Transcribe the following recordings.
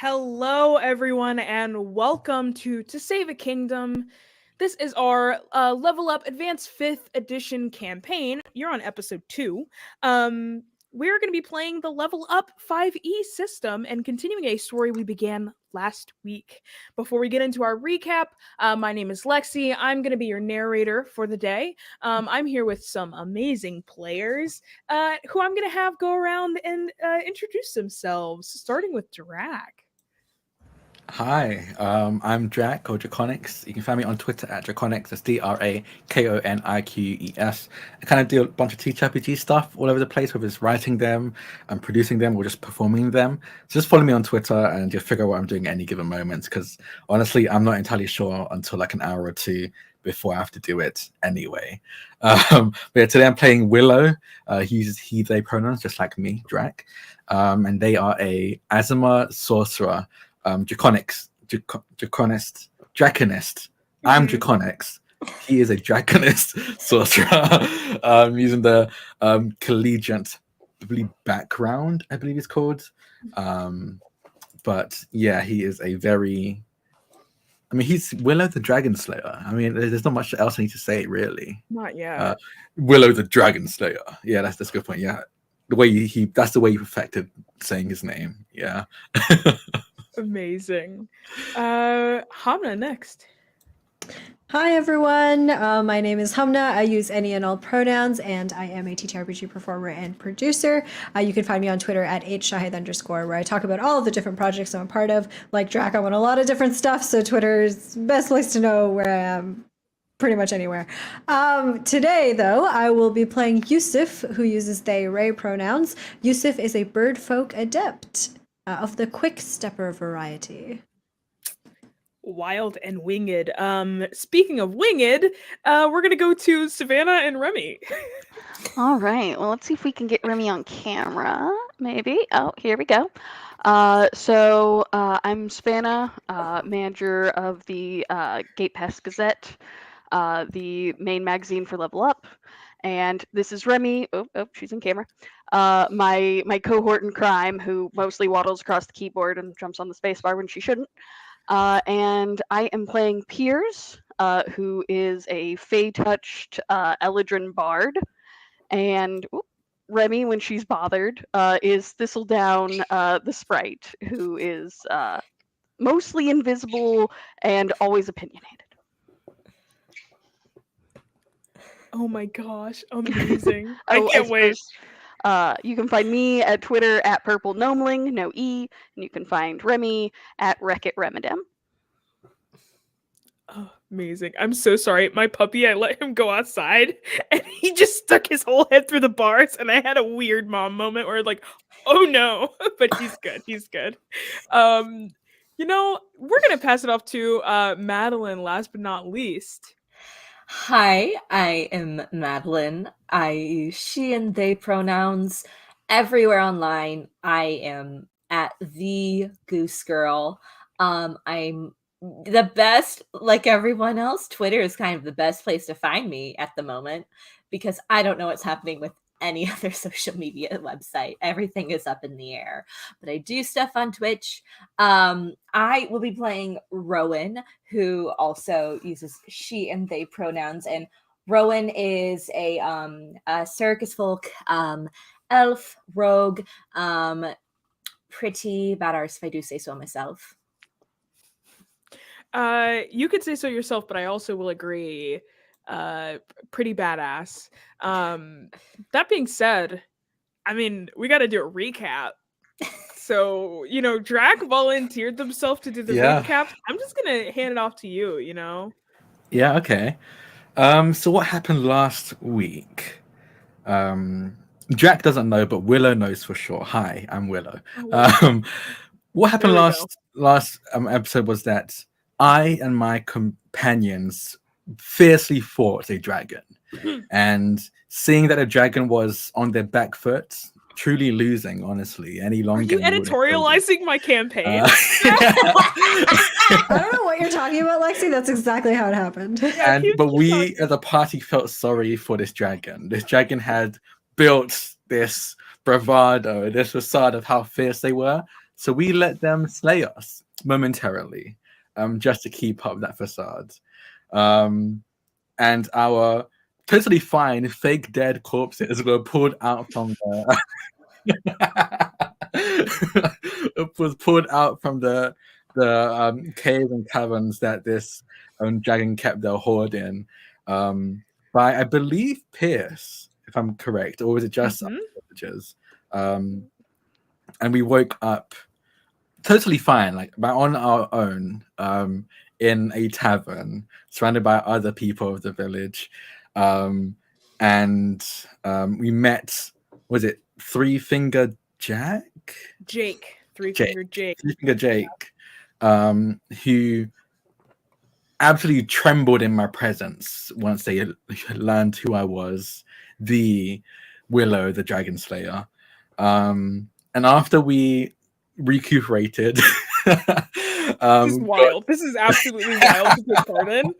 Hello, everyone, and welcome to Save a Kingdom. This is our Level Up Advanced 5th Edition campaign. You're on episode 2. We're going to be playing the Level Up 5e system and continuing a story we began last week. Before we get into our recap, my name is Lexi. I'm going to be your narrator for the day. I'm here with some amazing players who I'm going to have go around and introduce themselves, starting with Drac. Hi, I'm Drac or Draconics. You can find me on Twitter at Draconics. That's Drakoniques. I kind of do a bunch of TTRPG stuff all over the place, whether it's writing them and producing them or just performing them. So just follow me on Twitter and you'll figure out what I'm doing at any given moment. Because honestly, I'm not entirely sure until like an hour or two before I have to do it anyway. But yeah, today I'm playing Willow. He uses he, they pronouns just like me, Drac. And they are a Azima sorcerer. Draconist. I'm Draconics. He is a Draconist sorcerer using the collegiate background, I believe it's called. But yeah, he is a very... I mean, he's Willow the Dragon Slayer. I mean, there's not much else I need to say, really. Not yet. Willow the Dragon Slayer. Yeah, that's a good point. Yeah. The way that's the way he perfected saying his name. Yeah. Amazing. Hamna next. Hi everyone, my name is Hamna. I use any and all pronouns, and I am a TTRPG performer and producer. You can find me on Twitter at @shahid_, where I talk about all of the different projects I'm a part of. Like Drac, I'm on a lot of different stuff, so Twitter is the best place to know where I am. Pretty much anywhere. Today, though, I will be playing Yusuf, who uses they/ray pronouns. Yusuf is a birdfolk adept of the quick stepper variety. Wild and winged. Speaking of winged, we're gonna go to Savannah and Remy. All right. Well, let's see if we can get Remy on camera. Maybe. Oh, here we go. So I'm Savannah, manager of the Gate Pass Gazette, the main magazine for Level Up. And this is Remy. Oh, she's in camera. My cohort in crime, who mostly waddles across the keyboard and jumps on the spacebar when she shouldn't. And I am playing Piers, who is a Fey-touched Eladrin bard. And Remy, when she's bothered, is Thistledown, the sprite, who is mostly invisible and always opinionated. Oh my gosh, amazing. I can't wait. You can find me at Twitter at Purple Gnomeling, no E, and you can find Remy at Wreck-It Remedem. Oh, amazing. I'm so sorry. My puppy, I let him go outside and he just stuck his whole head through the bars, and I had a weird mom moment where like, oh no, but he's good. He's good. We're gonna pass it off to Madeline last but not least. Hi, I am Madeline. I use she and they pronouns everywhere online. I am at the Goose Girl. I'm the best, like everyone else. Twitter is kind of the best place to find me at the moment because I don't know what's happening with any other social media website. Everything is up in the air, but I do stuff on Twitch. I will be playing Rowan, who also uses she and they pronouns, and Rowan is a circus folk elf rogue, pretty badass if I do say so myself. You could say so yourself, but I also will agree. Pretty badass. That being said, I mean, we got to do a recap. So, Drac volunteered themselves to do the recap. I'm just going to hand it off to you, Yeah, okay. So what happened last week? Drac doesn't know, but Willow knows for sure. Hi, I'm Willow. What happened last episode was that I and my companions fiercely fought a dragon, and seeing that a dragon was on their back foot, truly losing, honestly, any longer. Are you editorializing my campaign? I don't know what you're talking about, Lexi. That's exactly how it happened. But we as a party felt sorry for this dragon. This dragon had built this bravado, this facade of how fierce they were. So we let them slay us momentarily, just to keep up that facade. And our totally fine fake dead corpses were pulled out from the was pulled out from the caves and caverns that this dragon kept their hoard in, by, I believe, Pierce, if I'm correct, or was it just our villagers? And we woke up totally fine, like on our own, in a tavern, surrounded by other people of the village, and we met. Was it Three Finger Jack? Jake, Three-Finger Jake. Three-Finger Jake, who absolutely trembled in my presence once they learned who I was, the Willow, the Dragon Slayer. And after we recuperated, This is wild. This is absolutely wild to take part in.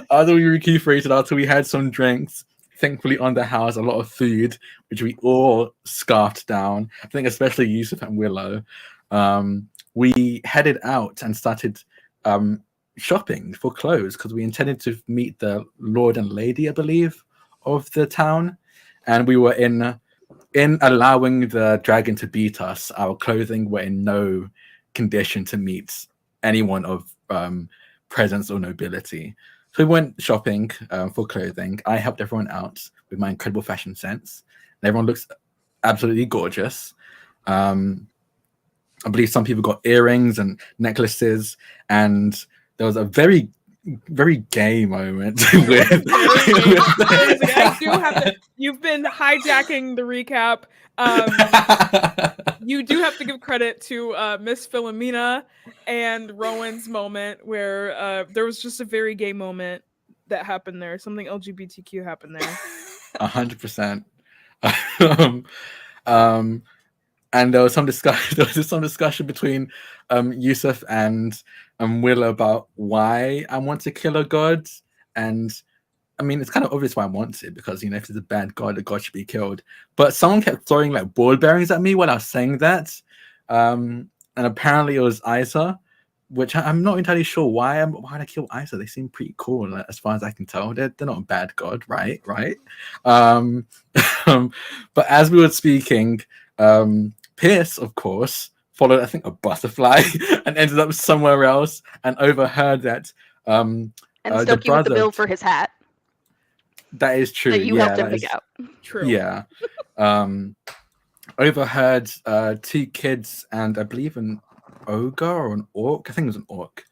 After we recuperated, after we had some drinks, thankfully on the house, a lot of food, which we all scarfed down. I think especially Yusuf and Willow. We headed out and started shopping for clothes because we intended to meet the Lord and Lady, I believe, of the town. And we were in allowing the dragon to beat us, our clothing were in no condition to meet anyone of presence or nobility. So we went shopping for clothing. I helped everyone out with my incredible fashion sense. And everyone looks absolutely gorgeous. I believe some people got earrings and necklaces, and there was a very, very gay moment with. I do have to. You've been hijacking the recap. You do have to give credit to Miss Philomena and Rowan's moment where there was just a very gay moment that happened there. Something LGBTQ happened there. 100%. And there was some discussion. There was some discussion between Yusuf and Willow about why I want to kill a god. And I mean, it's kind of obvious why I want it, because, if it's a bad god, the god should be killed. But someone kept throwing like ball bearings at me while I was saying that. And apparently it was Isa, which I'm not entirely sure why would I kill Isa. They seem pretty cool, as far as I can tell. They're not a bad god, right? But as we were speaking, Pierce, of course, followed, I think, a butterfly and ended up somewhere else and overheard that. And stuck you with the bill for his hat. That is true. That you helped him pick out. True. Yeah. Overheard two kids and I believe an ogre or an orc. I think it was an orc.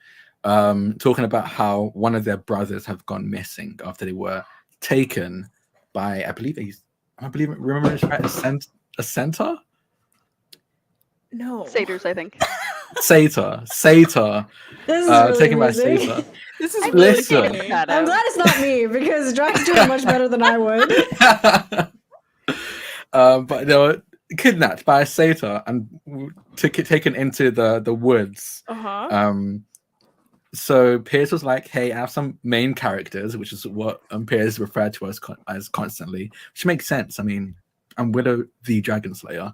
Talking about how one of their brothers have gone missing after they were taken by, remember this right, a centaur? No. Satyrs, I think. Satyr. This is really taken by amusing. Satyr. This is really funny. I'm glad it's not me, because Drake's doing much better than I would. But they were kidnapped by a satyr and taken into the woods. So Piers was like, hey, I have some main characters, which is what Piers referred to as constantly, which makes sense. I mean, I'm Willow the Dragon Slayer,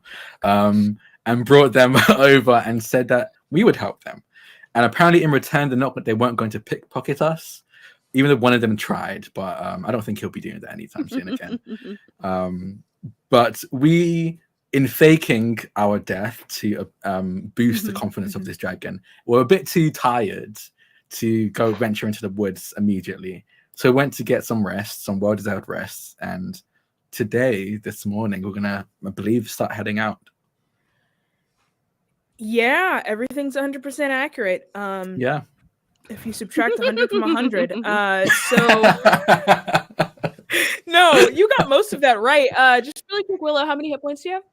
and brought them over and said that we would help them. And apparently in return, they weren't going to pickpocket us, even though one of them tried, but I don't think he'll be doing that anytime soon again. But we, in faking our death to boost the confidence of this dragon, were a bit too tired to go venture into the woods immediately. So we went to get some rest, some well-deserved rest. And this morning, we're going to, I believe, start heading out. Yeah, everything's 100% accurate. Yeah. If you subtract 100 from 100. No, you got most of that right. Just really quick, Willow, how many hit points do you have?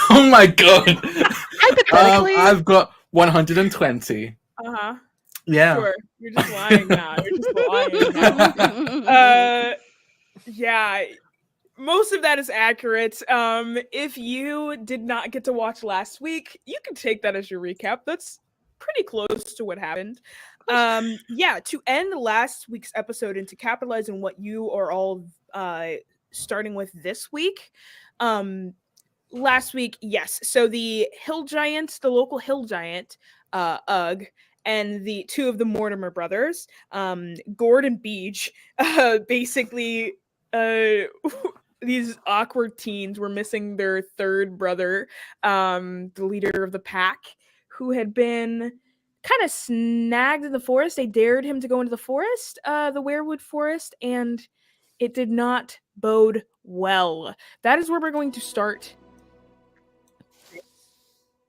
Oh my god. Hypothetically. I've got 120. Yeah. Sure. You're just lying now. Yeah. Most of that is accurate. If you did not get to watch last week, you can take that as your recap. That's pretty close to what happened. To end last week's episode and to capitalize on what you are all starting with this week, Last week, yes. So the hill giant, the local hill giant, Ugg, and the two of the Mortimer brothers, Gord and Beej, basically, these awkward teens were missing their third brother, the leader of the pack, who had been kind of snagged in the forest. They dared him to go into the forest, the Weirwood forest, and it did not bode well. That is where we're going to start this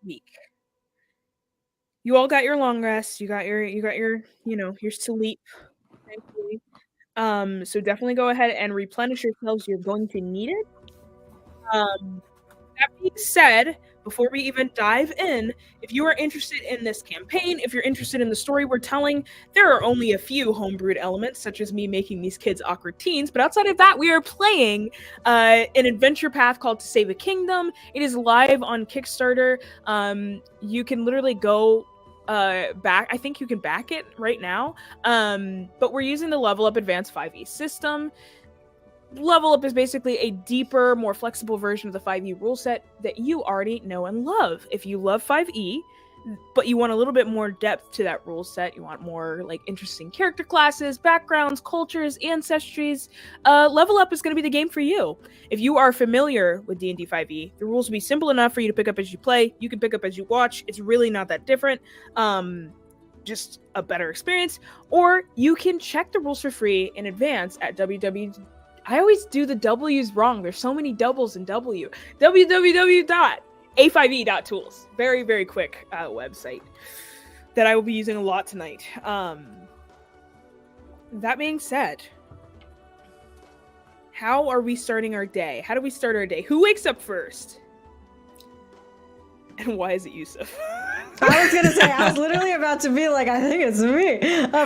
week. You all got your long rest. You got your your sleep. Thankfully. So definitely go ahead and replenish yourselves. You're going to need it. That being said, before we even dive in, if you are interested in this campaign, if you're interested in the story we're telling, there are only a few homebrewed elements, such as me making these kids awkward teens. But outside of that, we are playing an adventure path called To Save a Kingdom. It is live on Kickstarter. You can literally go back. I think you can back it right now. But we're using the Level Up Advanced 5e system. Level Up is basically a deeper, more flexible version of the 5e rule set that you already know and love. If you love 5e, but you want a little bit more depth to that rule set, you want more like interesting character classes, backgrounds, cultures, ancestries, Level Up is going to be the game for you. If you are familiar with D&D 5e, the rules will be simple enough for you to pick up as you play. You can pick up as you watch. It's really not that different. Just a better experience. Or you can check the rules for free in advance at I always do the W's wrong. There's so many doubles in W. www.a5e.tools. Very, very quick website that I will be using a lot tonight. That being said, how are we starting our day? How do we start our day? Who wakes up first? And why is it Yusuf? I was gonna say, I was literally about to be like, I think it's me.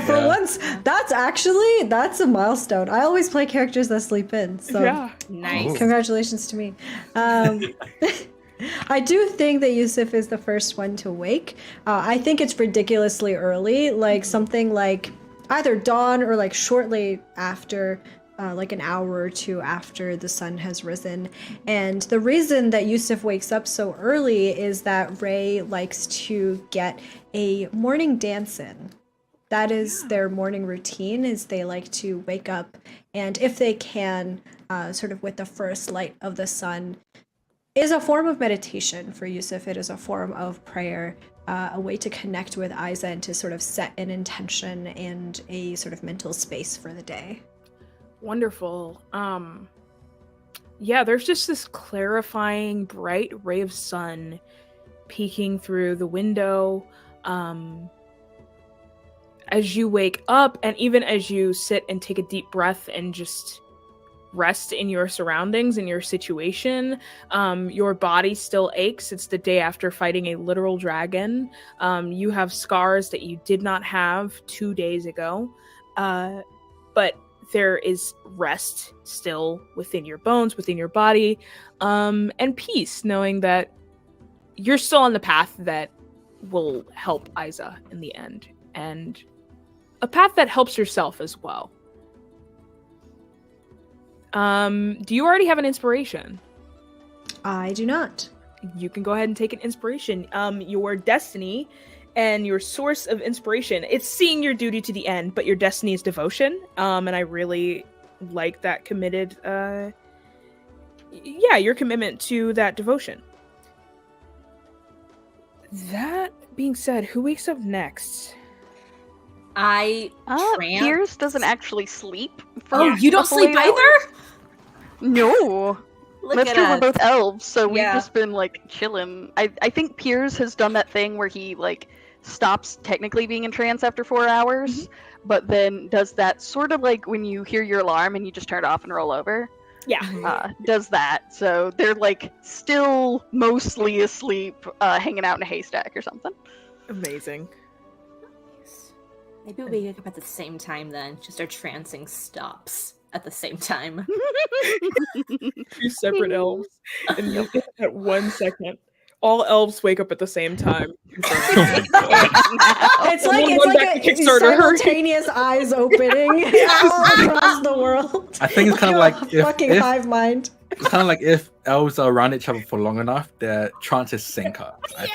For once, that's a milestone. I always play characters that sleep in. So Nice. Congratulations to me. I do think that Yusuf is the first one to wake. I think it's ridiculously early, like something like either dawn or like shortly after, like an hour or two after the sun has risen. And the reason that Yusuf wakes up so early is that Ray likes to get a morning dance in. That is their morning routine, is they like to wake up and if they can, sort of with the first light of the sun, is a form of meditation for Yusuf. It is a form of prayer, a way to connect with Isa and to sort of set an intention and a sort of mental space for the day. Wonderful. Yeah, there's just this clarifying bright ray of sun peeking through the window as you wake up, and even as you sit and take a deep breath and just rest in your surroundings, in your situation. Your body still aches. It's the day after fighting a literal dragon. You have scars that you did not have 2 days ago. But there is rest still within your bones, within your body, and peace, knowing that you're still on the path that will help Isa in the end, and a path that helps yourself as well. Do you already have an inspiration? I do not. You can go ahead and take an inspiration. Your destiny and your source of inspiration, it's seeing your duty to the end, but your destiny is devotion. And I really like that committed, your commitment to that devotion. That being said, who wakes up next? Piers doesn't actually sleep. You don't sleep either? No. Look That's at true, us. we're both elves, so we've Yeah. just been, like, chilling. I think Piers has done that thing where he, like, stops technically being in trance after 4 hours, but then does that sort of like when you hear your alarm and you just turn it off and roll over. Yeah. Does that. So they're, like, still mostly asleep, hanging out in a haystack or something. Amazing. Maybe we wake up at the same time then. Just our trancing stops at the same time. 2 separate elves. And at 1 second, all elves wake up at the same time. It's like a simultaneous eyes opening all across the world. I think it's kind of like fucking hive mind. It's kind of like if elves are around each other for long enough, their trances sync up. I think.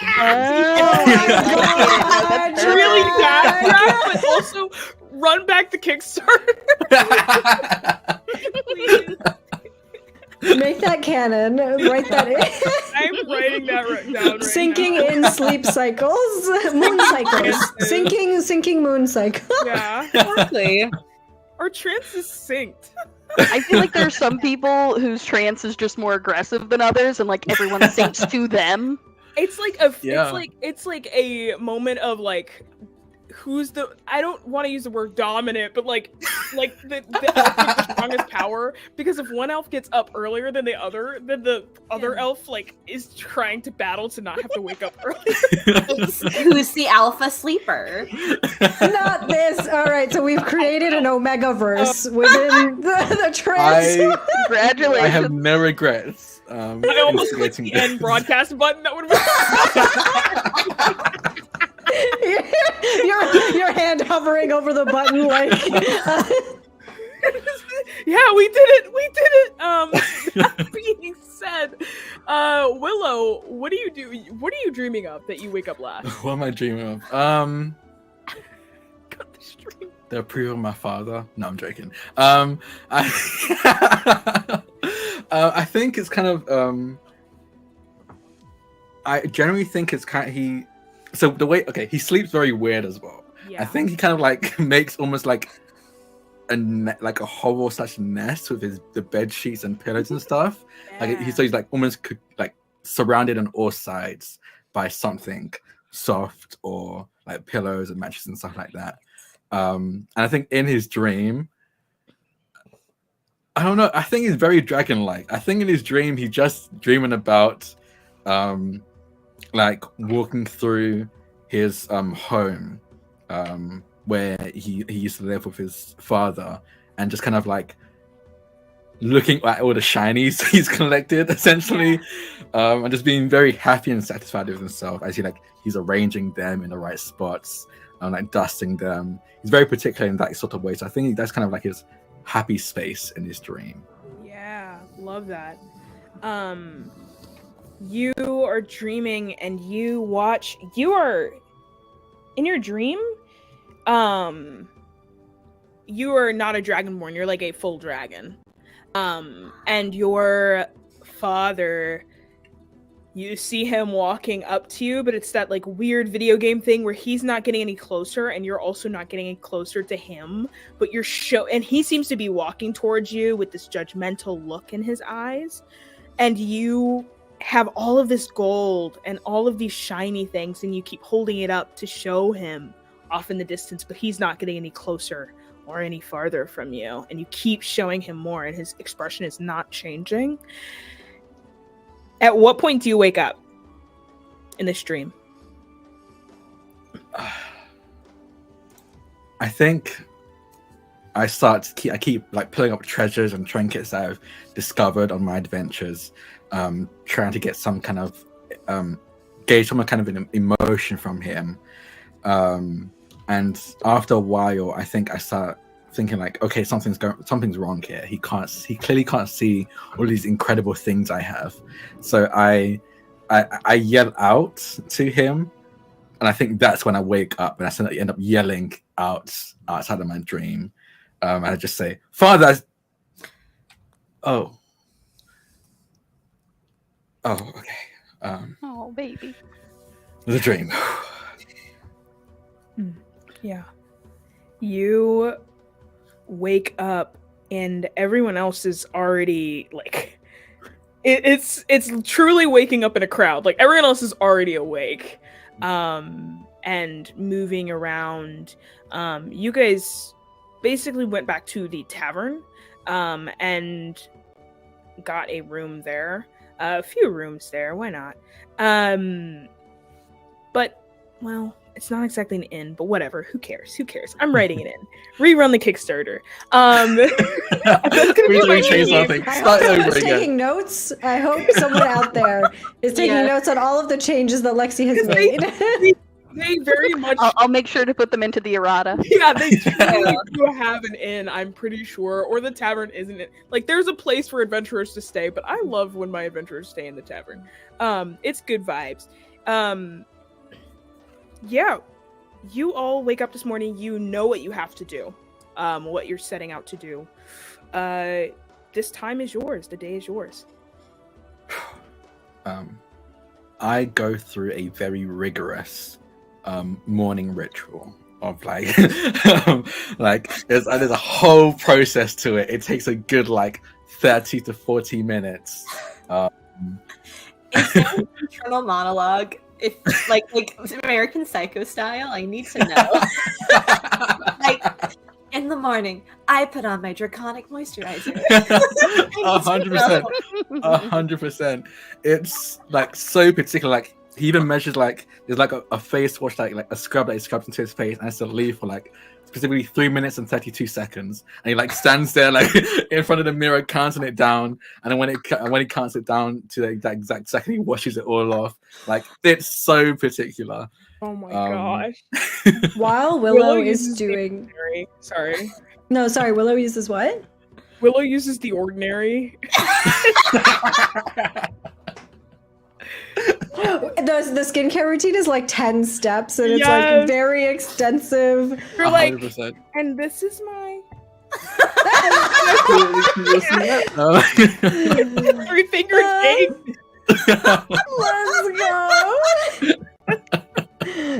It's really bad, Jack, but also run back the Kickstarter. Please. Make that canon. Write that in. I'm writing that down right Sinking now. in sleep cycles, moon cycles, sinking moon cycle. Yeah. Exactly. Our trance is synced. I feel like there are some people whose trance is just more aggressive than others, and like everyone sinks to them. It's like it's like a moment of like who's the I don't want to use the word dominant, but like the elf with the strongest power, because if one elf gets up earlier than the other elf like is trying to battle to not have to wake up early. Who's the alpha sleeper? Not this. All right, so we've created an omega verse within the trance. Congratulations. I have no regrets. I almost clicked the end broadcast button. That would have been your hand hovering over the button like yeah, we did it. That being said, Willow, what do you do? What are you dreaming of that you wake up last? What am I dreaming of? Cut the stream. The approval of my father. No, I'm joking. I think it's kind of I generally think it's kind of so the way he sleeps very weird as well. Yeah. I think he kind of like makes almost like a hovel / nest with the bed sheets and pillows and stuff. Like he's like almost like surrounded on all sides by something soft or like pillows and mattresses and stuff like that. And I think in his dream, I don't know, I think he's very dragon-like. I think in his dream he's just dreaming about like walking through his home where he used to live with his father, and just kind of like looking at all the shinies he's collected essentially, and just being very happy and satisfied with himself as he's arranging them in the right spots and like dusting them. He's very particular in that sort of way, so I think that's kind of like his happy space in his dream. Yeah, love that. You are dreaming and you are in your dream. You are not a dragonborn, you're like a full dragon. And your father, you see him walking up to you, but it's that like weird video game thing where he's not getting any closer and you're also not getting any closer to him, but and he seems to be walking towards you with this judgmental look in his eyes, and you have all of this gold and all of these shiny things, and you keep holding it up to show him off in the distance, but he's not getting any closer or any farther from you, and you keep showing him more, and his expression is not changing. At what point do you wake up in this dream? I think I keep like pulling up treasures and trinkets that I've discovered on my adventures, trying to get some kind of gauge some kind of an emotion from him. And after a while, I think I start thinking like, okay, something's wrong here. He clearly can't see all these incredible things I have. So I yell out to him, and I think that's when I wake up, and I suddenly end up yelling outside of my dream. And I just say, "Father!" Oh, okay. Oh, baby. It was a dream. Yeah. You wake up and everyone else is already like it's truly waking up in a crowd. Like everyone else is already awake and moving around. You guys basically went back to the tavern and got a room there. A few rooms there, why not? But well, it's not exactly an inn, but whatever. Who cares? I'm writing it in. Rerun the Kickstarter. We change something. I Start hope over someone's again. taking notes. I hope someone out there is taking notes on all of the changes that Lexi has made. They very much. I'll make sure to put them into the errata. Yeah, they do have an inn, I'm pretty sure, or the tavern isn't it. Like, there's a place for adventurers to stay, but I love when my adventurers stay in the tavern. It's good vibes. Yeah, you all wake up this morning. You know what you have to do, what you're setting out to do. This time is yours. The day is yours. I go through a very rigorous morning ritual of like there's a whole process to it. It takes a good 30 to 40 minutes. Is there an internal monologue? If like American Psycho style, I need to know. In the morning, I put on my draconic moisturizer. 100%. 100%. It's so particular. He even measures there's a face wash, a scrub that he scrubs into his face and has to leave for specifically 3 minutes and 32 seconds. And he stands there in front of the mirror counting it down. And then when he counts it down to that exact second, he washes it all off. It's so particular. Oh my gosh. While Willow is doing... Sorry. No, sorry. Willow uses what? Willow uses the ordinary. The skincare routine is 10 steps and it's very extensive. You're 100%. And this is my... Three-finger cake. Let's go.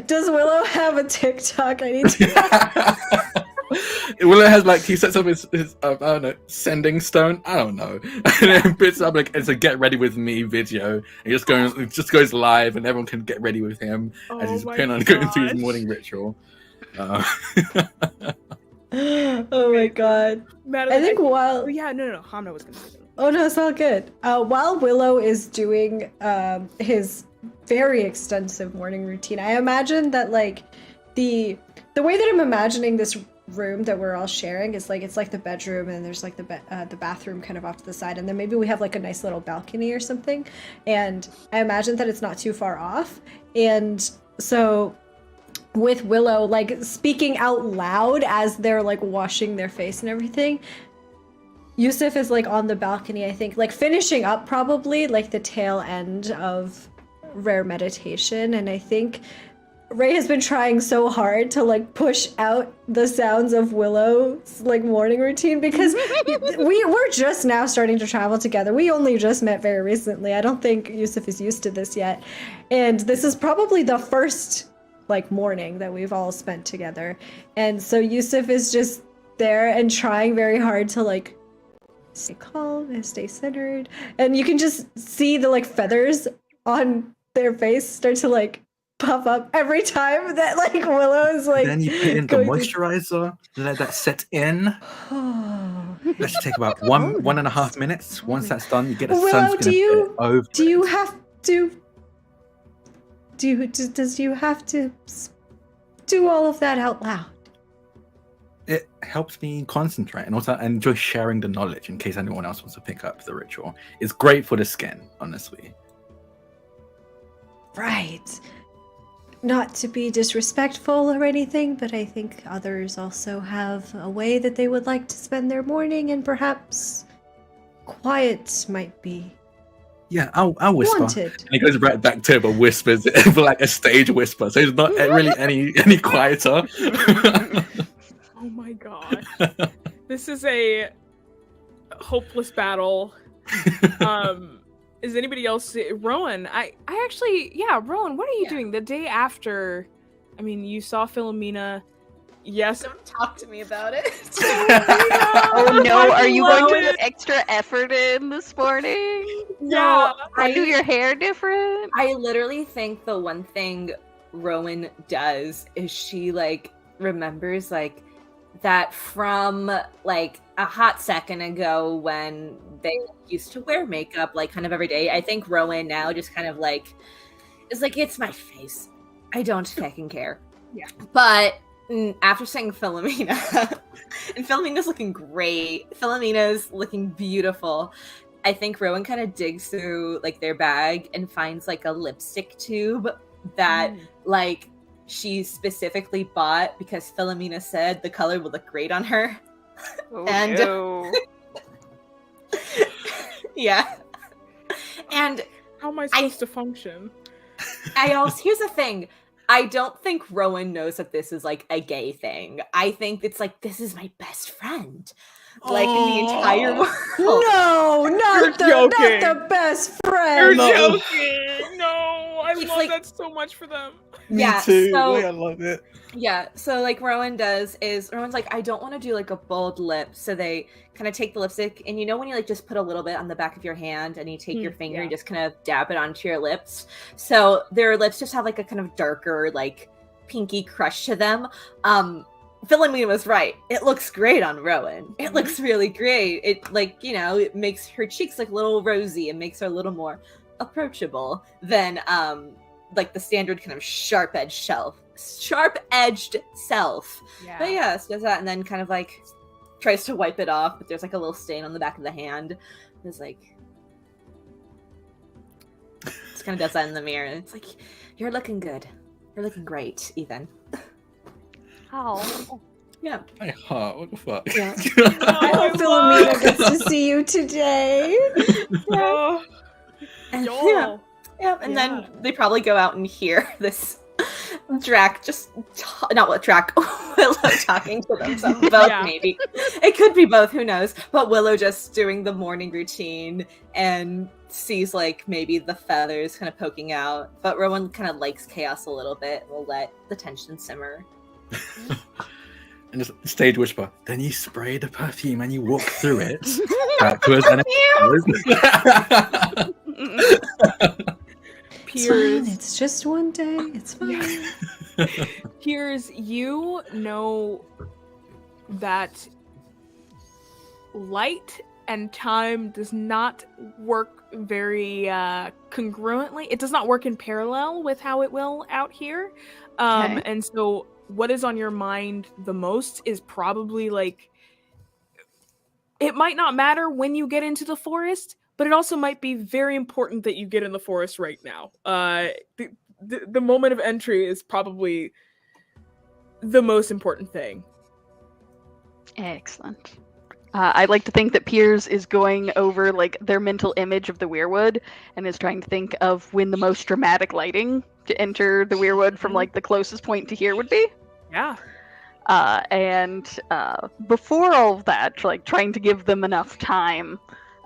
Does Willow have a TikTok? I need to... Willow has he sets up his I don't know, sending stone. I don't know, and then puts up it's a get ready with me video. It just goes live, and everyone can get ready with him as he's planning on going through his morning ritual. Oh my god! Madeline, I think while no, Hamna was gonna say something. Oh no, it's all good. While Willow is doing his very extensive morning routine, I imagine that the way that I'm imagining this room that we're all sharing is it's the bedroom, and there's the bathroom kind of off to the side, and then maybe we have a nice little balcony or something, and I imagine that it's not too far off. And so with Willow speaking out loud as they're washing their face and everything, Yusuf is on the balcony, I think, finishing up probably the tail end of Rare Meditation, and I think Ray has been trying so hard to push out the sounds of Willow's morning routine, because we're just now starting to travel together. We only just met very recently. I don't think Yusuf is used to this yet, and this is probably the first morning that we've all spent together. And so Yusuf is just there and trying very hard to stay calm and stay centered, and you can just see the feathers on their face start to puff up every time that Willow is Then you put in the moisturizer, let that set in. That should take about 1.5 minutes. Once that's done, you get a Willow, sunscreen. Does you have to do all of that out loud? It helps me concentrate, and also I enjoy sharing the knowledge in case anyone else wants to pick up the ritual. It's great for the skin, honestly. Right. Not to be disrespectful or anything, but I think others also have a way that they would like to spend their morning, and perhaps quiet might be I'll whisper. wanted. And it goes right back to it, but whispers for a stage whisper, so it's not really any quieter. Oh my god. This is a hopeless battle. Is anybody else? Rowan, I actually, Rowan, what are you doing the day after? I mean, you saw Philomena. Yes. Don't talk to me about it. Oh no, are you going to put extra effort in this morning? Yeah. I do your hair different? I literally think the one thing Rowan does is she remembers that from a hot second ago when they used to wear makeup kind of every day. I think Rowan now just kind of is it's my face. I don't fucking care. Yeah. But after seeing Philomena, and Philomena's looking great. Philomena's looking beautiful. I think Rowan kind of digs through their bag and finds a lipstick tube that she specifically bought because Philomena said the color would look great on her. Oh, And- no. Yeah. And How am I supposed to function? I also, here's the thing. I don't think Rowan knows that this is like a gay thing. I think it's like, this is my best friend. Like in the entire world. No, not joking. the best You're friend. No. joking! No, I It's love like- that so much for them. Me Yeah, too. so- I love it. Yeah, so like Rowan does is Rowan's like, I don't want to do like a bold lip, so they kind of take the lipstick, and you know when you like just put a little bit on the back of your hand and you take your finger and just kind of dab it onto your lips, so their lips just have like a kind of darker like pinky crush to them. Philomena was right. It looks great on Rowan. It looks really great. It like, you know, it makes her cheeks like a little rosy and makes her a little more approachable than like the standard kind of sharp-edged self. Yeah. But yeah, so does that and then kind of like tries to wipe it off, but there's like a little stain on the back of the hand. It's like just kind of does that in the mirror and it's like, you're looking good. You're looking great, Ethan. How? Yeah. My heart. What the fuck? Yeah. I hope Philomena gets to see you today. Oh, And, y'all. yeah, and Yeah. then they probably go out and hear this Drac just not what Drac Willow talking to them. So both Yeah. maybe. It could be both, who knows? But Willow just doing the morning routine and sees like maybe the feathers kind of poking out. But Rowan kind of likes chaos a little bit and will let the tension simmer. And just stage whisper. Then you spray the perfume and you walk through it backwards and forwards. It's fine. Piers, It's just one day. It's fine. Piers, you know that light and time does not work very congruently. It does not work in parallel with how it will out here. Okay. And so what is on your mind the most is probably like, it might not matter when you get into the forest, but it also might be very important that you get in the forest right now. The moment of entry is probably the most important thing. Excellent. I'd like to think that Piers is going over like their mental image of the Weirwood and is trying to think of when the most dramatic lighting to enter the Weirwood from like the closest point to here would be. Yeah. And before all of that, like trying to give them enough time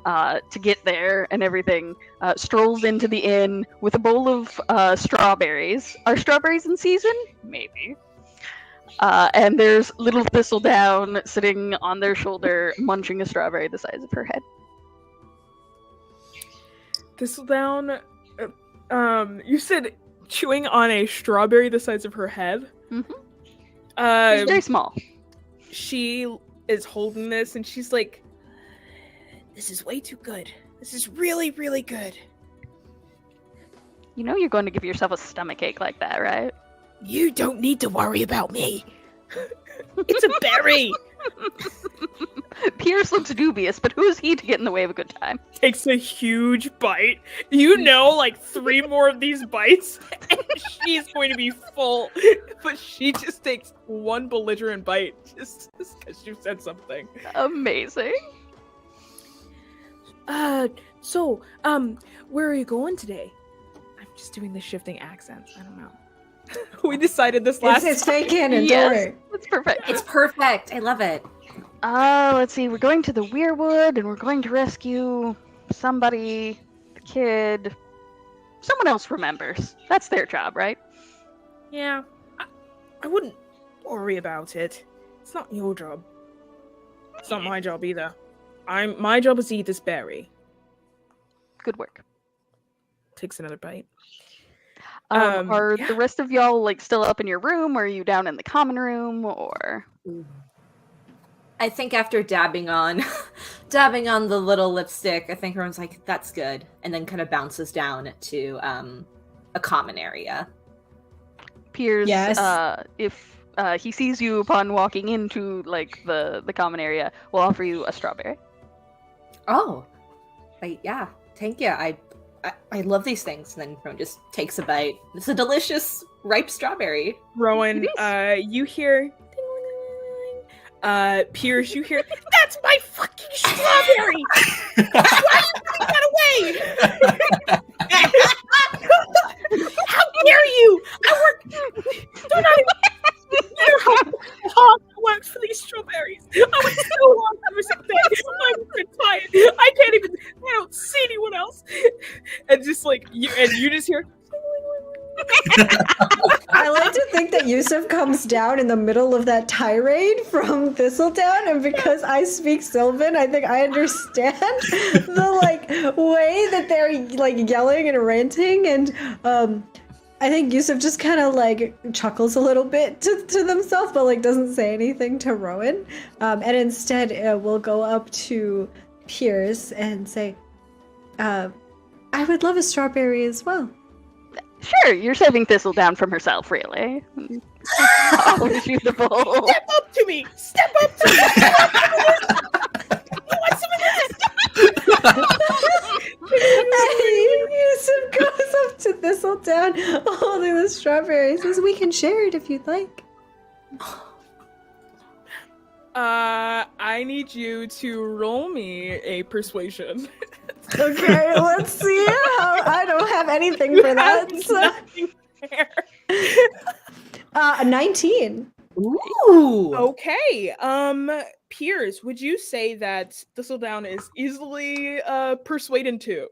to get there and everything, strolls into the inn with a bowl of strawberries. Are strawberries in season? Maybe. And there's little Thistledown sitting on their shoulder, munching a strawberry the size of her head. Thistledown, you said chewing on a strawberry the size of her head. Mhm. It's very small. She is holding this and she's like, this is way too good. This is really, really good. You know you're going to give yourself a stomachache like that, right? You don't need to worry about me. It's a berry. Pierce looks dubious, but who is he to get in the way of a good time? Takes a huge bite. You know, like 3 more of these bites, and she's going to be full. But she just takes one belligerent bite just because you said something. Amazing. So, where are you going today? I'm just doing the shifting accents. I don't know. We decided this last It's fake canon. Don't Yes, worry. that's perfect. It's perfect. I love it. Let's see. We're going to the Weirwood, and we're going to rescue somebody, the kid. Someone else remembers. That's their job, right? Yeah, I wouldn't worry about it. It's not your job. It's not my job either. My job is to eat this berry. Good work. Takes another bite. Are yeah. the rest of y'all like still up in your room, or are you down in the common room, or? I think after dabbing on the little lipstick, I think everyone's like, that's good. And then kind of bounces down to a common area. Piers, Yes. If he sees you upon walking into like the common area, will offer you a strawberry. Oh, yeah. Thank you. I love these things. And then Rowan just takes a bite. It's a delicious ripe strawberry. Rowan, you hear Piers, you hear, that's my fucking strawberry! Why you put that away? How dare you! I work. Do not even. I worked for these strawberries. I was so long every single day. I'm so tired. I can't even. I don't see anyone else. And just like you just hear. I like to think that Yusuf comes down in the middle of that tirade from Thistledown, and because I speak Sylvan, I think I understand the like way that they're like yelling and ranting, and I think Yusuf just kind of like chuckles a little bit to themselves, but like doesn't say anything to Rowan, and instead we'll go up to Piers and say, "I would love a strawberry as well." Sure, you're saving Thistledown from herself, really. Oh, beautiful. Step up to me! Step up to me! You want some of And Yusuf goes up to Thistledown holding the strawberry. He says, "We can share it if you'd like." I need you to roll me a persuasion. Okay, let's see how I don't have anything for that. Nothing there. A 19. Ooh. Okay. Piers, would you say that Thistledown is easily persuaded to?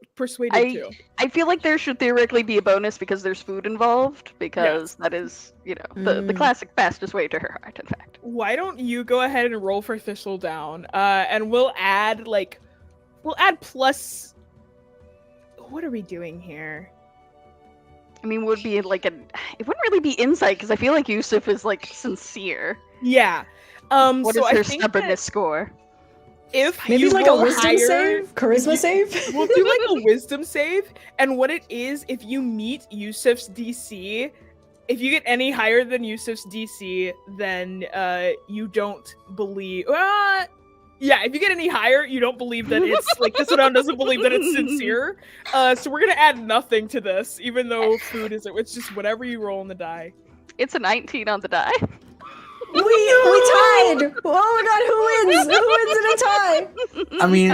I feel like there should theoretically be a bonus because there's food involved, because that is, the classic fastest way to her heart, in fact. Why don't you go ahead and roll for Thistledown? And we'll add plus. What are we doing here? I mean, would be like it wouldn't really be insight because I feel like Yusuf is like sincere. Yeah. What so is her I think stubbornness score? If Maybe you like a roll wisdom higher, save? Charisma save? We'll do like a wisdom save, and what it is, if you meet Yusuf's DC, if you get any higher than Yusuf's DC, then you don't believe. Yeah, if you get any higher, you don't believe that it's like Thistledown doesn't believe that it's sincere. So we're gonna add nothing to this, even though food isn't. It's just whatever you roll on the die. It's a 19 on the die. We tied! Oh my god, who wins? Who wins in a tie? I mean,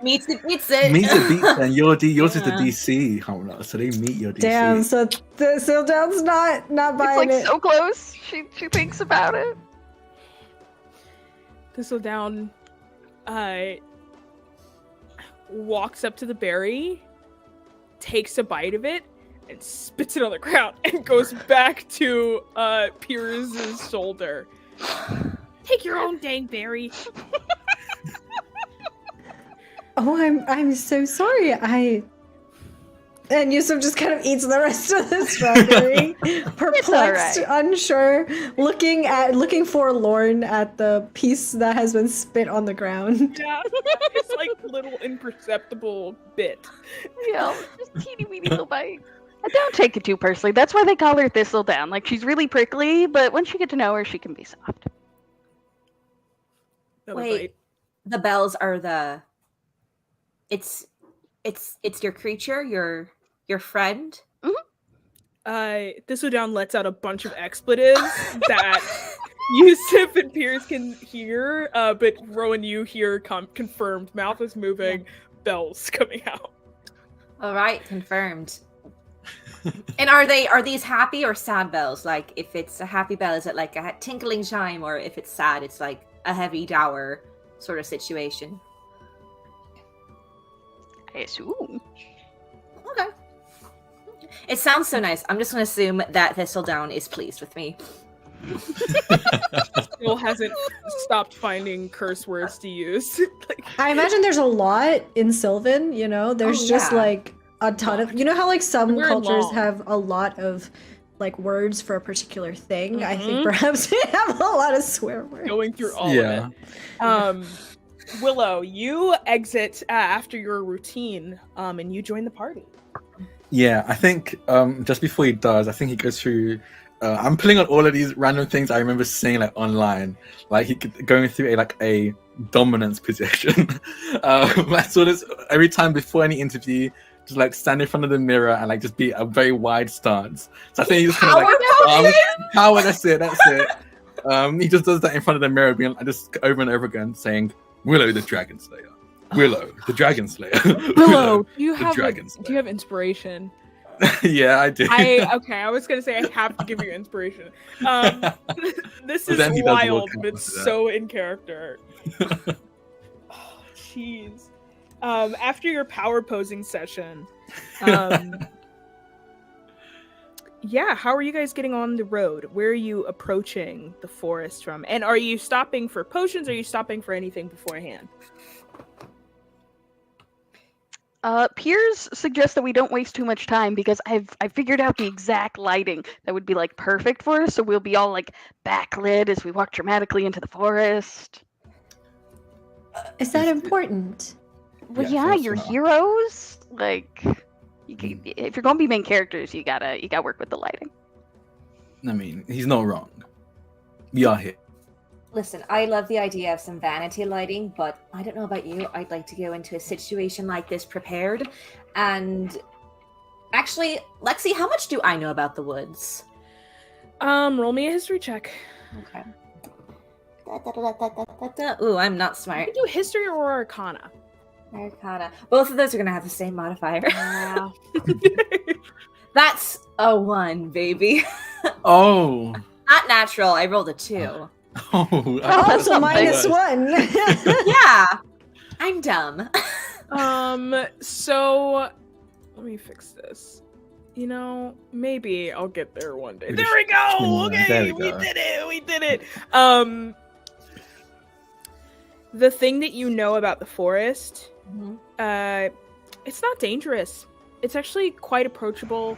Meets it, beats it. meets it beats, and yours is the DC, Hamna, so they meet your DC. Damn, so Thistledown's not It's buying like it. so close. She thinks about it. Thistledown walks up to the berry, takes a bite of it, and spits it on the ground, and goes back to Piers' shoulder. Take your own dang berry. Oh, I'm so sorry. And Yusuf just kind of eats the rest of the strawberry, perplexed, unsure, looking forlorn at the piece that has been spit on the ground. Yeah, it's like little imperceptible bit. Yeah, just teeny weeny little bite. I don't take it too personally. That's why they call her Thistledown. Like, she's really prickly, but once you get to know her, she can be soft. Another Wait, bite. the bells are the. It's your creature, your friend. Thistledown lets out a bunch of expletives that Yusuf and Piers can hear, but Rowan, you hear confirmed. Mouth is moving, bells coming out. All right, confirmed. And are these happy or sad bells? Like, if it's a happy bell, is it like a tinkling chime, or if it's sad, it's like a heavy dour sort of situation? I assume. Okay. It sounds so nice. I'm just going to assume that Thistledown is pleased with me. Still hasn't stopped finding curse words to use. I imagine there's a lot in Sylvan, there's just yeah. like a ton of, how like some We're cultures long. have a lot of like words for a particular thing. I think perhaps we have a lot of swear words. Going through all of it. Willow, you exit after your routine, and you join the party. Yeah, I think just before he does, I think he goes through. I'm pulling on all of these random things I remember seeing like online, like he going through a dominance position. I saw this every time before any interview just like stand in front of the mirror and like just be a very wide stance. So I think he's kind of like power. That's it. He just does that in front of the mirror, being just over and over again, saying, "Willow the Dragon Slayer, Willow the Dragon Slayer." Willow, do you have Dragon Slayer. do you have inspiration? Yeah, I do. I was gonna say I have to give you inspiration. This is wild, but it's so in character. Oh, jeez. After your power posing session, yeah, how are you guys getting on the road? Where are you approaching the forest from? And are you stopping for potions? Or are you stopping for anything beforehand? Piers suggests that we don't waste too much time because I've figured out the exact lighting that would be like perfect for us. So we'll be all like backlit as we walk dramatically into the forest. Is that important? Well, yeah, you're heroes. Like, if you're gonna be main characters, you gotta work with the lighting. I mean, he's not wrong. We are here. Listen, I love the idea of some vanity lighting, but I don't know about you. I'd like to go into a situation like this prepared. And actually, Lexi, how much do I know about the woods? Roll me a history check. Okay. Ooh, I'm not You smart. can do history or arcana. Arcana. Both of those are going to have the same modifier. Yeah. That's a 1, baby. Oh. Not natural. I rolled a 2. Oh, Also something. -1. Yeah. I'm dumb. So let me fix this. You know, maybe I'll get there one day. There we go. Yeah, Okay, there we go. did it. We did it. The thing that you know about the forest, it's not dangerous. It's actually quite approachable.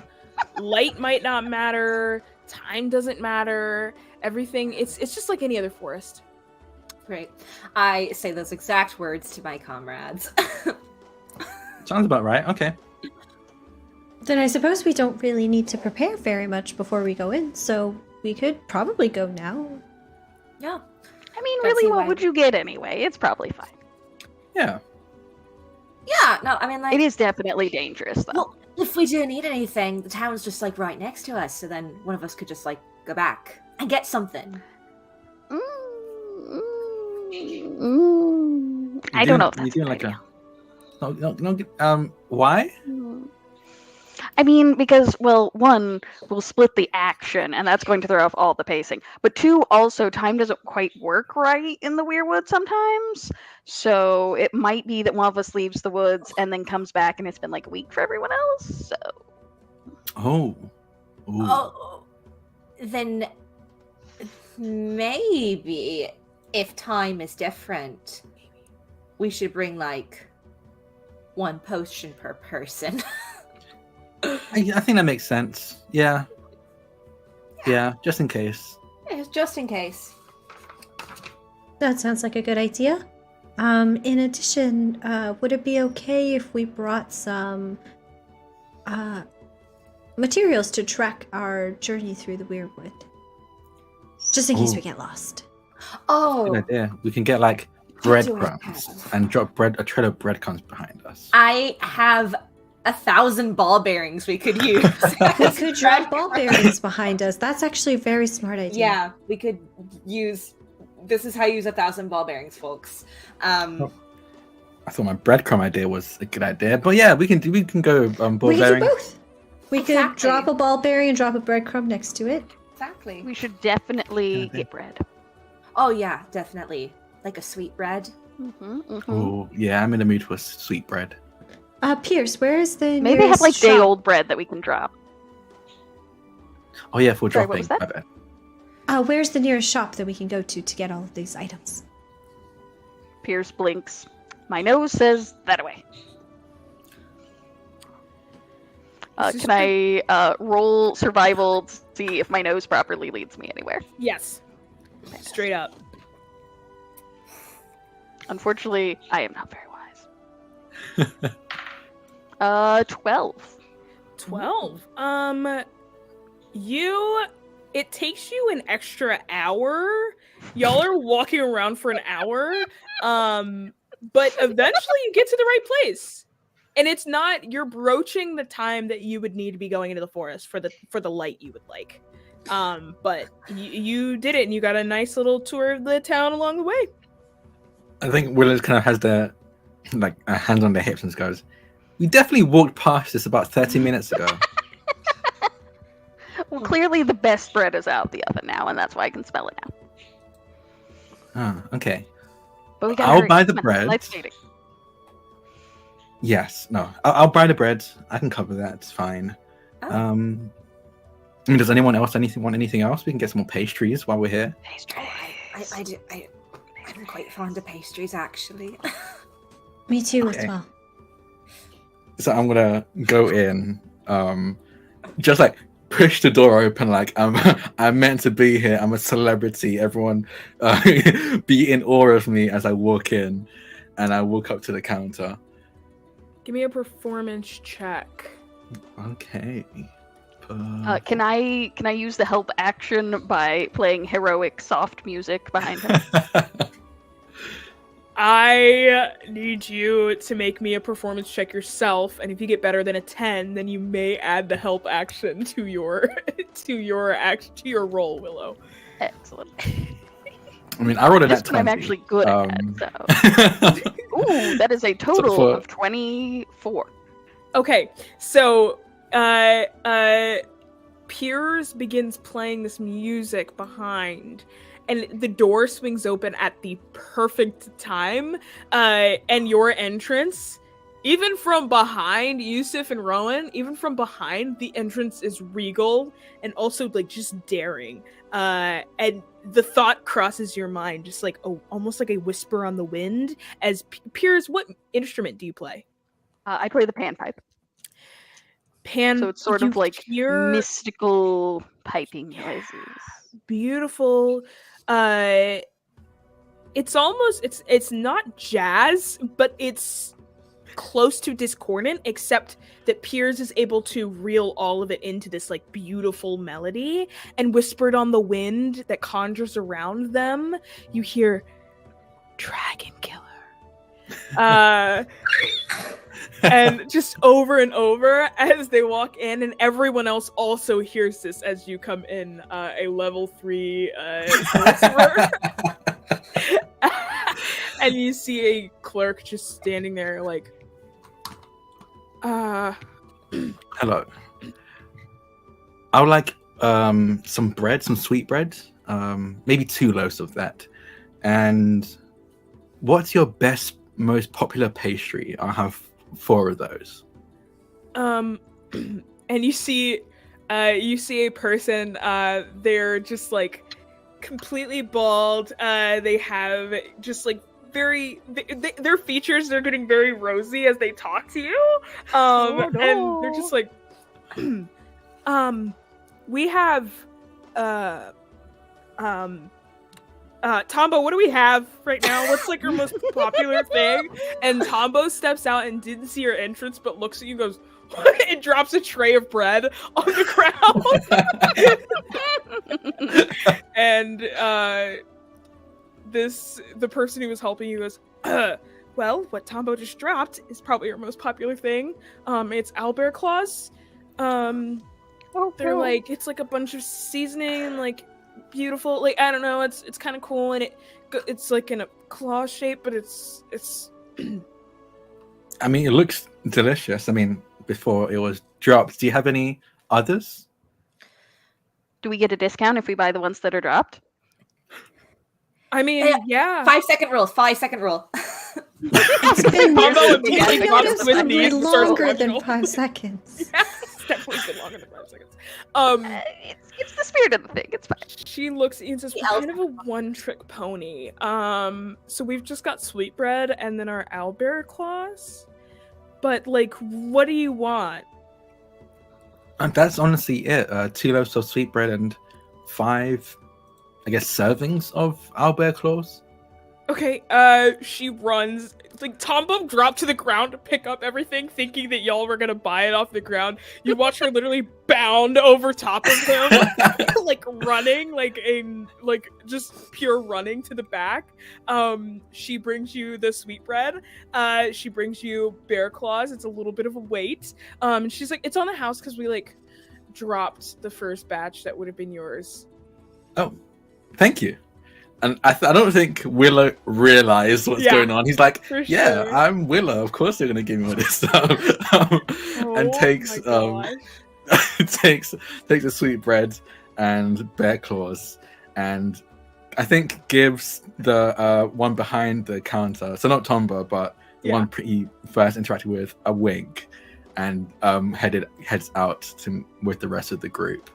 Light might not matter. Time doesn't matter. Everything, it's just like any other forest. Great. I say those exact words to my comrades. Sounds about right. Okay. Then I suppose we don't really need to prepare very much before we go in, so we could probably go now. Yeah. I mean, That's really, the what way. would you get anyway? It's probably fine. Yeah. Yeah, no, I mean, like... It is definitely dangerous, though. Well, if we do need anything, the town's just, like, right next to us, so then one of us could just, like, go back and get something. I don't know if that's a good like idea. why? I mean, because, well, 1, we'll split the action, and that's going to throw off all the pacing. But 2, also, time doesn't quite work right in the Weirwood sometimes. So it might be that one of us leaves the woods and then comes back, and it's been like a week for everyone else. So. Oh. Ooh. Oh, then maybe if time is different, we should bring, like, 1 potion per person. I think that makes sense. Yeah. Yeah, just in case. Yeah, just in case. That sounds like a good idea. In addition, would it be okay if we brought some materials to track our journey through the Weirwood? Just in case Ooh. we get lost. Oh, Good idea. We can get like What do I breadcrumbs have? and drop a trail of breadcrumbs behind us. I have 1,000 ball bearings we could use. We could drop ball bearings behind us. That's actually a very smart idea. Yeah, we could use. This is how you use 1,000 ball bearings, folks. I thought my breadcrumb idea was a good idea, but yeah, we can go ball We could do bearing. both. We could Exactly. drop a ball bearing and drop a breadcrumb next to it. Exactly. We should definitely Okay. get bread. Oh yeah, definitely. Like a sweet bread. Oh yeah, I'm in the mood for sweet bread. Pierce, where is the Maybe nearest have like shop? day old bread that we can drop. Oh yeah, for Sorry, dropping. what was that? My bad. Where's the nearest shop that we can go to get all of these items? Pierce blinks. My nose says that way. This is Can I roll survival to see if my nose properly leads me anywhere? Yes. Straight up. Unfortunately, I am not very wise. 12. 12. It takes you an extra hour. Y'all are walking around for an hour. But eventually you get to the right place. And it's not, you're broaching the time that you would need to be going into the forest for the light you would like. But you did it, and you got a nice little tour of the town along the way. I think Willow kind of has their hand on their hips and goes, "We definitely walked past this about 30 minutes ago." Well, clearly the best bread is out the oven now, and that's why I can smell it now. Oh, okay. But we gotta I'll hurry. buy the Come on, bread. Light speeding. Yes, no, I'll buy the bread. I can cover that. It's fine. Oh. I mean, does anyone else want anything else? We can get some more pastries while we're here. Pastries. I'm quite fond of pastries, actually. Me too, as Okay. well. So I'm gonna go in, just like push the door open, like I'm meant to be here. I'm a celebrity. Everyone be in awe of me as I walk in, and I walk up to the counter. Give me a performance check. Okay. Can I use the help action by playing heroic soft music behind him? I need you to make me a performance check yourself, and if you get better than a 10, then you may add the help action to your roll, Willow. Excellent. I mean, I rolled a This nat one 20. I'm actually good at. So. Ooh, that is a total for- of 24. Okay, so Piers begins playing this music behind, and the door swings open at the perfect time, and your entrance, even from behind, Yusuf and Rowan, even from behind, the entrance is regal and also like just daring, and the thought crosses your mind, just like almost like a whisper on the wind, as Piers, what instrument do you play? I play the panpipe. Pan, So it's sort you of like hear mystical piping noises. beautiful. It's almost it's not jazz, but it's close to discordant, except that Piers is able to reel all of it into this like beautiful melody, and whispered on the wind that conjures around them, you hear dragon killer. And just over and over as they walk in, and everyone else also hears this as you come in, a level 3 sorcerer. And you see a clerk just standing there like, Hello. I would like some bread, some sweet bread, maybe 2 loaves of that. And what's your best, most popular pastry? I'll have 4 of those. and you see a person, they're just like completely bald, they have just like their features, they're getting very rosy as they talk to you, and they're just like, we have Tombo, what do we have right now? What's like your most popular thing? And Tombo steps out and didn't see your entrance, but looks at you and goes, and drops a tray of bread on the ground. And the person who was helping you goes, well, what Tombo just dropped is probably your most popular thing. It's owlbear claws. They're like, it's like a bunch of seasoning and like beautiful, like, I don't know, it's kind of cool, and it's like in a claw shape, but it's I mean, it looks delicious. I mean, before it was dropped. Do you have any others? Do we get a discount if we buy the ones that are dropped? I mean, yeah. 5-second rule. 5-second rule. It's been Tombo immediately I've drops noticed to his it'd be knees and starts longer than watching. 5 seconds. Yeah, it's definitely been longer than 5 seconds. It's the spirit of the thing. It's fine. She looks at you and says, we're kind of a one-trick pony. So we've just got sweetbread and then our owlbear claws. But, like, what do you want? And that's honestly it. 2 loaves of sweetbread and 5, I guess, servings of owlbear claws. Okay, she runs. Like, Tombo dropped to the ground to pick up everything, thinking that y'all were gonna buy it off the ground. You watch her literally bound over top of him, like running, like just pure running to the back. She brings you the sweetbread. She brings you bear claws. It's a little bit of a wait. And she's like, it's on the house because we like dropped the first batch that would have been yours. Oh, thank you. And I don't think Willow realized what's going on. He's like, yeah, sure. I'm Willow. Of course they're going to give me all this stuff. And takes takes the sweetbread and bear claws, and I think gives the one behind the counter, so not Tomba, but the one he first interacted with, a wink, and heads out with the rest of the group.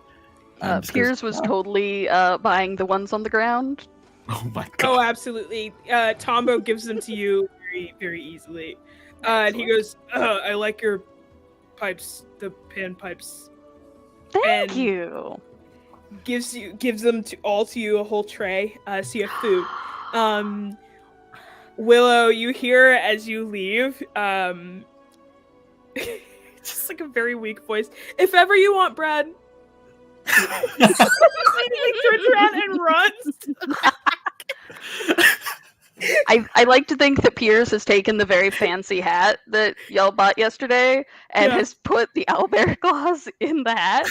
Piers was totally buying the ones on the ground. Oh my god. Oh, absolutely. Tombo gives them to you very, very easily. And he goes, I like your pipes, the pan pipes. Thank you. Gives them to you, a whole tray, so you have food. Willow, you hear as you leave, just like a very weak voice. If ever you want bread. He turns around and runs. I like to think that Piers has taken the very fancy hat that y'all bought yesterday and has put the owlbear claws in the hat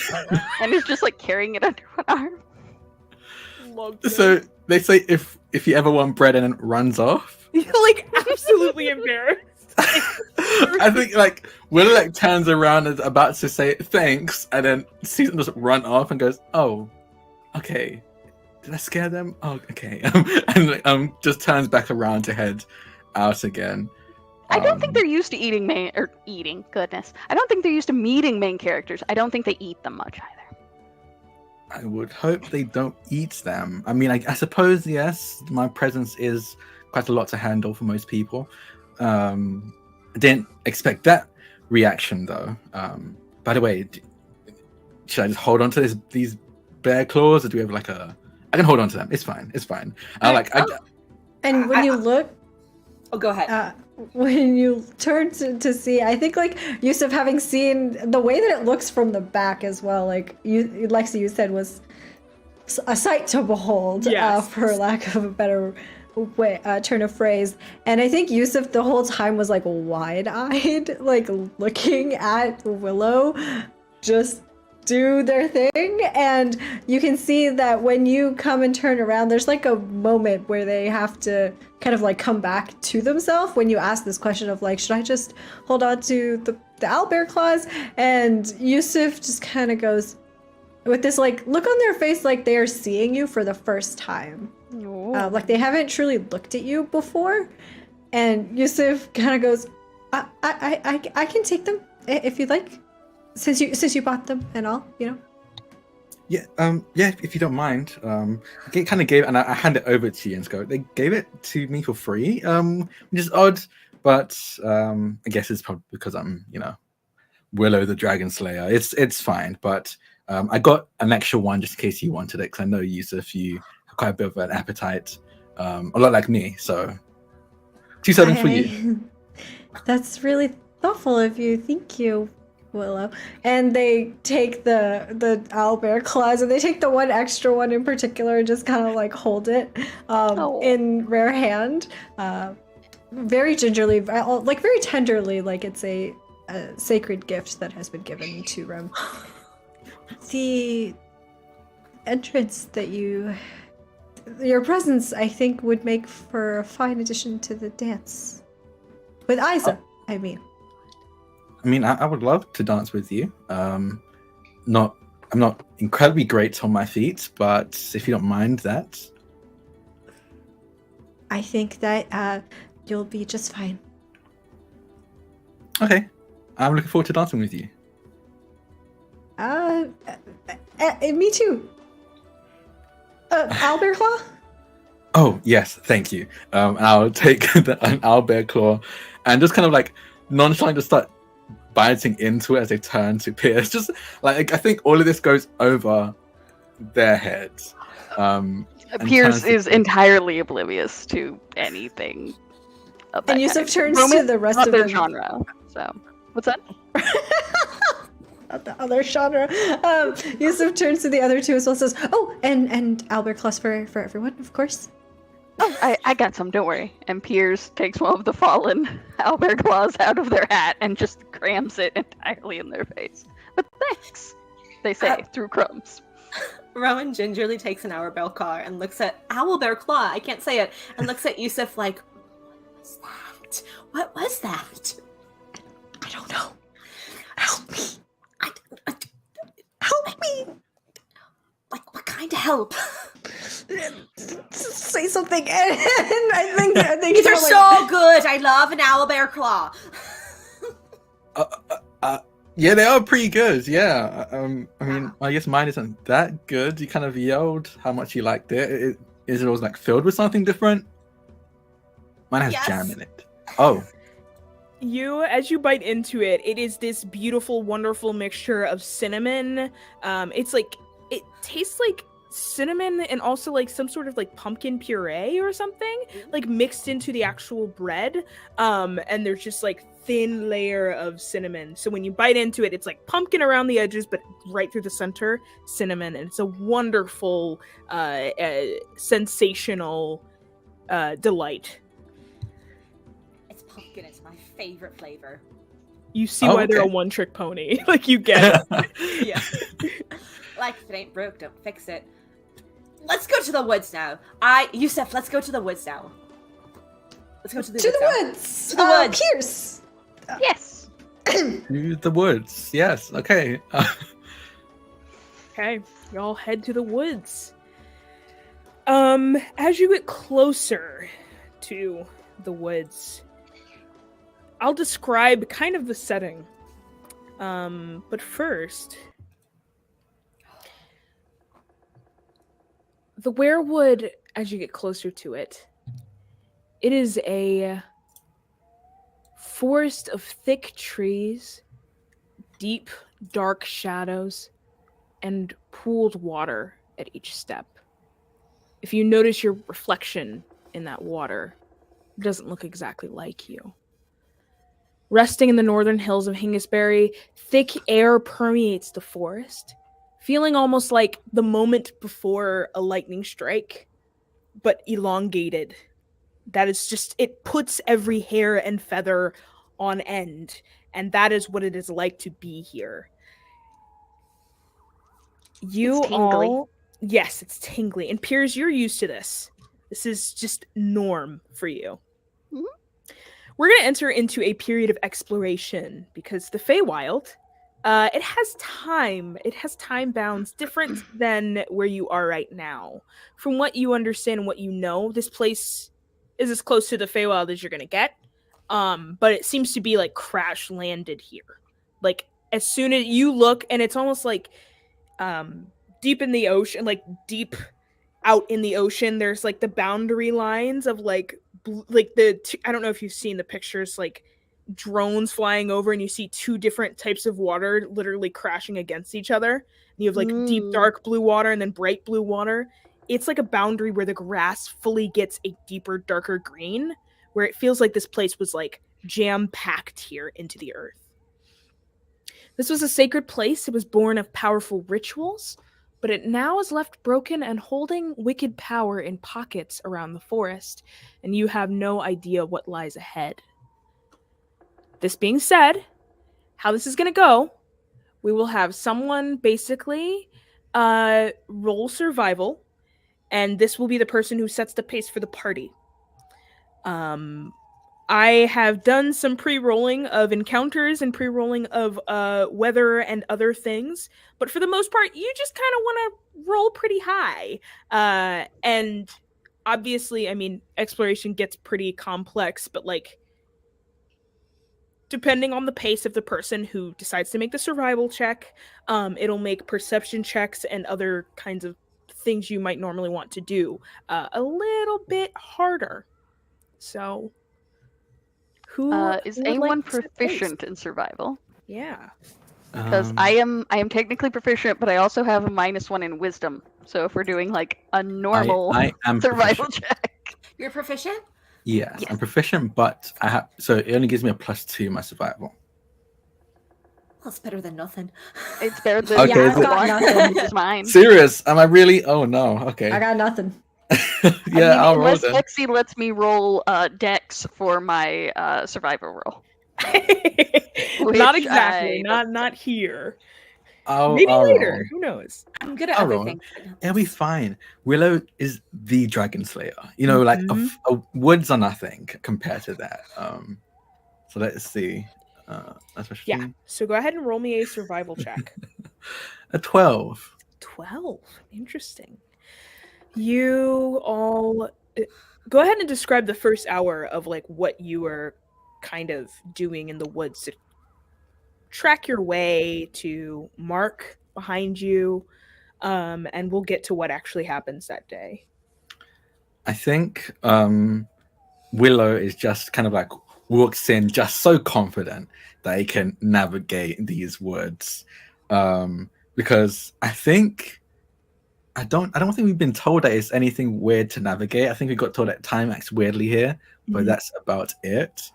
and is just like carrying it under one arm. So they say if you ever want bread and it runs off. You're like absolutely embarrassed. I think like Willow like turns around and is about to say thanks, and then sees them just run off and goes, "Oh, okay. Did I scare them? Oh, okay." And just turns back around to head out again. I don't think they're used to eating. Goodness, I don't think they're used to meeting main characters. I don't think they eat them much either. I would hope they don't eat them. I mean, I suppose yes. My presence is quite a lot to handle for most people. I didn't expect that reaction though. By the way, should I just hold on to these bear claws, or do we have like a? I can hold on to them. It's fine. And when you look, go ahead. When you turn to see, I think like Yusuf, having seen the way that it looks from the back as well, like Lexi, you said was a sight to behold, for lack of a better turn of phrase. And I think Yusuf the whole time was like wide-eyed, like looking at Willow just do their thing. And you can see that when you come and turn around, there's like a moment where they have to kind of like come back to themselves when you ask this question of like, should I just hold on to the owlbear claws? And Yusuf just kind of goes with this like look on their face, like they are seeing you for the first time. Like they haven't truly looked at you before. And Yusuf kind of goes, I can take them if you'd like, since you bought them and all, you know. Yeah, if you don't mind. It kind of gave, and I hand it over to you and go, they gave it to me for free, which is odd, but I guess it's probably because I'm, Willow the Dragon Slayer. It's fine, but I got an extra one just in case you wanted it, because I know Yusuf, you have quite a bit of an appetite, a lot like me, so 2 servings for you. That's really thoughtful of you. Thank you, Willow. And they take the owlbear claws, and they take the one extra one in particular and just kind of like hold it in rare hand, very gingerly, like very tenderly, like it's a sacred gift that has been given to Rem. The entrance that your presence, I think, would make for a fine addition to the dance with Isa. I mean, I would love to dance with you. I'm not incredibly great on my feet, but if you don't mind that. I think that you'll be just fine. Okay. I'm looking forward to dancing with you. Me too. Owlbear claw? Oh, yes, thank you. I'll take an owlbear claw and just kind of like nonchalantly just start biting into it as they turn to Pierce. Just like, I think all of this goes over their heads. And Piers turns to- is entirely oblivious to anything. Of that And Yusuf kind. turns Roman- to the rest not of their them. genre. So, what's that? Not the other genre. Yusuf turns to the other two as well, says, "Oh, and Albert Class for everyone, of course." Oh, I got some. Don't worry. And Piers takes one of the fallen owlbear claws out of their hat and just crams it entirely in their face. But thanks, they say through crumbs. Rowan gingerly takes an owlbear claw and looks at owlbear claw. I can't say it. And looks at Yusuf like, "What was that? What was that?" I don't know. Help me. Help me. Like, what kind of help? Say something. And I think These are so good. I love an owlbear claw. Yeah, they are pretty good. Yeah. I mean, I guess mine isn't that good. You kind of yelled how much you liked it. Is it always like filled with something different? Mine has Yes. jam in it. Oh. As you bite into it, it is this beautiful, wonderful mixture of cinnamon. It tastes like cinnamon and also like some sort of like pumpkin puree or something, like mixed into the actual bread. And there's just like thin layer of cinnamon. So when you bite into it, it's like pumpkin around the edges, but right through the center, cinnamon. And it's a wonderful, sensational delight. It's pumpkin. It's my favorite flavor. You see why they're a okay. one-trick pony. Like, you get it. Yeah. Like, if it ain't broke, don't fix it. Let's go to the woods now. Yusuf, let's go to the woods now. Let's go to the woods now. woods. To the woods. Pierce. Yes. To the woods. Yes. Okay. Okay, y'all head to the woods. As you get closer to the woods, I'll describe kind of the setting. But first, the Weirwood, as you get closer to it, it is a forest of thick trees, deep, dark shadows, and pooled water at each step. If you notice your reflection in that water, it doesn't look exactly like you. Resting in the northern hills of Hengistbury, thick air permeates the forest, feeling almost like the moment before a lightning strike, but elongated. That is just, it puts every hair and feather on end, and that is what it is like to be here. You It's tingly. all, yes, it's tingly. And Piers, you're used to this. This is just norm for you. Mhm. We're going to enter into a period of exploration because the Feywild, it has time. It has time bounds different than where you are right now. From what you understand and what you know, this place is as close to the Feywild as you're going to get. But it seems to be like crash landed here. Like as soon as you look, and it's almost like deep in the ocean, like deep out in the ocean, there's like the boundary lines of like I don't know if you've seen the pictures, like drones flying over and you see two different types of water literally crashing against each other. And you have like deep dark blue water and then bright blue water. It's like a boundary where the grass fully gets a deeper, darker green, where it feels like this place was like jam-packed here into the earth. This was a sacred place. It was born of powerful rituals, but it now is left broken and holding wicked power in pockets around the forest, and you have no idea what lies ahead. This being said, how this is going to go, we will have someone basically roll survival, and this will be the person who sets the pace for the party. I have done some pre-rolling of encounters and pre-rolling of weather and other things, but for the most part, you just kind of want to roll pretty high. And obviously, I mean, exploration gets pretty complex, but like, depending on the pace of the person who decides to make the survival check, it'll make perception checks and other kinds of things you might normally want to do a little bit harder. So... Is anyone proficient in survival? Yeah. Because I am technically proficient, but I also have a -1 in wisdom So if we're doing like a normal I am survival proficient. check. You're proficient? Yes, Yes. I'm proficient, but I have so it only gives me a +2 in my survival. Well, it's better than nothing. It's better than Okay, Yeah, is I've it- got nothing. which is mine. Serious? Am I really? Oh no. Okay. I got nothing. Yeah, I mean, I'll roll unless then. Lexi lets me roll Dex for my survival roll. Not Which exactly. I don't Not here. I'll Maybe later. roll. Who knows? I'm good at I'll other roll. things. but not It'll be this. fine. Willow is the dragon slayer. You know, like Mhm. woods are nothing compared to that. So let's see. Especially Yeah. So go ahead and roll me a survival check. a 12. 12. Interesting. You all go ahead and describe the first hour of like what you were kind of doing in the woods to track your way to Mark behind you. And we'll get to what actually happens that day. I think Willow is just kind of like walks in just so confident that he can navigate these woods. Because I don't think we've been told that it's anything weird to navigate. I think we got told that time acts weirdly here, but Mhm. that's about it.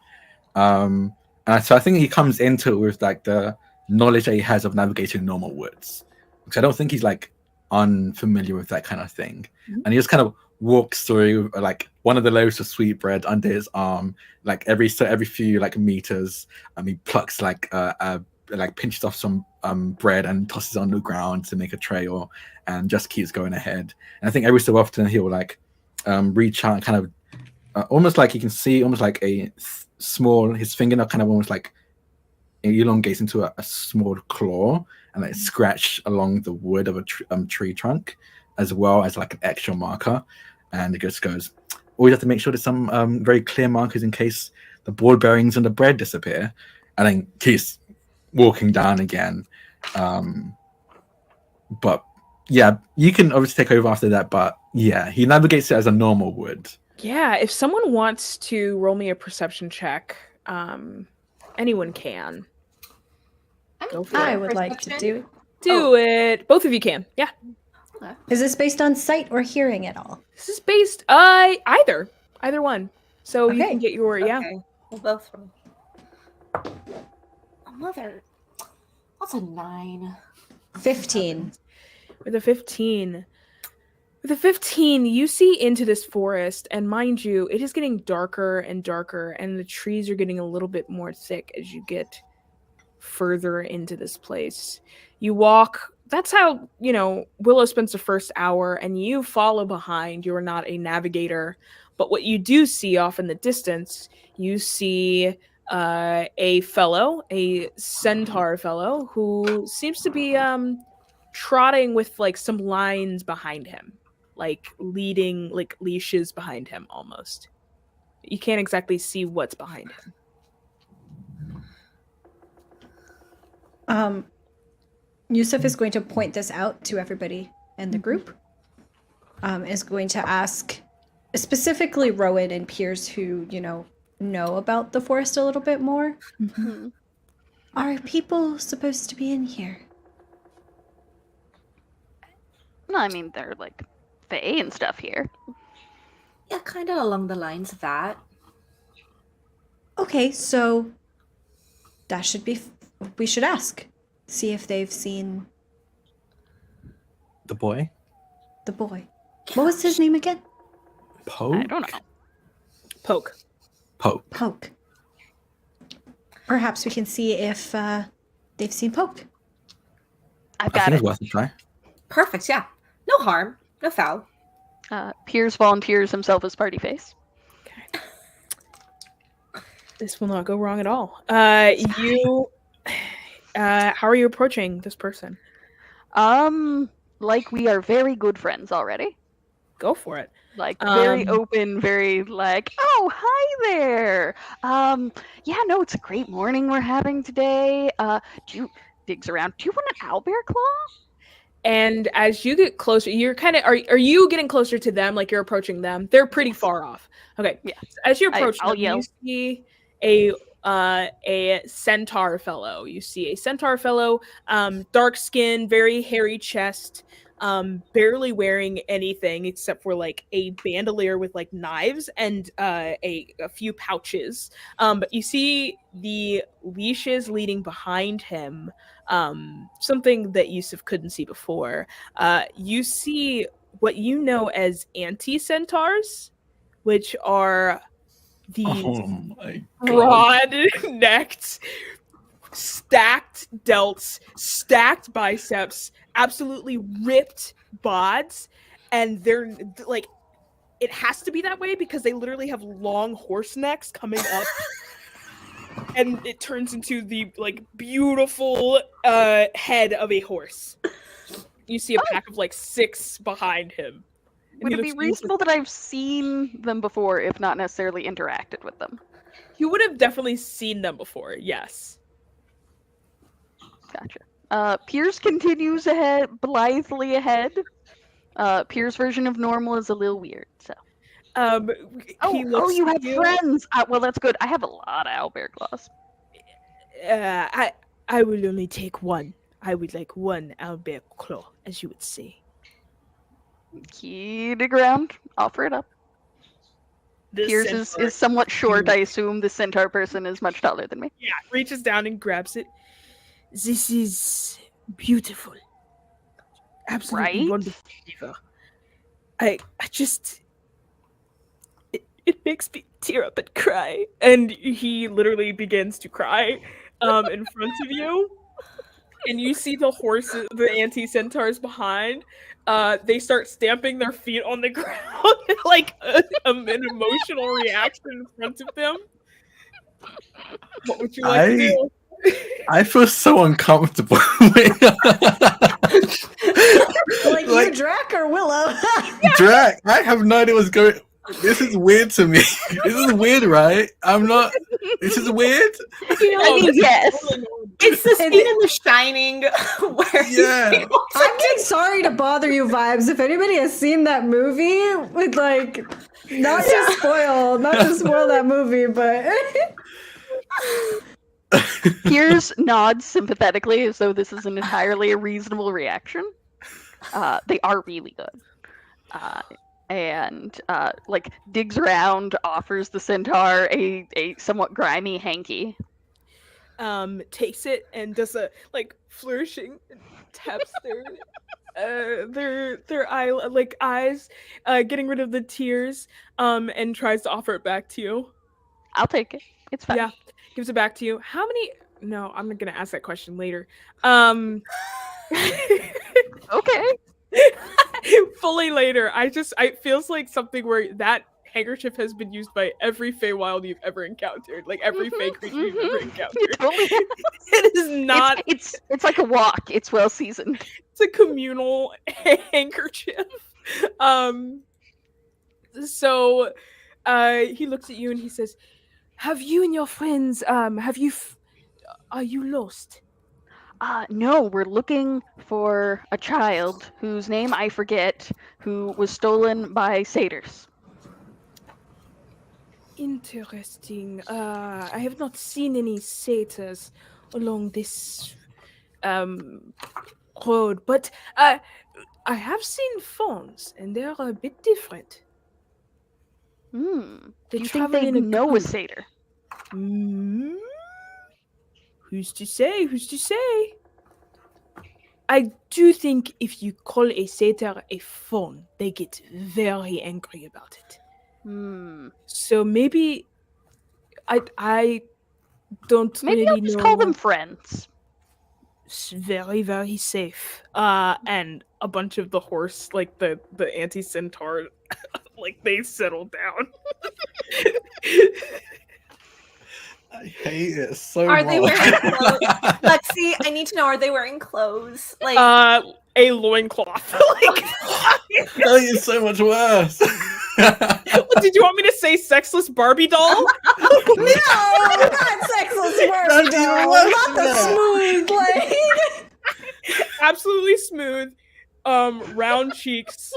And so I think he comes into it with like the knowledge that he has of navigating normal woods. Because I don't think he's like unfamiliar with that kind of thing. Mhm. And he just kind of walks through like one of the loaves of sweetbread under his arm, like every few like meters. He plucks like pinches off some bread and tosses it on the ground to make a trail, and just keeps going ahead. And I think every so often he'll like reach out and kind of almost like you can see almost like a small his fingernail kind of almost like elongates into a small claw and like scratch along the wood of a tree trunk, as well as like an extra marker. And it just goes, always have to make sure there's some very clear markers in case the ball bearings and the bread disappear. And then keeps walking down again. But yeah, you can obviously take over after that. But yeah, he navigates it as a normal would. Yeah, if someone wants to roll me a perception check, anyone can. Go for I it. would like to do it. Do it. Both of you can. Yeah. Okay. Is this based on sight or hearing at all? This is based either one. So you Okay. can get your Okay. We'll both roll. Oh, mother. What's a 9? 15. With a 15. With a 15, you see into this forest, and mind you, it is getting darker and darker, and the trees are getting a little bit more thick as you get further into this place. You walk. That's how, Willow spends the first hour, and you follow behind. You're not a navigator. But what you do see off in the distance, you see a centaur fellow, who seems to be trotting with like some lines behind him, like leading like leashes behind him almost. You can't exactly see what's behind him. Yusuf is going to point this out to everybody in the group. Is going to ask specifically Rowan and Piers, who, know about the forest a little bit more. Are people supposed to be in here? No, I mean, they're like fae and stuff here. Yeah, kind of along the lines of that. Okay, so that should be. We should ask. See if they've seen The boy? the boy. What was his name again? Poke? I don't know. Poke. Poke. Perhaps we can see if they've seen Poke. I've I got think it. it's worth a try. Perfect, yeah. No harm, no foul. Piers volunteers himself as party face. This will not go wrong at all. How are you approaching this person? Like we are very good friends already. Go for it. Like very open, very like, oh, hi there. Yeah, no, it's a great morning we're having today. Digs around. Do you want an owlbear claw? And as you get closer, you're kind of are you getting closer to them? Like you're approaching them? They're pretty far off. Okay. Yeah. So as you approach I'll them, yell. you see a centaur fellow. You see a centaur fellow, dark skin, very hairy chest, barely wearing anything except for like a bandolier with like knives and a few pouches. But you see the leashes leading behind him, something that Yusuf couldn't see before. You see what you know as anti-centaurs, which are these my God. broad-necked, stacked delts, stacked biceps, absolutely ripped bods, and they're like, it has to be that way because they literally have long horse necks coming up. And it turns into the like beautiful head of a horse. You see a pack of like 6 behind him. Would it be reasonable that I've seen them before, if not necessarily interacted with them? You would have definitely seen them before, yes. Gotcha. Piers continues ahead, blithely ahead. Piers' version of normal is a little weird, so. He looks you at have friends! Well, that's good. I have a lot of owlbear claws. I will only take one. I would like one owlbear claw, as you would say. Key to ground. Offer it up. Piers is somewhat short. I assume the centaur person is much taller than me. Yeah, reaches down and grabs it. This is beautiful. Absolutely wonderful. I just... It makes me tear up and cry. And he literally begins to cry in front of you. And you see the horses, the anti-centaurs behind. They start stamping their feet on the ground like an emotional reaction in front of them. What would you like to do? I feel so uncomfortable. Like you, Drac or Willow? Drac, I have no idea what's going. This is weird to me. This is weird, right? I'm not. This is weird. You know, I mean, yes. It's the scene in The Shining where Yeah. I'm getting sorry to bother you vibes. If anybody has seen that movie, with like, not to spoil that movie, but Piers nods sympathetically as though this is an entirely reasonable reaction. They are really good. And like digs around, offers the centaur a somewhat grimy hanky. Takes it and does a like flourishing, taps their eyes, getting rid of the tears, and tries to offer it back to you. I'll take it. It's fine. Yeah, gives it back to you. How many? No, I'm gonna ask that question later. Okay. Fully later. It feels like something where that handkerchief has been used by every Feywild you've ever encountered, like every Fey creature you've ever encountered. It is not. It's like a walk. It's well seasoned. It's a communal handkerchief. So, he looks at you and he says, "Have you and your friends? Are you lost?" No, we're looking for a child whose name I forget, who was stolen by satyrs. Interesting. I have not seen any satyrs along this road, but I have seen fawns, and they are a bit different. Do you think travel they in a know a group. satyr? Who's to say? Who's to say? I do think if you call a satyr a fawn, they get very angry about it. So maybe I don't Maybe really I'll just know. call them friends. It's very, very safe. And a bunch of the horse, like the anti-centaur, like they settle down. I hate it so Are much. they wearing clothes? Lexi, I need to know, are they wearing clothes? Like a loincloth. Like, That is so much worse. did you want me to say sexless Barbie doll? no, not sexless Barbie doll. Not the smooth, like. Absolutely smooth. round cheeks.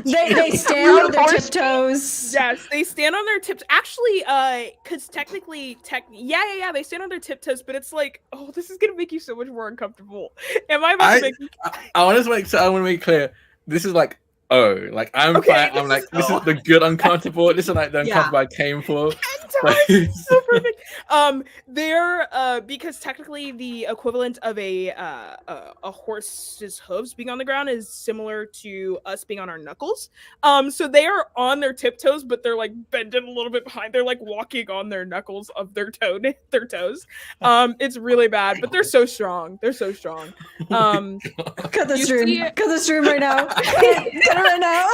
They stand on their tiptoes. Yes, they stand on their tips. Actually, because technically, yeah, they stand on their tiptoes, but it's like, oh, this is gonna make you so much more uncomfortable. Am I about to make you... I want to make clear. This is like, like I'm Okay, fine. I'm like, this is the good uncomfortable. This is like the uncomfortable I came for. So perfect. They're because technically the equivalent of a horse's hooves being on the ground is similar to us being on our knuckles. So they are on their tiptoes, but they're like bending a little bit behind. They're like walking on their knuckles of their toes. It's really bad, but they're so strong. They're so strong. Cut the stream. Cut the stream right now. Cut it right now.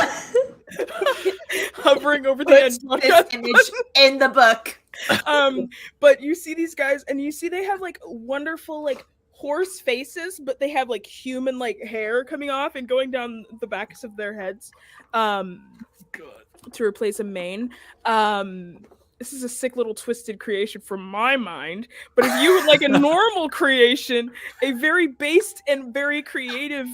Hovering over the edge. This image in the book. But you see these guys, and you see they have like wonderful like horse faces, but they have like human like hair coming off and going down the backs of their heads, to replace a mane. This is a sick little twisted creation from my mind. But if you would like a normal creation, a very based and very creative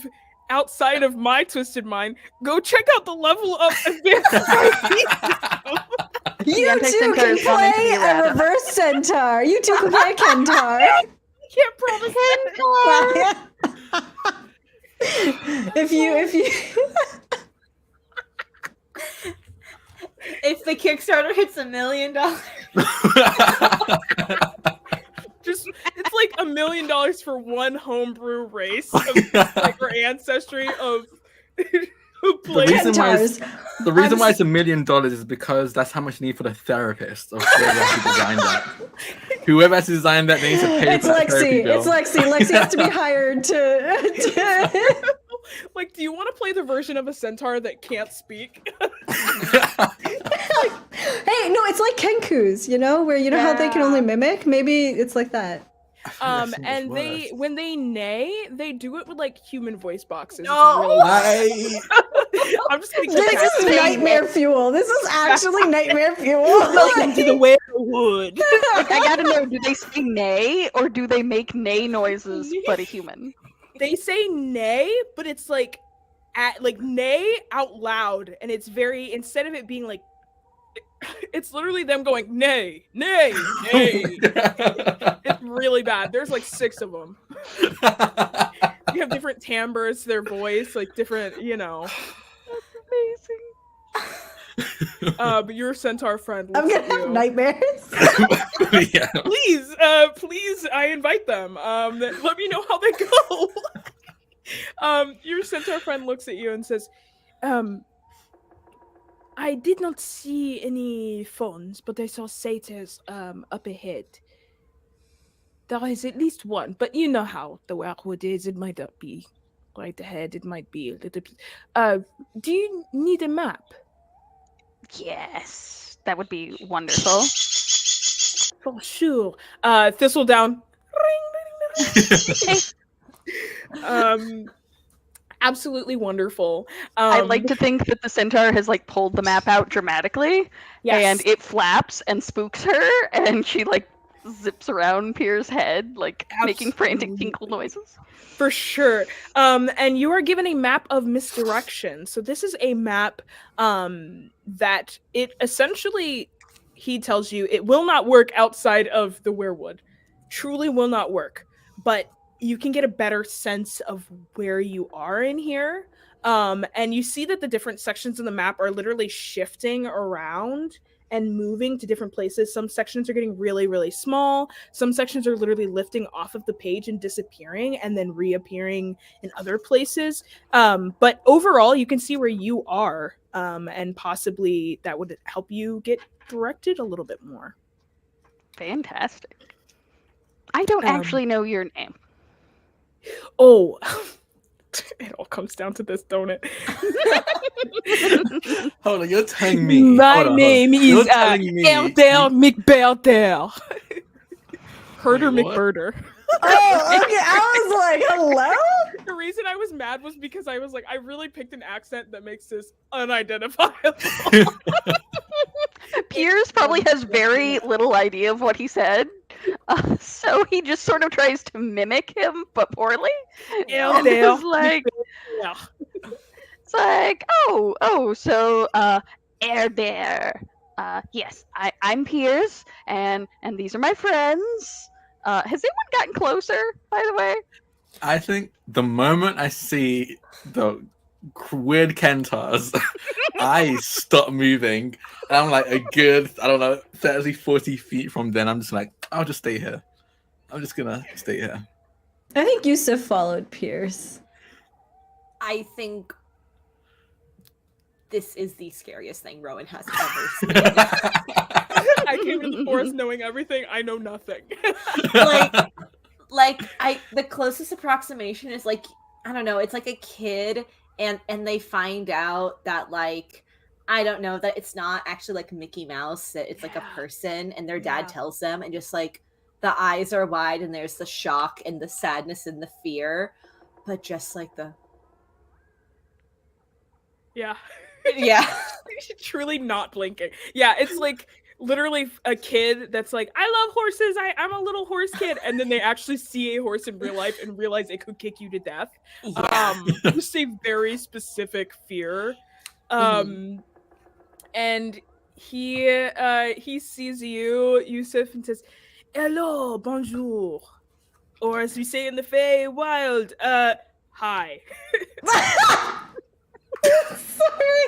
outside of my twisted mind, go check out the level of advanced. You two can play a reverse centaur. You two can play a centaur. Can't promise if you if the Kickstarter hits $1 million, just it's like $1 million for one homebrew race of like our ancestry of who play centaurs. The reason why it's $1 million is because that's how much you need for the therapist of whoever actually designed that. Whoever has designed that, they need to pay It's for that therapy bill. It's Lexi. Lexi has to be hired to... Like, do you want to play the version of a centaur that can't speak? Hey, no, it's like Kenkus, you know, where how they can only mimic. Maybe it's like that. And when they neigh, they do it with like human voice boxes. No, I'm just gonna This is nightmare fuel. This is actually nightmare fuel. Welcome to the Weirwood. Like, I gotta know, do they say neigh or do they make neigh noises but a human? They say neigh, but it's like neigh out loud, and it's very, instead of it being like, it's literally them going neigh, neigh, neigh. It's really bad. There's like 6 of them. You have different timbres to their voice, like different, you know. That's amazing. But your centaur friend looks I'm gonna at have you. nightmares. Yeah. Please, I invite them. Let me know how they go. Your centaur friend looks at you and says, I did not see any phones, but I saw satyrs up ahead. There is at least one, but you know how the Weirwood is. It might not be right ahead. It might be a little bit. Do you need a map? Yes, that would be wonderful. For sure. Thistledown. Absolutely wonderful. I like to think that the centaur has like pulled the map out dramatically, and it flaps and spooks her, and she like zips around Pierre's head, like making frantic tinkle noises. For sure. And you are given a map of misdirection. So this is a map that it essentially, he tells you, it will not work outside of the Weirwood. Truly will not work. But you can get a better sense of where you are in here. And you see that the different sections of the map are literally shifting around and moving to different places. Some sections are getting really, really small. Some sections are literally lifting off of the page and disappearing and then reappearing in other places. But overall, you can see where you are, and possibly that would help you get directed a little bit more. Fantastic. I don't actually know your name. Oh, it all comes down to this, don't it? Hold on, you're telling me. My name is Elder McBelder. Herder McBurder. Oh, okay. I was like, hello? The reason I was mad was because I was like, I really picked an accent that makes this unidentifiable. Piers probably has very little idea of what he said, So he just sort of tries to mimic him, but poorly. Yeah, And it's like, yeah. it's like, so Air Bear. Yes, I'm Piers, and these are my friends. Has anyone gotten closer, by the way? I think the moment I see the weird Kentars, I stop moving. And I'm like a good, I don't know, 30, 40 feet from then. I'm just like, I'll just stay here. I'm just gonna stay here. I think Yusuf followed Pierce. I think this is the scariest thing Rowan has ever seen. I came into the forest knowing everything. I know nothing. The closest approximation is like, I don't know, it's like a kid and they find out that like, I don't know, that it's not actually like Mickey Mouse, that it's like a person, and their dad tells them, and just like the eyes are wide and there's the shock and the sadness and the fear, but just like the Yeah. Truly not blinking. Yeah, it's like literally a kid that's like, I love horses, I'm a little horse kid, and then they actually see a horse in real life and realize it could kick you to death. Just a very specific fear. And he sees you, Yusuf, and says, hello, bonjour. Or as we say in the Fey Wild, hi. Sorry.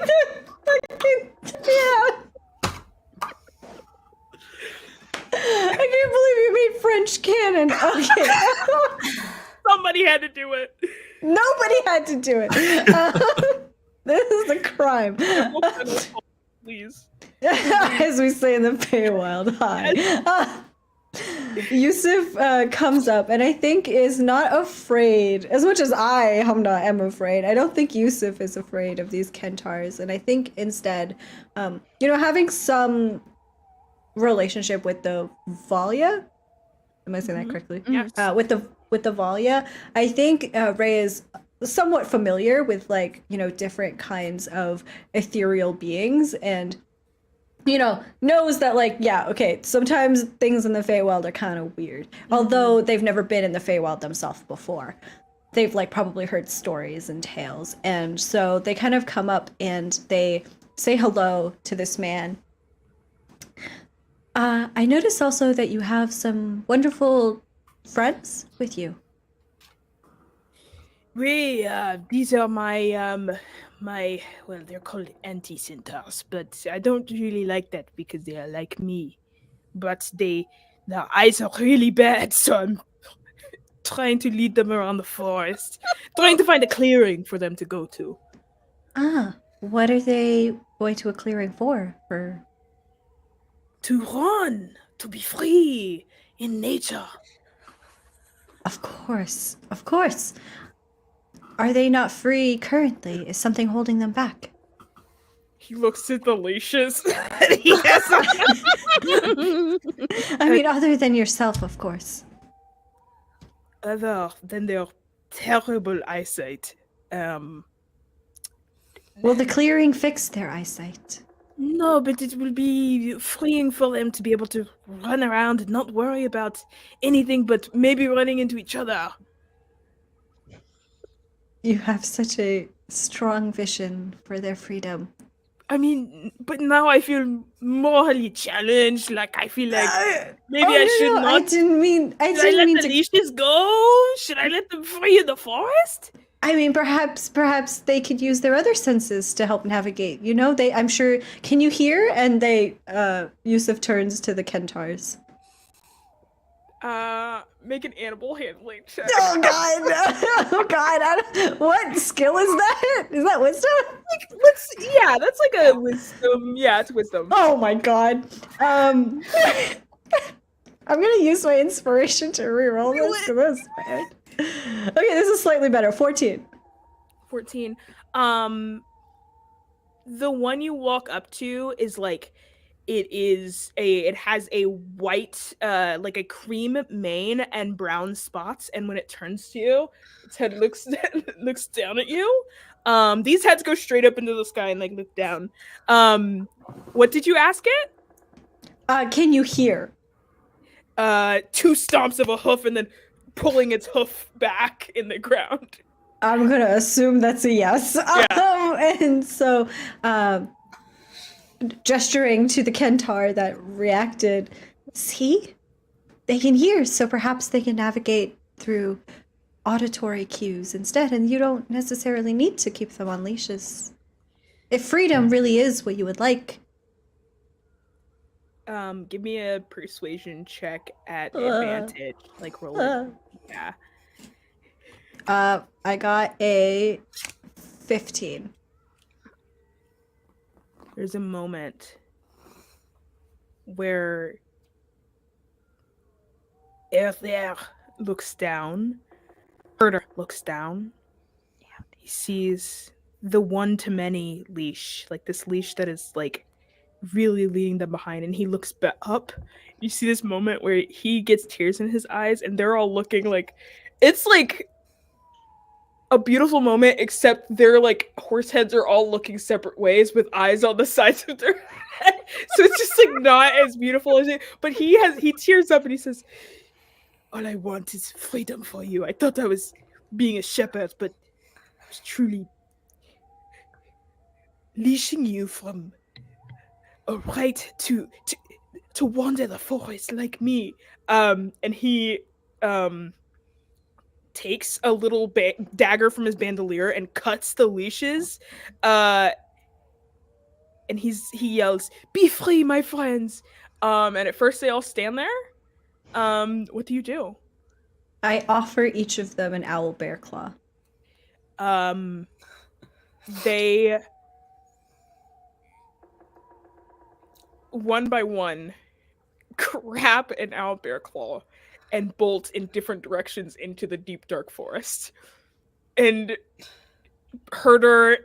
I can't believe you made French canon. Okay. Somebody had to do it. Nobody had to do it. This is a crime. Please. As we say in the Feywild, hi. Yusuf comes up and I think is not afraid, as much as I, Hamna, am afraid. I don't think Yusuf is afraid of these Kentars, and I think instead, having some relationship with the Valia. Am I saying that correctly? Yes. With the Valia, I think Ray is somewhat familiar with different kinds of ethereal beings, and knows that sometimes things in the Feywild are kind of weird. Although they've never been in the Feywild themselves before. They've probably heard stories and tales. And so they kind of come up and they say hello to this man. I notice also that you have some wonderful friends with you. These are my they're called anti-centaurs, but I don't really like that because they are like me. But their eyes are really bad, so I'm trying to lead them around the forest, trying to find a clearing for them to go to. What are they going to a clearing for? To run, to be free in nature. Of course. Are they not free currently? Is something holding them back? He looks at the leashes. I mean, other than yourself, of course. Other than their terrible eyesight. Will the clearing fix their eyesight? No, but it will be freeing for them to be able to run around and not worry about anything but maybe running into each other. You have such a strong vision for their freedom. I mean, but now I feel morally challenged. I feel like maybe I should not. I didn't mean Should I let the leashes go? Should I let them free in the forest? I mean, perhaps they could use their other senses to help navigate. I'm sure. Can you hear? And Yusuf turns to the Kentars. Make an animal handling check. Oh God! What skill is that? Is that wisdom? That's like a wisdom. Yeah, it's wisdom. Oh my God. I'm gonna use my inspiration to reroll this because that's bad. Okay, this is slightly better. 14. 14. The one you walk up to is it has a white, like a cream mane and brown spots, and when it turns to you, its head looks down at you. These heads go straight up into the sky and look down. What did you ask it? Can you hear? two stomps of a hoof and then pulling its hoof back in the ground. I'm gonna assume that's a yes. And so, gesturing to the centaur that reacted, see, they can hear, so perhaps they can navigate through auditory cues instead, and you don't necessarily need to keep them on leashes. If freedom really is what you would like. Give me a persuasion check at advantage. Like roll it. Yeah. I got a 15. There's a moment where Unearthly looks down. Herder looks down. He sees the one-to-many leash, like this leash that is like really leading them behind, and he looks up. You see this moment where he gets tears in his eyes, and they're all looking like it's like a beautiful moment, except their like horse heads are all looking separate ways with eyes on the sides of their head. So it's just like not as beautiful as it. But he tears up and he says, "All I want is freedom for you. I thought I was being a shepherd, but I was truly leashing you from a right to wander the forest like me." And he takes a little dagger from his bandolier and cuts the leashes. And he yells, "Be free, my friends!" And at first they all stand there. What do you do? I offer each of them an owl bear claw. They one by one grab an owl bear claw and bolt in different directions into the deep dark forest. And Herder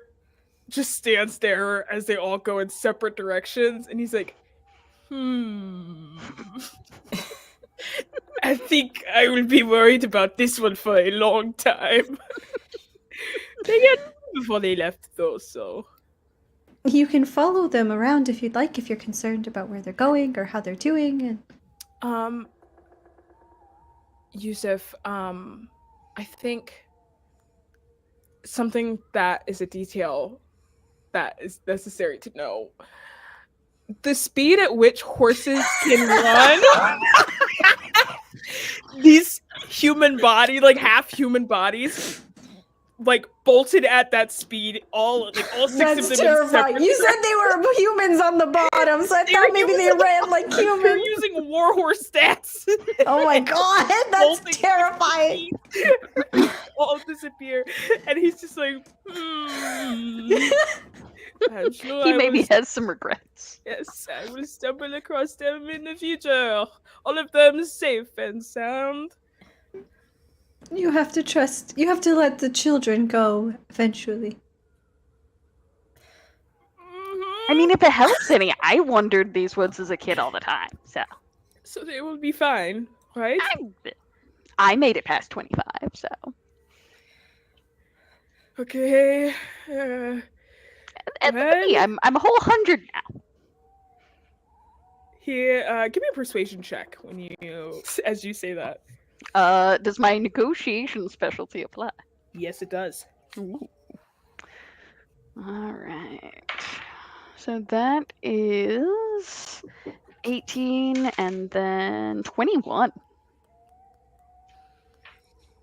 just stands there as they all go in separate directions, and he's like, I think I will be worried about this one for a long time. They got before they left, though, so... You can follow them around if you'd like, if you're concerned about where they're going or how they're doing. And Yusuf, I think something that is a detail that is necessary to know. The speed at which horses can run, these human body, like half human bodies, like bolted at that speed, all six That's of them. terrifying. You said they were humans on the bottom, so I thought maybe they ran like humans. They're using warhorse stats. Oh my god, that's terrifying. All disappear, and he's just like, I'm sure He maybe has some regrets. Yes, I will stumble across them in the future. All of them safe and sound. You have to trust. You have to let the children go eventually. I mean, if it helps any, I wandered these woods as a kid all the time, so. So they will be fine, right? I made it past 25, so. Okay. And me, I'm a whole 100 now. Here, give me a persuasion check when as you say that. Does my negotiation specialty apply? Yes, it does. Ooh. All right. So that is 18 and then 21.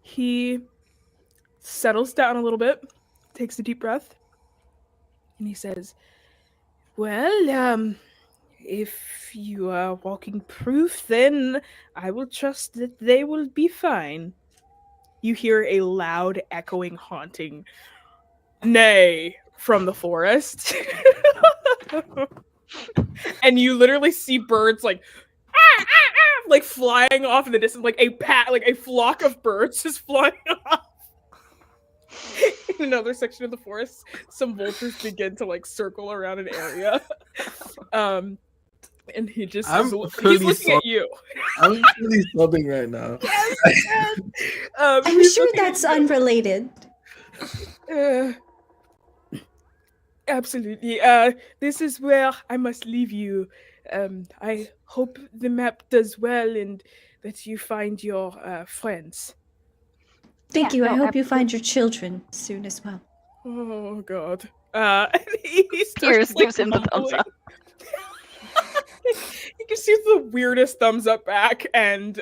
He settles down a little bit, takes a deep breath, and he says, "Well, if you are walking proof, then I will trust that they will be fine." You hear a loud, echoing, haunting neigh from the forest. And you literally see birds like like flying off in the distance, like a flock of birds just flying off. In another section of the forest, some vultures begin to like circle around an area. And he just he's looking at you. I'm really sobbing right now. Yes. I'm sure that's unrelated. Absolutely. This is where I must leave you. I hope the map does well and that you find your friends. Thank Yeah, you. I no, hope you find your children soon as well. Oh God. And he starts Piers gives him the thumbs mumbling. up. He gives you the weirdest thumbs up back and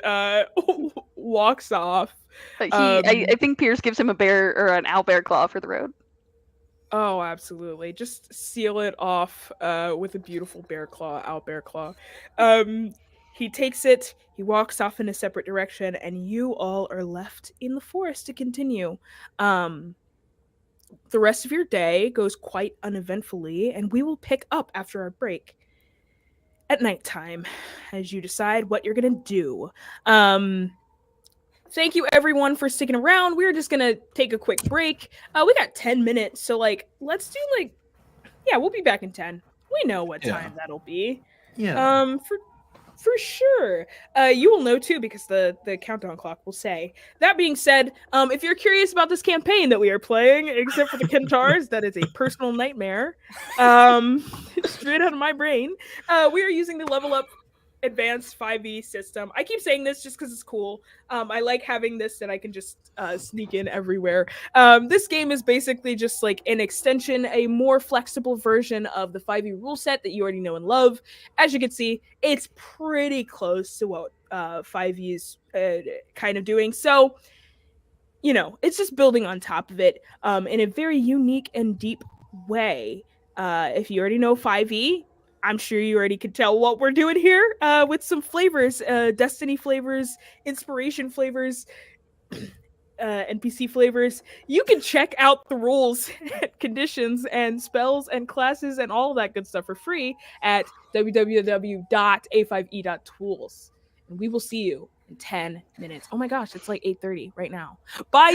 walks off. I think Piers gives him a bear or an owlbear claw for the road. Oh, absolutely. Just seal it off with a beautiful bear claw, owlbear claw. He takes it, he walks off in a separate direction, and you all are left in the forest to continue. Um, the rest of your day goes quite uneventfully, and we will pick up after our break at nighttime as you decide what you're gonna do. Thank you everyone for sticking around. We're just gonna take a quick break. We got 10 minutes, so let's do we'll be back in 10. We know what time that'll be. Yeah. For sure. You will know too because the countdown clock will say. That being said, if you're curious about this campaign that we are playing, except for the Kentars, that is a personal nightmare. Straight out of my brain. We are using the Level Up Advanced 5e system. I keep saying this just because it's cool. I like having this that I can just sneak in everywhere. This game is basically just like an extension, a more flexible version of the 5e rule set that you already know and love. As you can see, it's pretty close to what 5e is kind of doing. So, it's just building on top of it in a very unique and deep way. If you already know 5e, I'm sure you already could tell what we're doing here with some flavors, Destiny flavors, inspiration flavors, NPC flavors. You can check out the rules, conditions, and spells and classes and all that good stuff for free at www.a5e.tools. And we will see you in 10 minutes. Oh my gosh, it's like 8:30 right now. Bye!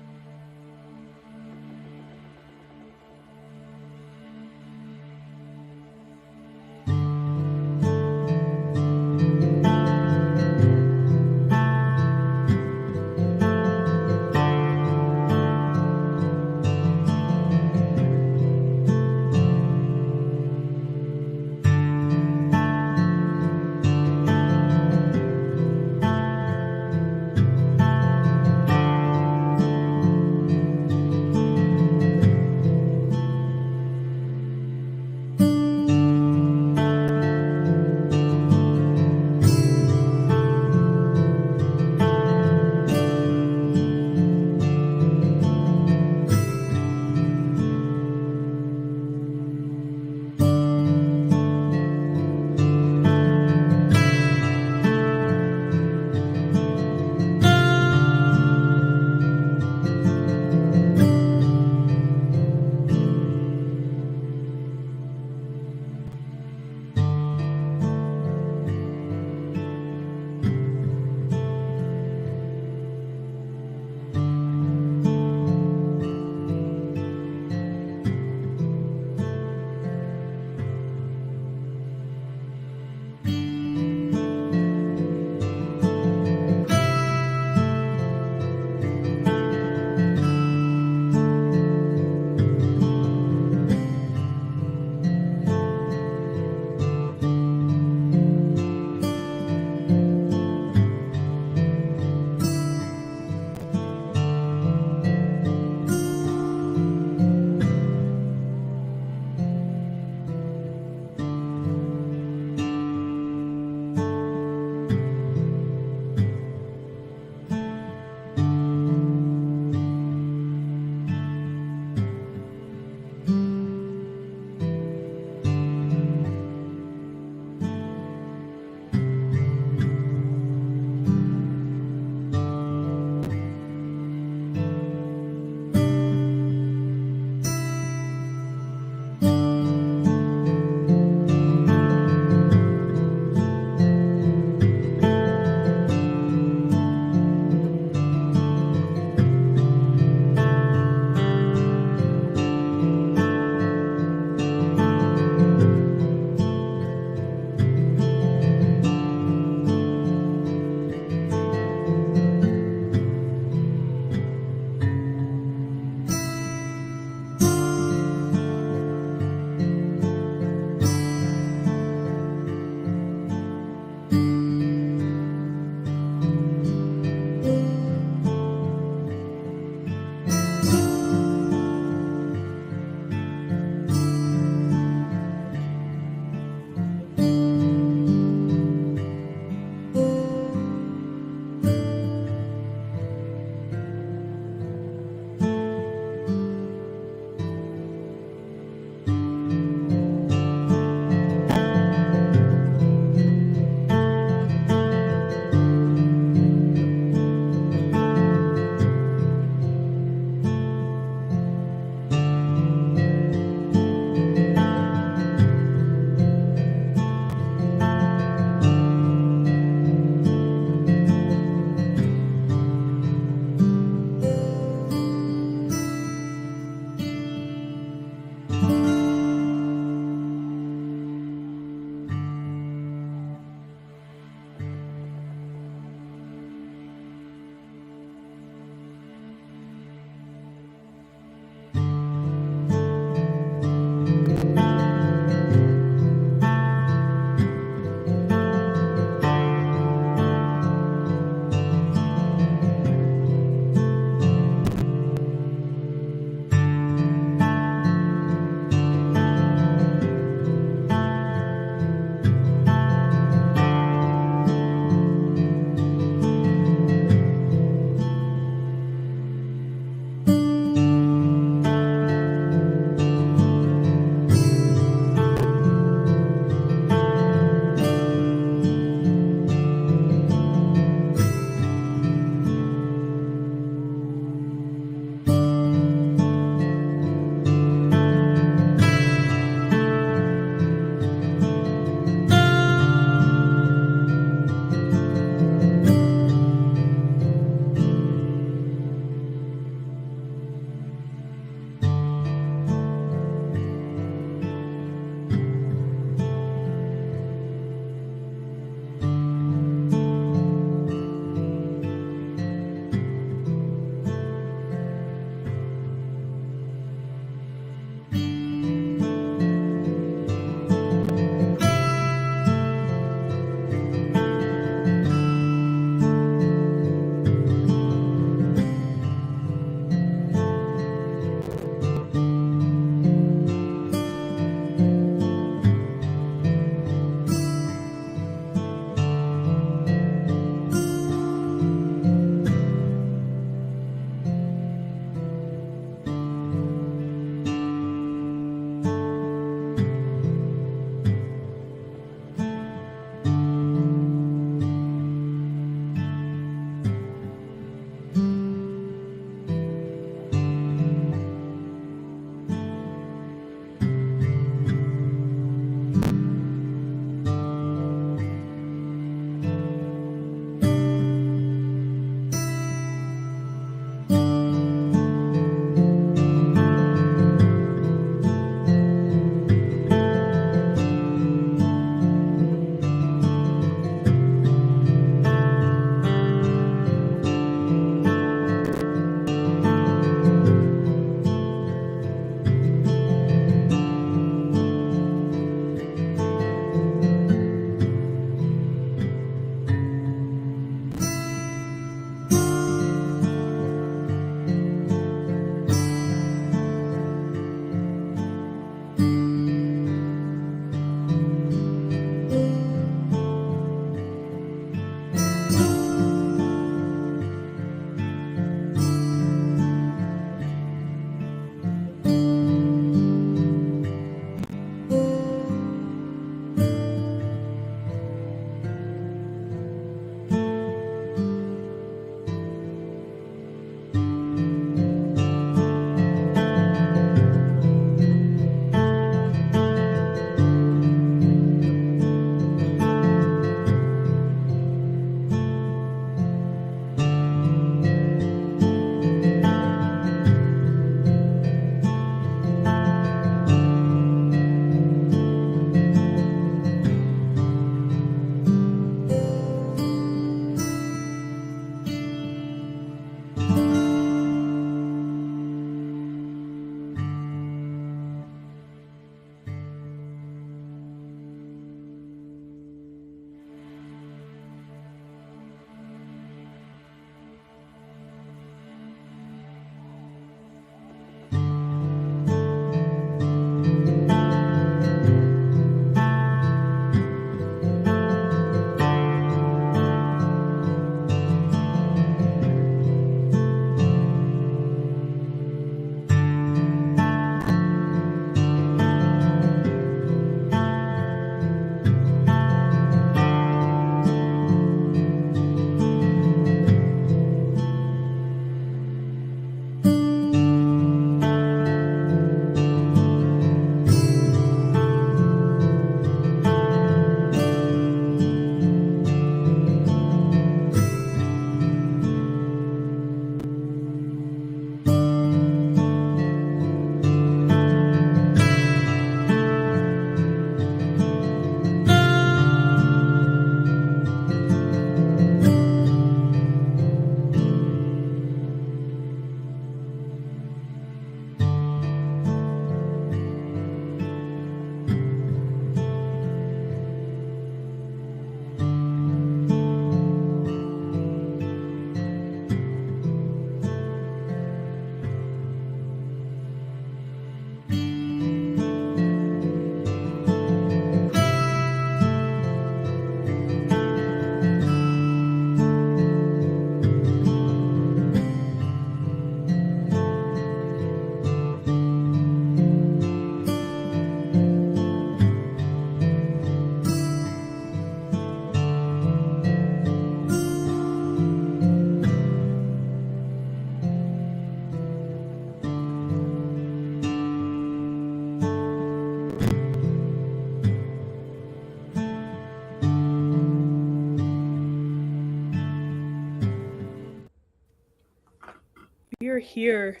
here.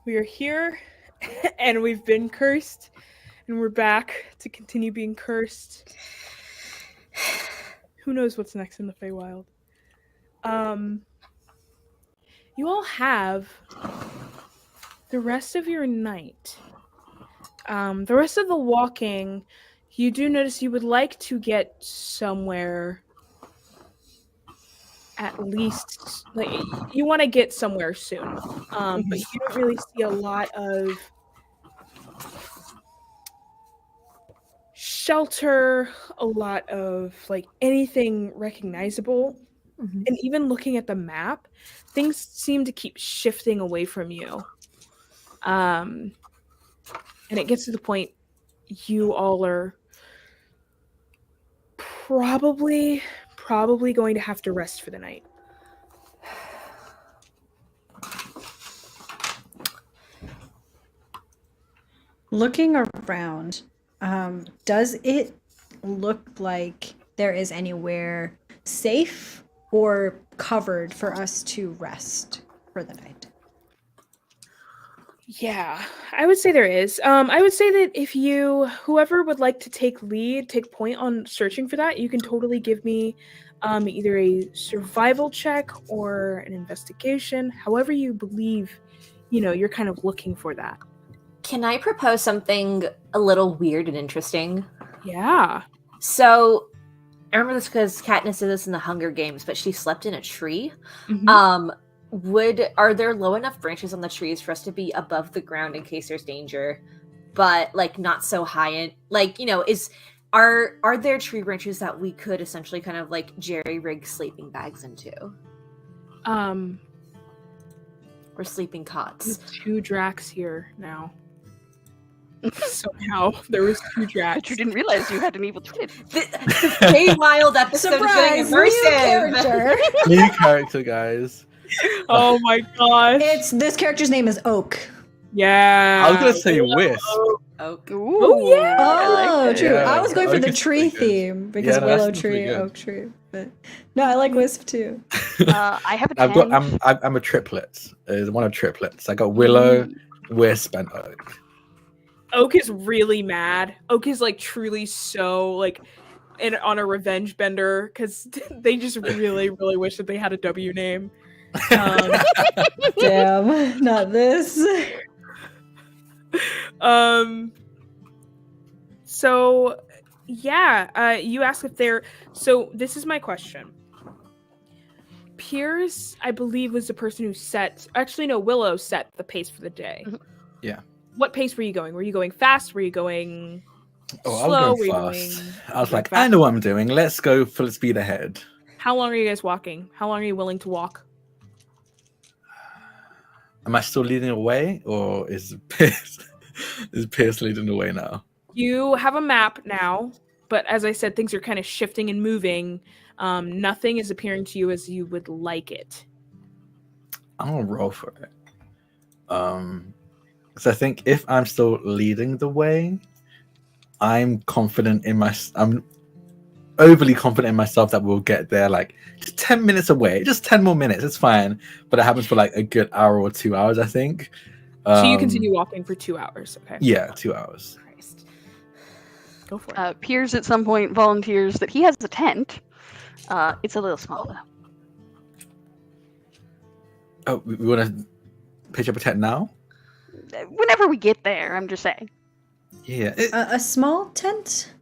We are here, and we've been cursed, and we're back to continue being cursed. Who knows what's next in the Feywild? You all have the rest of your night. The rest of the walking, you do notice you would like to get somewhere. At least, like, you want to get somewhere soon, but you don't really see a lot of shelter, a lot of like anything recognizable. And even looking at the map, things seem to keep shifting away from you. And it gets to the point you all are probably going to have to rest for the night. Looking around, does it look like there is anywhere safe or covered for us to rest for the night? Yeah, I would say there is. I would say that if whoever would like to take point on searching for that, you can totally give me either a survival check or an investigation, however you believe, you're kind of looking for that. Can I propose something a little weird and interesting? Yeah. So, I remember this because Katniss did this in the Hunger Games, but she slept in a tree. Mm-hmm. Are there low enough branches on the trees for us to be above the ground in case there's danger, but like not so high in, like, are there tree branches that we could essentially kind of like jerry rig sleeping bags into? Or sleeping cots? There's 2 Dracs here now. Somehow there was 2 Dracs. You didn't realize you had an evil twin. The Feywild episode is getting immersive. New character, guys. Oh my gosh. This character's name is Oak. Yeah. I was gonna say Wisp. Oak. Ooh, Oh, yeah. Oh, I like true. Yeah, I was going for Oak the is tree pretty good. theme because Yeah, no, willow that's pretty tree, good. oak tree. But no, I like Wisp too. I have a 10. I'm a triplet. Is one of triplets. I got Willow, Wisp, and Oak. Oak is really mad. Oak is like truly so like on a revenge bender because they just really, really wish that they had a W name. Damn, not this. So yeah, you asked if they're. So this is my question. Piers, I believe, was the person who set. Actually, no, Willow set the pace for the day. Yeah. What pace were you going? Were you going fast? Were you going Oh, slow? I was Were you going fast. going- I was going like, fast? I know what I'm doing. Let's go full speed ahead. How long are you guys walking? How long are you willing to walk? Am I still leading the way, or is Pierce leading the way now? You have a map now, but as I said, things are kind of shifting and moving. Nothing is appearing to you as you would like it. I'm gonna roll for it. So I think if I'm still leading the way, I'm overly confident in myself that we'll get there like just 10 minutes away, just 10 more minutes. It's fine, but it happens for like a good hour or 2 hours, I think. So you continue walking for 2 hours. Okay. Yeah, 2 hours. Christ. Go for it. Piers at some point volunteers that he has a tent. It's a little small though. Oh, we want to pitch up a tent now? Whenever we get there, I'm just saying. Yeah. A small tent.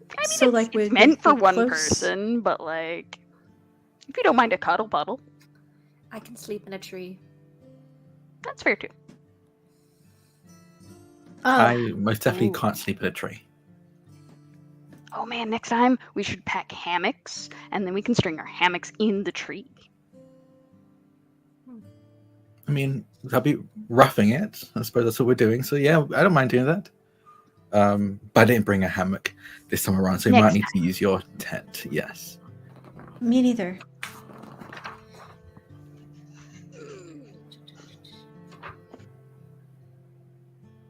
I mean, So, it's, like, it's would meant it for be one close? person, but like, if you don't mind a cuddle puddle, I can sleep in a tree. that's fair too. I most definitely Ooh. can't sleep in a tree. Oh man, next time we should pack hammocks, and then we can string our hammocks in the tree. I mean, I'll be roughing it. I suppose that's what we're doing. So yeah, I don't mind doing that. But I didn't bring a hammock this time around, so you might Next need to use your tent. Yes. Me neither.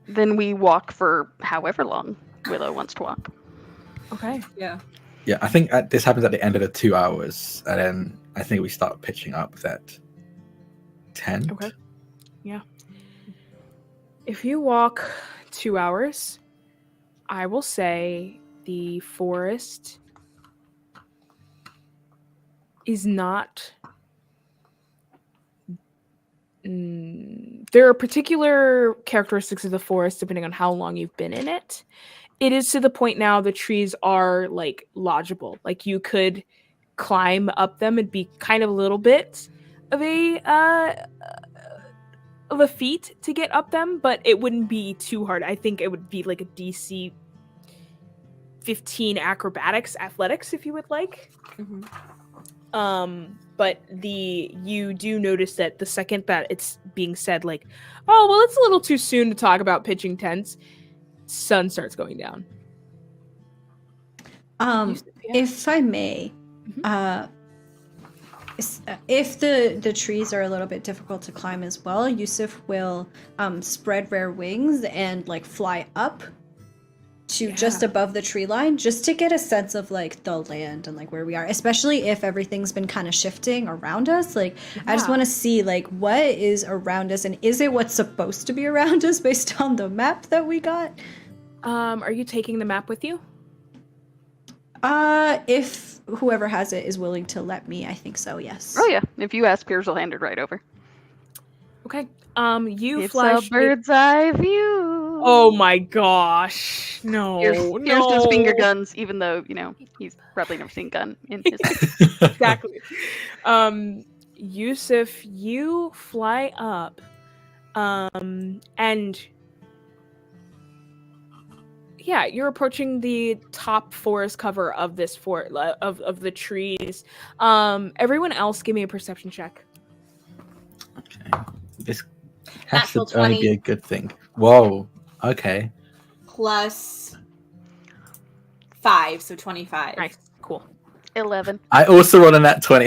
Then we walk for however long Willow wants to walk. Okay. Yeah. Yeah, I think this happens at the end of the 2 hours, and then I think we start pitching up that tent. Okay. Yeah. If you walk 2 hours, I will say the forest is not... there are particular characteristics of the forest depending on how long you've been in it. It is to the point now the trees are like lodgeable. Like you could climb up them and be kind of a little bit of a feat to get up them, but it wouldn't be too hard. I think it would be like a DC 15 acrobatics, athletics, if you would like. But you do notice that the second that it's being said, like, oh, well, it's a little too soon to talk about pitching tents, sun starts going down. If I may, if the trees are a little bit difficult to climb as well, Yusuf will spread rare wings and like fly up to just above the tree line, just to get a sense of like the land and like where we are, especially if everything's been kind of shifting around us. Like I just want to see like what is around us, and is it what's supposed to be around us based on the map that we got? Are you taking the map with you? If whoever has it is willing to let me, I think so, yes. Oh yeah, if you ask, Piers will hand it right over. Okay. You It's fly a bird's eye view. Oh my gosh. No. Piers does finger guns, even though, you know, he's probably never seen a gun in his life. Exactly. Yusuf, you fly up. And yeah, you're approaching the top forest cover of this of the trees. Everyone else give me a perception check. Okay. This has Natural to only 20. be a good thing. Whoa. Okay. Plus 5, so 25. Nice. Cool. 11. I also rolled a nat 20.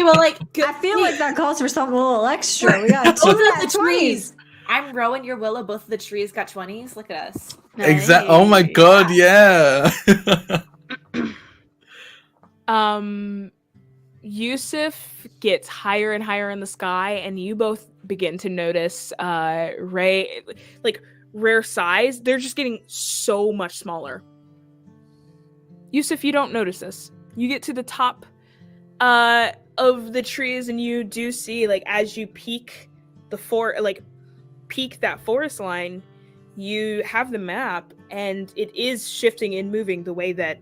Well, like, I feel like that calls for something a little extra. We got two both of nat the 20s. trees. I'm Rowan, you're Willow. Both of the trees got 20s. Look at us. Exactly. Oh my god, yeah. Yusuf gets higher and higher in the sky, and you both begin to notice rare size. They're just getting so much smaller. Yusuf, you don't notice this. You get to the top of the trees, and you do see, like, as you peek that forest line, you have the map, and it is shifting and moving the way that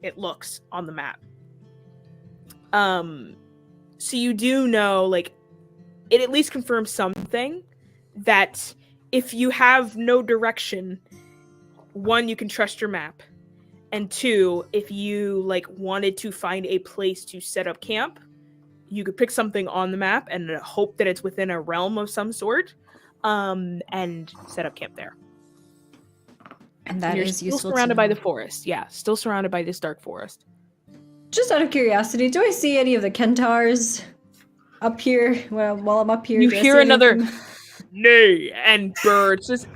it looks on the map. So you do know, like, it at least confirms something, that if you have no direction, one, you can trust your map, and two, if you, like, wanted to find a place to set up camp, you could pick something on the map and hope that it's within a realm of some sort, and set up camp there. And that is still useful. Surrounded by the forest. Yeah, still surrounded by this dark forest. Just out of curiosity, do I see any of the Kentars up here while I'm up here? You Do I hear see another anything? neigh, and birds just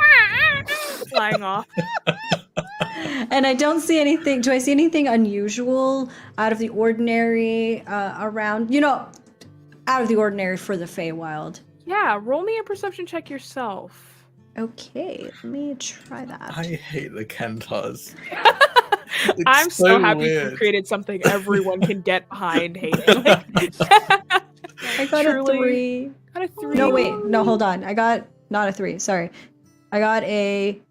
flying off. And I don't see anything. Do I see anything unusual, out of the ordinary around? You know, out of the ordinary for the Feywild. Yeah, roll me a perception check yourself. Okay, let me try that. I hate the Kentars. I'm so happy weird. you created something everyone can get behind hating. Like, I got truly, a 3. Got a 3. No, wait. No, hold on. I got not a 3. Sorry. I got a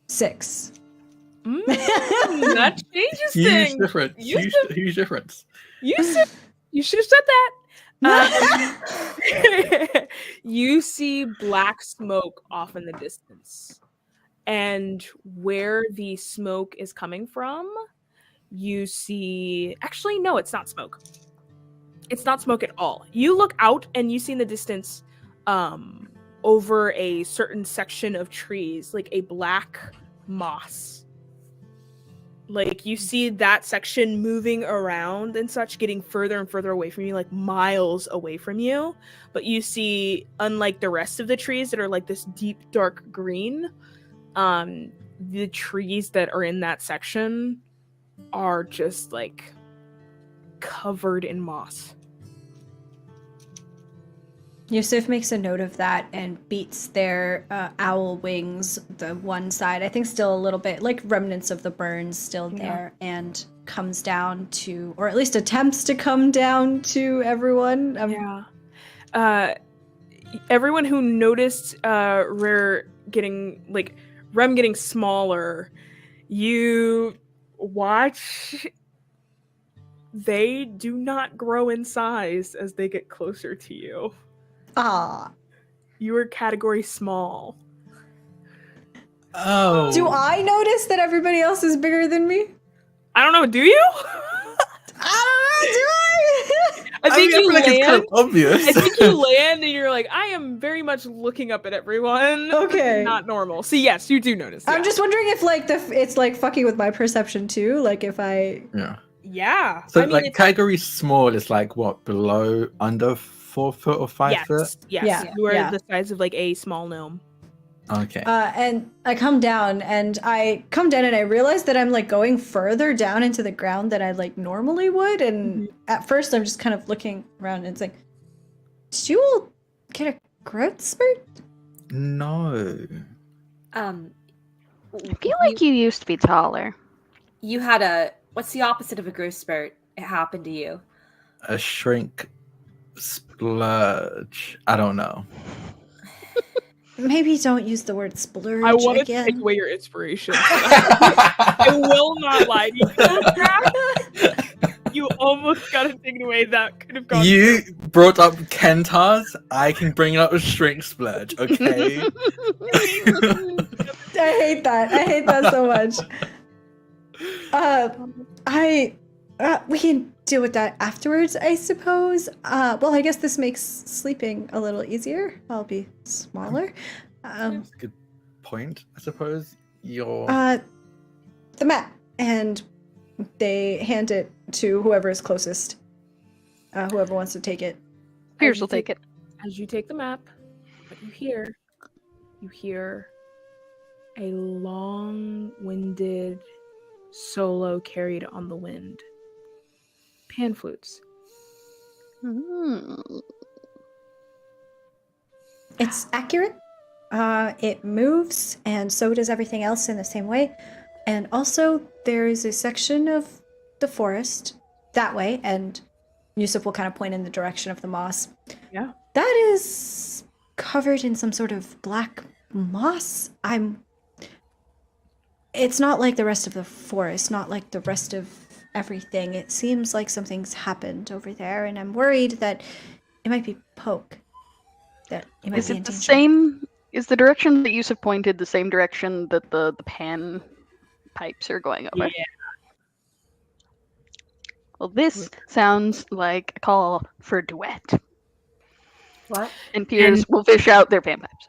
6. That changes Huge things. difference. Huge difference. You should have said that. You see black smoke off in the distance. And where the smoke is coming from, you see... Actually, no, it's not smoke. It's not smoke at all. You look out and you see in the distance, over a certain section of trees, like a black moss. Like, you see that section moving around and such, getting further and further away from you, like miles away from you. But you see, unlike the rest of the trees that are like this deep, dark green, the trees that are in that section are just like covered in moss. Yusuf makes a note of that and beats their owl wings, the one side, I think still a little bit, like remnants of the burns still there, and comes down to, or at least attempts to come down to everyone. Everyone who noticed Rem getting smaller, you watch. They do not grow in size as they get closer to you. Ah. You are category small. Oh. Do I notice that everybody else is bigger than me? I don't know, do you? I don't know, do I? I think you like land. it's kind of obvious. I think you land and you're like, I am very much looking up at everyone. Okay. Not normal. So yes, you do notice. I'm just wondering if like it's like fucking with my perception too. Like if I Yeah. So I mean, like category small is like what, below, under 4 foot or 5 foot? Yes. Yeah, You are yeah. the size of like a small gnome. Okay. And I come down and I realize that I'm like going further down into the ground than I like normally would. And at first I'm just kind of looking around and it's like, did you all get a growth spurt? No. I feel like you used to be taller. You had a, what's the opposite of a growth spurt? It happened to you. A shrink splurge. I don't know. Maybe don't use the word splurge I want to again. take away your inspiration. I will not lie to you. You almost got it taken away. That could have gone. You brought up Kentars. I can bring up a shrink splurge, okay? I hate that. I hate that so much. We can deal with that afterwards, I suppose. Well, I guess this makes sleeping a little easier. I'll be smaller. That's a good point, I suppose. The map, and they hand it to whoever is closest. Whoever wants to take it. Piers will take it. As you take the map, what you hear a long-winded solo carried on the wind. Pan flutes. It's accurate. It moves, and so does everything else in the same way. And also, there is a section of the forest that way, and Yusuf will kind of point in the direction of the moss. Yeah. That is covered in some sort of black moss. It's not like the rest of the forest, not like the rest of everything. It seems like something's happened over there, and I'm worried that it might be poke. That it might Is be it in the danger. same? Is the direction that Yusuf pointed the same direction that the pan pipes are going over? Yeah. Well, this sounds like a call for a duet. What? And Piers will fish out their pan pipes.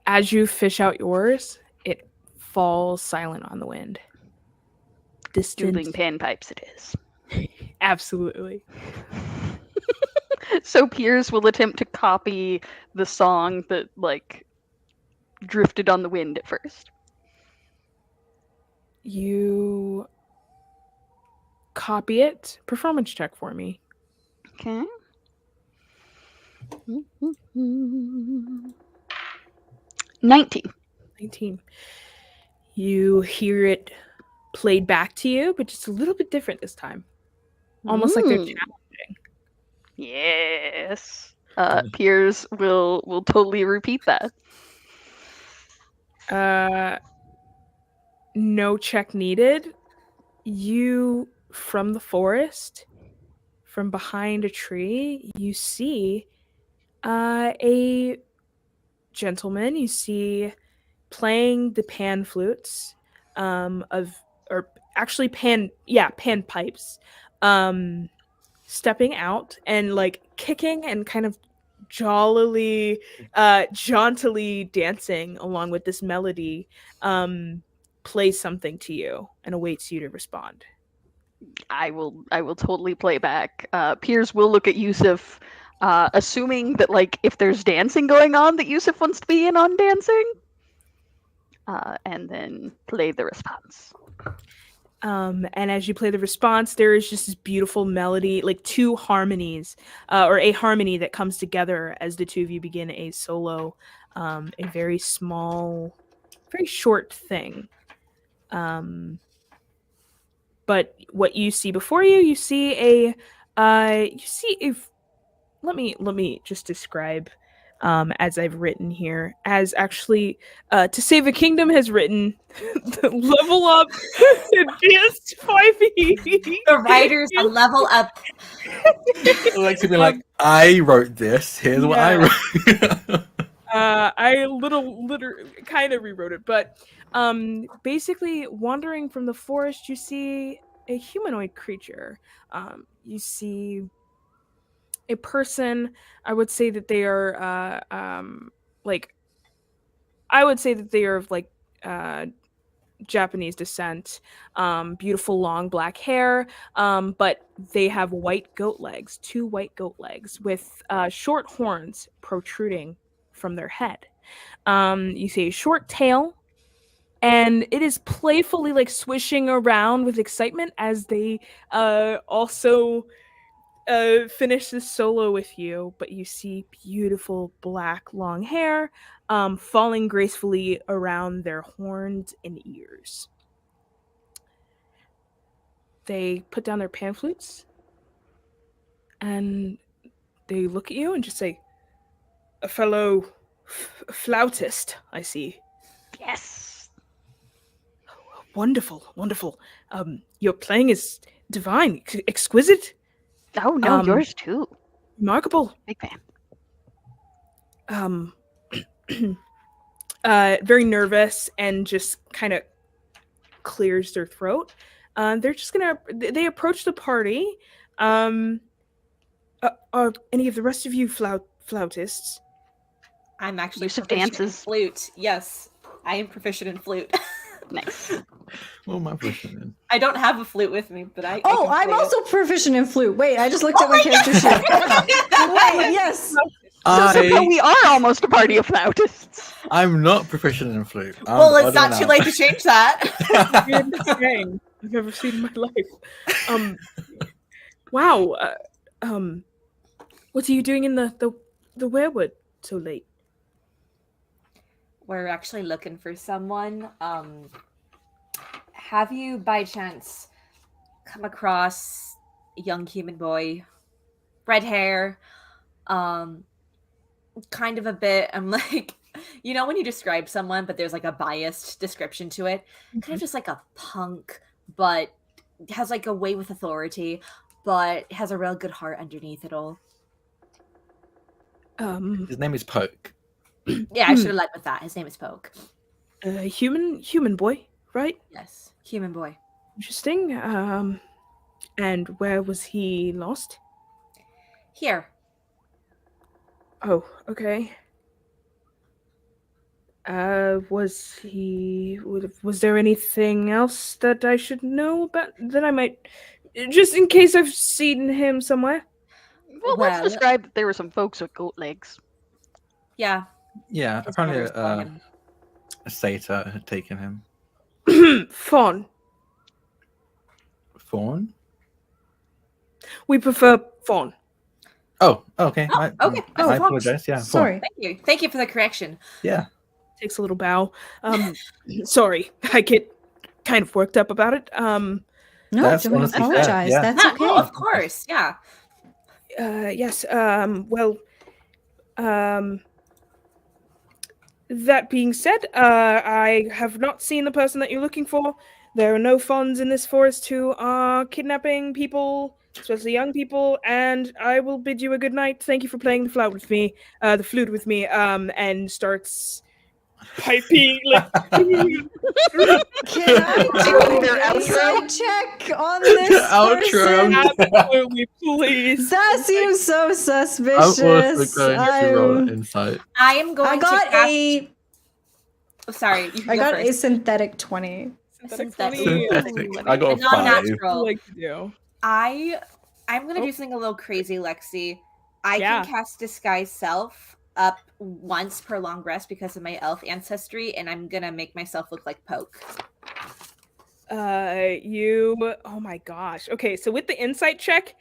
As you fish out yours, it falls silent on the wind. Distant. Dueling pan pipes it is. Absolutely. So Piers will attempt to copy the song that, like, drifted on the wind at first. You copy it. Performance check for me. Okay. 19. 19. You hear it played back to you, but just a little bit different this time. Almost like they're challenging. Yes. Piers will totally repeat that. No check needed. You, from the forest, from behind a tree, you see a gentleman. You see playing the pan flutes pan pipes, stepping out and like kicking and kind of jauntily dancing along with this melody, plays something to you and awaits you to respond. I will totally play back. Piers will look at Yusuf, assuming that, like, if there's dancing going on, that Yusuf wants to be in on dancing, and then play the response. And as you play the response, there is just this beautiful melody, like two harmonies, or a harmony that comes together as the two of you begin a solo, a very small, very short thing. But what you see before you, you see a, let me just describe, as I've written here, as actually, To Save a Kingdom has written the level up advanced 5e. The writers a level up. Like to be like, I wrote this. Here's what I wrote. I kind of rewrote it, but basically, wandering from the forest, you see a humanoid creature. You see a person. I would say that they are like, I would say that they are of like Japanese descent. Beautiful long black hair, but they have white goat legs, two white goat legs with short horns protruding from their head. You see a short tail, and it is playfully like swishing around with excitement as they also finish this solo with you. But you see beautiful black long hair falling gracefully around their horns and ears. They put down their pan flutes and they look at you and just say, "A fellow flautist, I see." Yes. Wonderful, wonderful. Your playing is divine, exquisite, Oh no, yours too. remarkable. Big fan. Very nervous and just kind of clears their throat. They're just they approach the party. Are any of the rest of you flautists? I'm actually Use of proficient in dances. flute. Yes, I am proficient in flute. Nice. What am I pushing in? I don't have a flute with me, but I Oh, can I'm play it. also proficient in flute. Wait, I just looked at my character sheet. Wait, yes. So somehow we are almost a party of flautists. I'm not proficient in flute. Well, it's not too late to change that. Weirdest thing I've ever seen in my life. Wow. What are you doing in the Weirwood so late? We're actually looking for someone. Have you, by chance, come across a young human boy, red hair, kind of a bit? I'm like, you know, when you describe someone, but there's like a biased description to it, kind of just like a punk, but has like a way with authority, but has a real good heart underneath it all. His name is Poke. Yeah, I should have led with that. His name is Poke. Human boy, right? Yes, human boy. Interesting. And where was he lost? Here. Oh, okay. Was there anything else that I should know about, that I might, just in case I've seen him somewhere? Well, let's describe that there were some folks with goat legs. Yeah. Yeah, His apparently mother's calling him. a satyr had taken him. Fawn. Fawn? We prefer fawn. Oh, okay. Oh, okay. I Oh, apologize. Yeah, fawn. Sorry. Thank you. Thank you for the correction. Yeah. Takes a little bow. Sorry, I get kind of worked up about it. No, That's don't honestly fair, apologize. yeah. That's Yeah, okay. oh, of course. Yeah. Yes. Well. That being said, I have not seen the person that you're looking for. There are no fawns in this forest who are kidnapping people, especially young people, and I will bid you a good night. Thank you for playing the flute with me, and starts piping like. Can I do Their an outro? insight check on this person? Absolutely, please. That seems so I'm suspicious. also going to roll an insight. I am going I got to cast... a Oh, sorry. You can I go got a first. synthetic 20. Synthetic. Synthetic. I got a 5. Non-natural. Like to do. I'm gonna Oh. do something a little crazy, Lexi. I Yeah. can cast Disguise Self up once per long rest because of my elf ancestry, and I'm gonna make myself look like Poke. Oh my gosh. Okay, so with the insight check,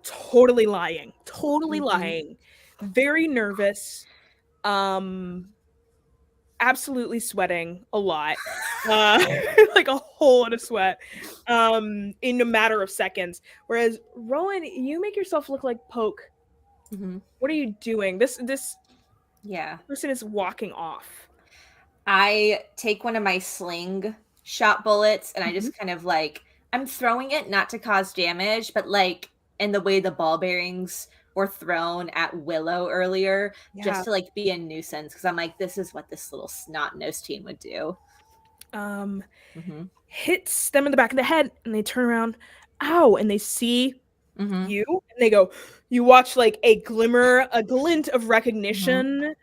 totally lying. Totally lying. Very nervous. Absolutely sweating a lot. Like a whole lot of sweat. In a matter of seconds. Whereas Rowan, you make yourself look like Poke. What are you doing? This person is walking off. I take one of my sling shot bullets and I just kind of like, I'm throwing it not to cause damage, but like in the way the ball bearings were thrown at Willow earlier, just to like be a nuisance. Because I'm like, this is what this little snot-nosed teen would do. Hits them in the back of the head and they turn around. Ow! And they see you and they go, you watch like a glint of recognition.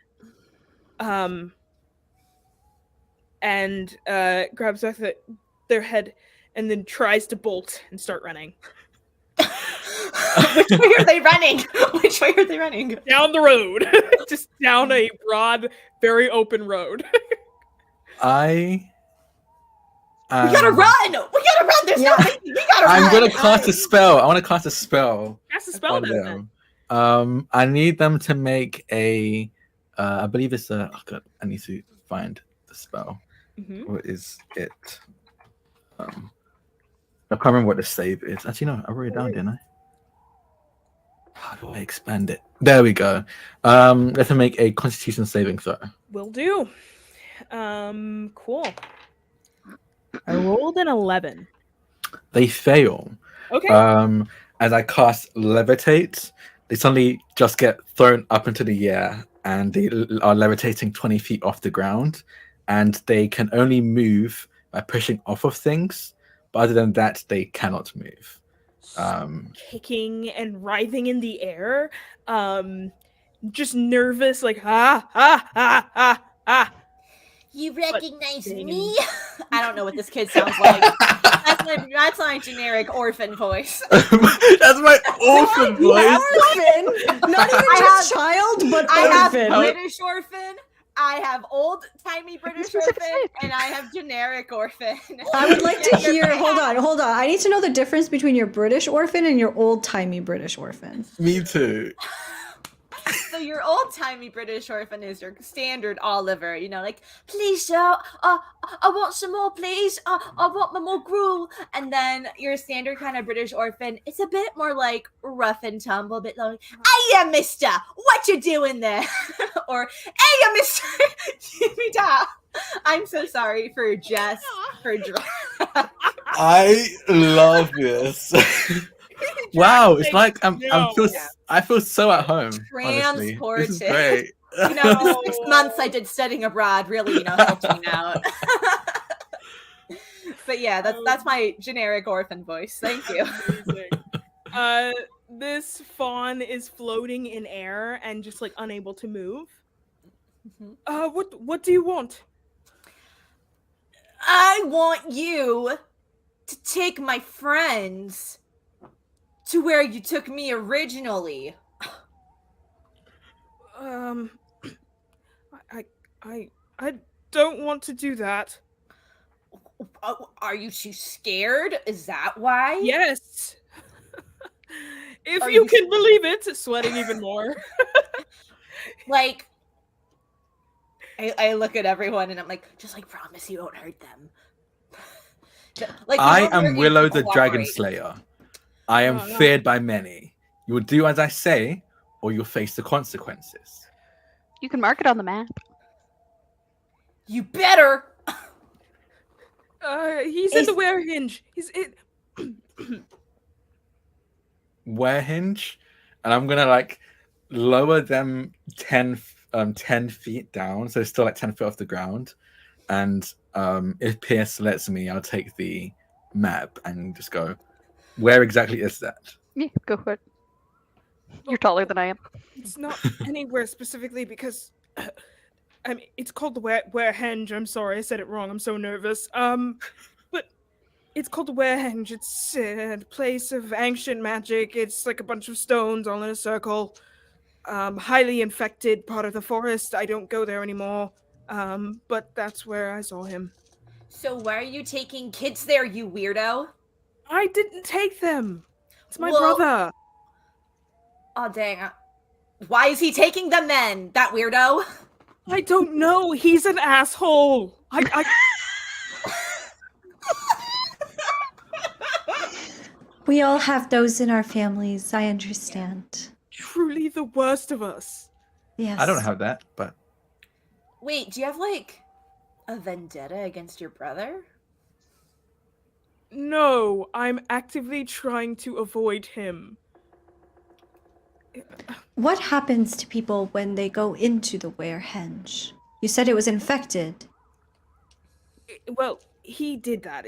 And grabs off their head and then tries to bolt and start running. Which way are they running? Which way are they running? Down the road. Just down a broad, very open road. We gotta run! We gotta run! There's nothing! We gotta run! I'm gonna cast a spell. I want to cast a spell. Cast a spell, then. I need them to make a. I believe it's a. Oh god, I need to find the spell. What is it? I can't remember what the save is. Actually, no, I wrote it down, didn't I? How do I expand it? There we go. Let's make a Constitution saving throw. Will do. Cool. I rolled an 11. They fail. Okay. As I cast Levitate, they suddenly just get thrown up into the air and they are levitating 20 feet off the ground. And they can only move by pushing off of things. But other than that, they cannot move. Kicking and writhing in the air. Just nervous, like, You recognize me? I don't know what this kid sounds like. That's my generic orphan voice. That's my orphan voice. Orphan? Not even just child, but I have orphan. British orphan, I have old-timey British orphan, and I have generic orphan. I would like to hear, hold on. I need to know the difference between your British orphan and your old-timey British orphan. Me too. So your old-timey British orphan is your standard Oliver, you know, like, please, sir, I want some more, please. I want more gruel. And then your standard kind of British orphan, it's a bit more like rough and tumble, a bit like, hey, mister, what you doing there? Or, hey, mister, give me that. I'm so sorry for Jess, for drunk. I love this. Wow, it's like I feel so at home. Transported. Honestly. This is great. You know, the 6 months I did studying abroad really, you know, helped me out. But yeah, that's my generic orphan voice. Thank you. This fawn is floating in air and just like unable to move. What do you want? I want you to take my friends to where you took me originally. I don't want to do that. Are you too scared? Is that why? Yes. If you can believe it, sweating even more. Like, I look at everyone and I'm like, just like promise you won't hurt them. Like, I am Willow the Dragon Slayer. I am feared by many. You will do as I say, or you'll face the consequences. You can mark it on the map. You better. He's in the Werehinge. He's in. Werehinge, and I'm gonna like lower them 10 feet down, so it's still like 10 feet off the ground. And if Pierce lets me, I'll take the map and just go, where exactly is that? Yeah, go for it. You're taller than I am. It's not anywhere specifically because I mean it's called the Warehenge. I'm sorry, I said it wrong. I'm so nervous. But it's called the Warehenge. It's a place of ancient magic. It's like a bunch of stones all in a circle. Highly infected part of the forest. I don't go there anymore. But that's where I saw him. So why are you taking kids there, you weirdo? I didn't take them. It's my Well- brother. Oh, dang. Why is he taking them then, that weirdo? I don't know. He's an asshole. I We all have those in our families. I understand. truly the worst of us. Yes. I don't have that, but Wait, do you have, like, a vendetta against your brother? No, I'm actively trying to avoid him. What happens to people when they go into the Warehenge? You said it was infected. Well, he did that.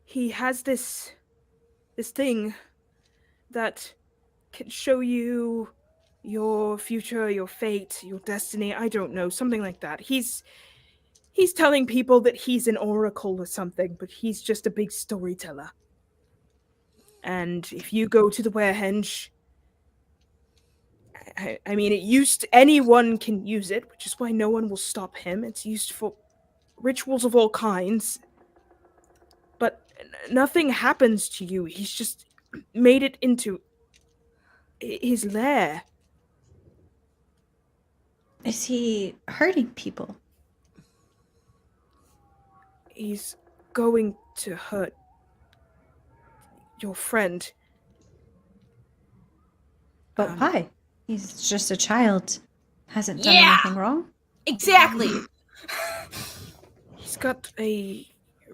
He has this thing that can show you your future, your fate, your destiny. I don't know, something like that. He's telling people that he's an oracle or something, but he's just a big storyteller. And if you go to the Warehenge, I mean, anyone can use it, which is why no one will stop him. It's used for rituals of all kinds. But nothing happens to you. He's just made it into his lair. Is he hurting people? He's going to hurt your friend. But why? He's just a child. Hasn't done Yeah! anything wrong. Exactly! He's got a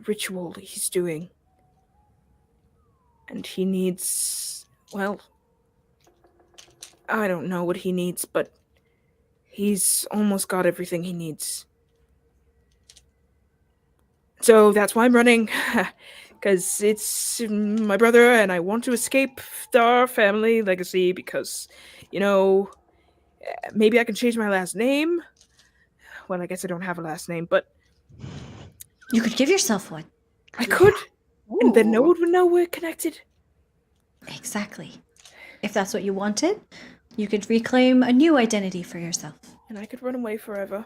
ritual he's doing. And he needs, well, I don't know what he needs, but he's almost got everything he needs. So that's why I'm running. Because it's my brother and I want to escape our family legacy because, maybe I can change my last name. Well, I guess I don't have a last name, but You could give yourself one. I could. And then no Ooh. one would know we're connected. Exactly. If that's what you wanted, you could reclaim a new identity for yourself. And I could run away forever.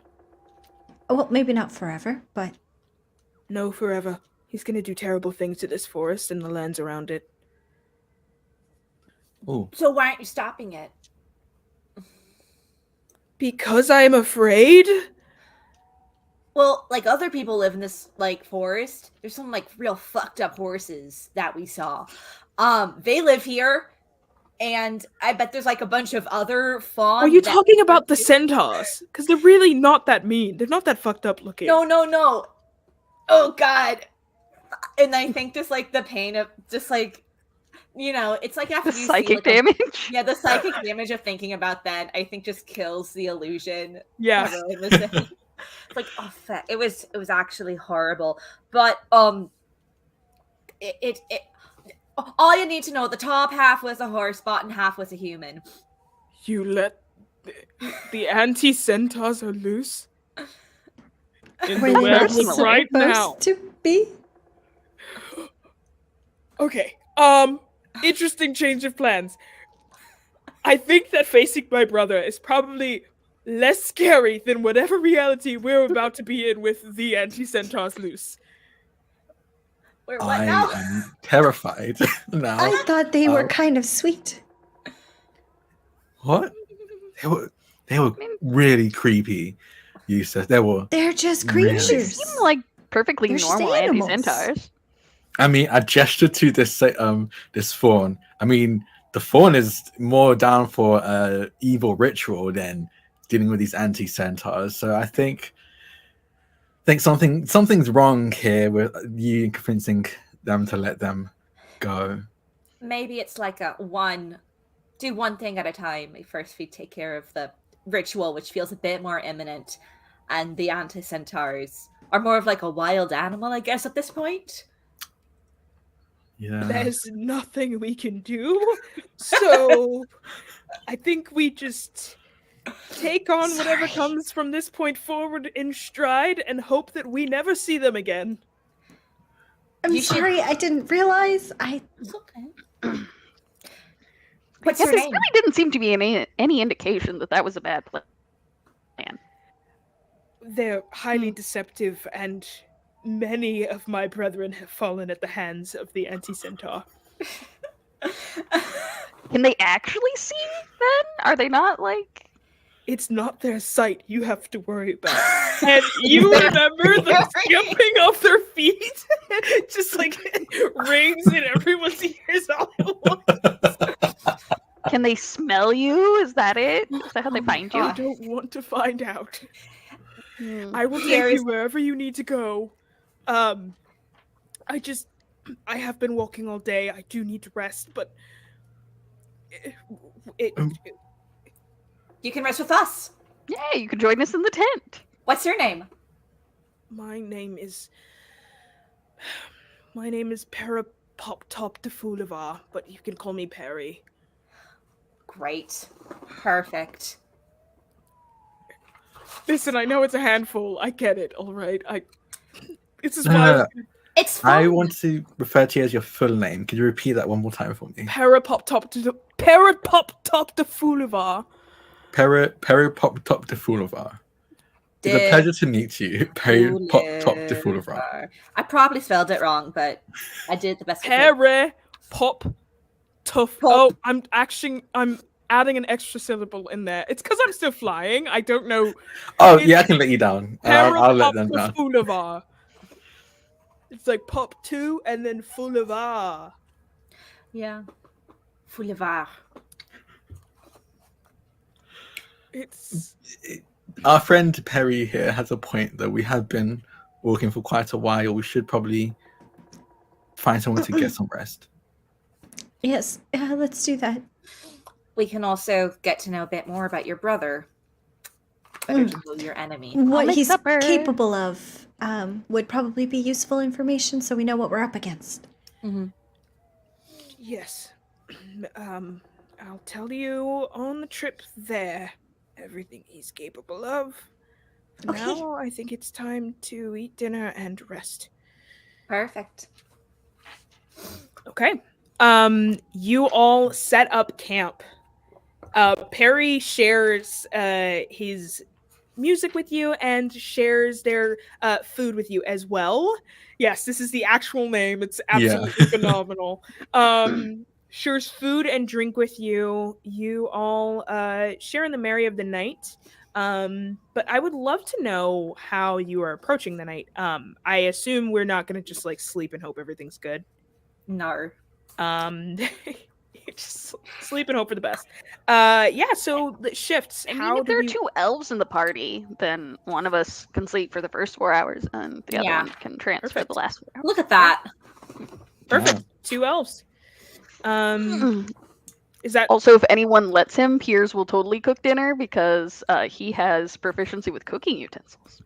Oh, well, maybe not forever, but No, forever. He's gonna do terrible things to this forest and the lands around it. ooh, So why aren't you stopping it? Because I'm afraid? Well, like, other people live in this, like, forest. There's some, like, real fucked up horses that we saw. They live here, and I bet there's, like, a bunch of other fawn. Are you that- talking about the centaurs? Because they're really not that mean. They're not that fucked up looking. No. Oh, God. And I think just, like, the pain of just, like, it's like after The you psychic see, like, damage. Yeah, the psychic damage of thinking about that, I think, just kills the illusion. Yeah. of really the thing. It's like, oh, fuck. It was actually horrible. But it all you need to know: the top half was a horse, bottom half was a human. You let the anti-centaurs are loose? In were the they not werewolf personally right now. supposed to be? Okay, interesting change of plans. I think that facing my brother is probably less scary than whatever reality we're about to be in with the anti-centaurs loose. Wait, what I now? am terrified now. I thought they were Oh. kind of sweet. What? They were really creepy. You said they were. They're just Really? creatures. They seem like perfectly They're just normal animals. anti-centaurs. I mean, I gestured to this fawn. I mean, the fawn is more down for evil ritual than dealing with these anti-centaurs. So I think something's wrong here with you convincing them to let them go. Maybe it's like do one thing at a time. First, we take care of the ritual, which feels a bit more imminent, and the anti-centaurs are more of like a wild animal, I guess, at this point. Yeah. There's nothing we can do, so I think we just take on whatever Sorry. comes from this point forward in stride and hope that we never see them again. I'm You should- sorry, I didn't realize. It's okay. Yeah, What's your this name? really didn't seem to be any indication that was a bad plan. They're highly deceptive, and many of my brethren have fallen at the hands of the anti-centaur. Can they actually see then? Are they not like... It's not their sight you have to worry about. And you remember the skipping of their feet? Just like rings in everyone's ears all at once. Can they smell you? Is that it? Is that how they find you? I don't want to find out. I will take There's- you wherever you need to go. I have been walking all day. I do need to rest, but You can rest with us. Yeah, you can join us in the tent. What's your name? my name is Peripop de Foulevar, but you can call me Perry. Great. Perfect. Listen, I know it's a handful. I get it. All right. This is No, why no, I was no. gonna... It's fun. I want to refer to you as your full name. Could you repeat that one more time for me? Peripop top de Foulevar. Peripop top de Foulevar. It's a pleasure to meet you, Peripop top de Foulevar. I probably spelled it wrong, but I did the best I could. Peripop tough. Oh, I'm adding an extra syllable in there. It's because I'm still flying. I don't know. Oh, yeah, I can let you down. I'll let them Peripop down. Foulevar. It's like pop 2 and then Foulevar. Yeah. Foulevar. It's Our friend Perry here has a point that we have been walking for quite a while. We should probably find somewhere to get some rest. Yes, let's do that. We can also get to know a bit more about your brother. Better to know your enemy. What make he's supper. capable of would probably be useful information so we know what we're up against. Mm-hmm. yes. I'll tell you on the trip there everything he's capable of. For Okay. now, I think it's time to eat dinner and rest. Perfect. Okay. You all set up camp. Perry shares his music with you and shares their food with you as well. Yes, this is the actual name. It's absolutely phenomenal. Shares food and drink with you. You all share in the merry of the night. But I would love to know how you are approaching the night. I assume we're not going to just like sleep and hope everything's good. No. Just sleep and hope for the best. So the shifts. I mean, How if there do are you... 2 elves in the party, then one of us can sleep for the first 4 hours, and the other Yeah. one can transfer Perfect. the last 4 hours. Look at that. Perfect. Yeah. 2 elves. Is that Also, if anyone lets him, Piers will totally cook dinner because he has proficiency with cooking utensils.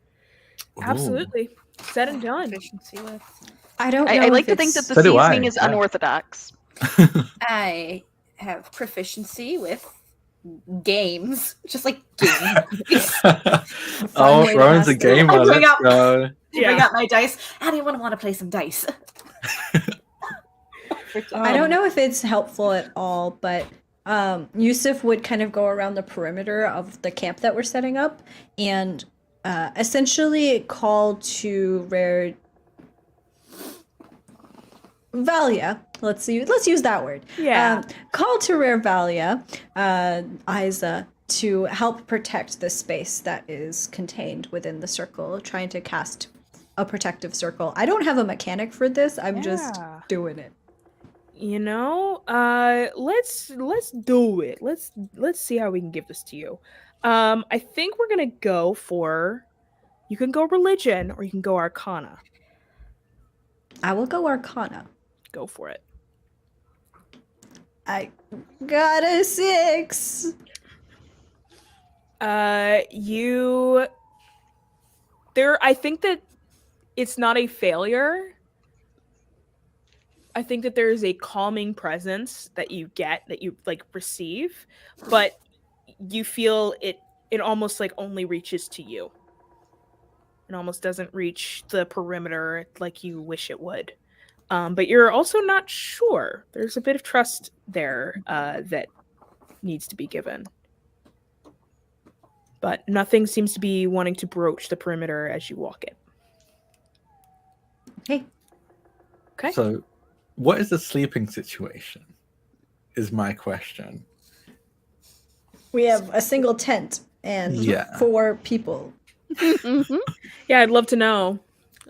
absolutely said and done? Proficiency with. I don't know. I like if to think it's- that the So do I, seasoning is yeah. unorthodox. I have proficiency with games. Just like games. Oh, way to Rowan's a pass the- gamer. I bring Let's up- go. Bring out my dice. Anyone want to play some dice? I don't know if it's helpful at all, but Yusuf would kind of go around the perimeter of the camp that we're setting up and essentially call to Rare Valia. Let's use that word. Yeah. Call to Rare Valia, Isa, to help protect the space that is contained within the circle, trying to cast a protective circle. I don't have a mechanic for this. I'm just Yeah. doing it. You know, let's do it. Let's see how we can give this to you. I think we're gonna go for. You can go religion or you can go arcana. I will go Arcana. Go for it. I got a 6. I think that it's not a failure. I think that there is a calming presence that you get, that you like receive, but you feel it almost like only reaches to you. It almost doesn't reach the perimeter like you wish it would. But you're also not sure. There's a bit of trust there that needs to be given. but nothing seems to be wanting to broach the perimeter as you walk in. Okay. So, what is the sleeping situation? Is my question. We have a single tent and Yeah. 4 people. Mhm. Yeah, I'd love to know.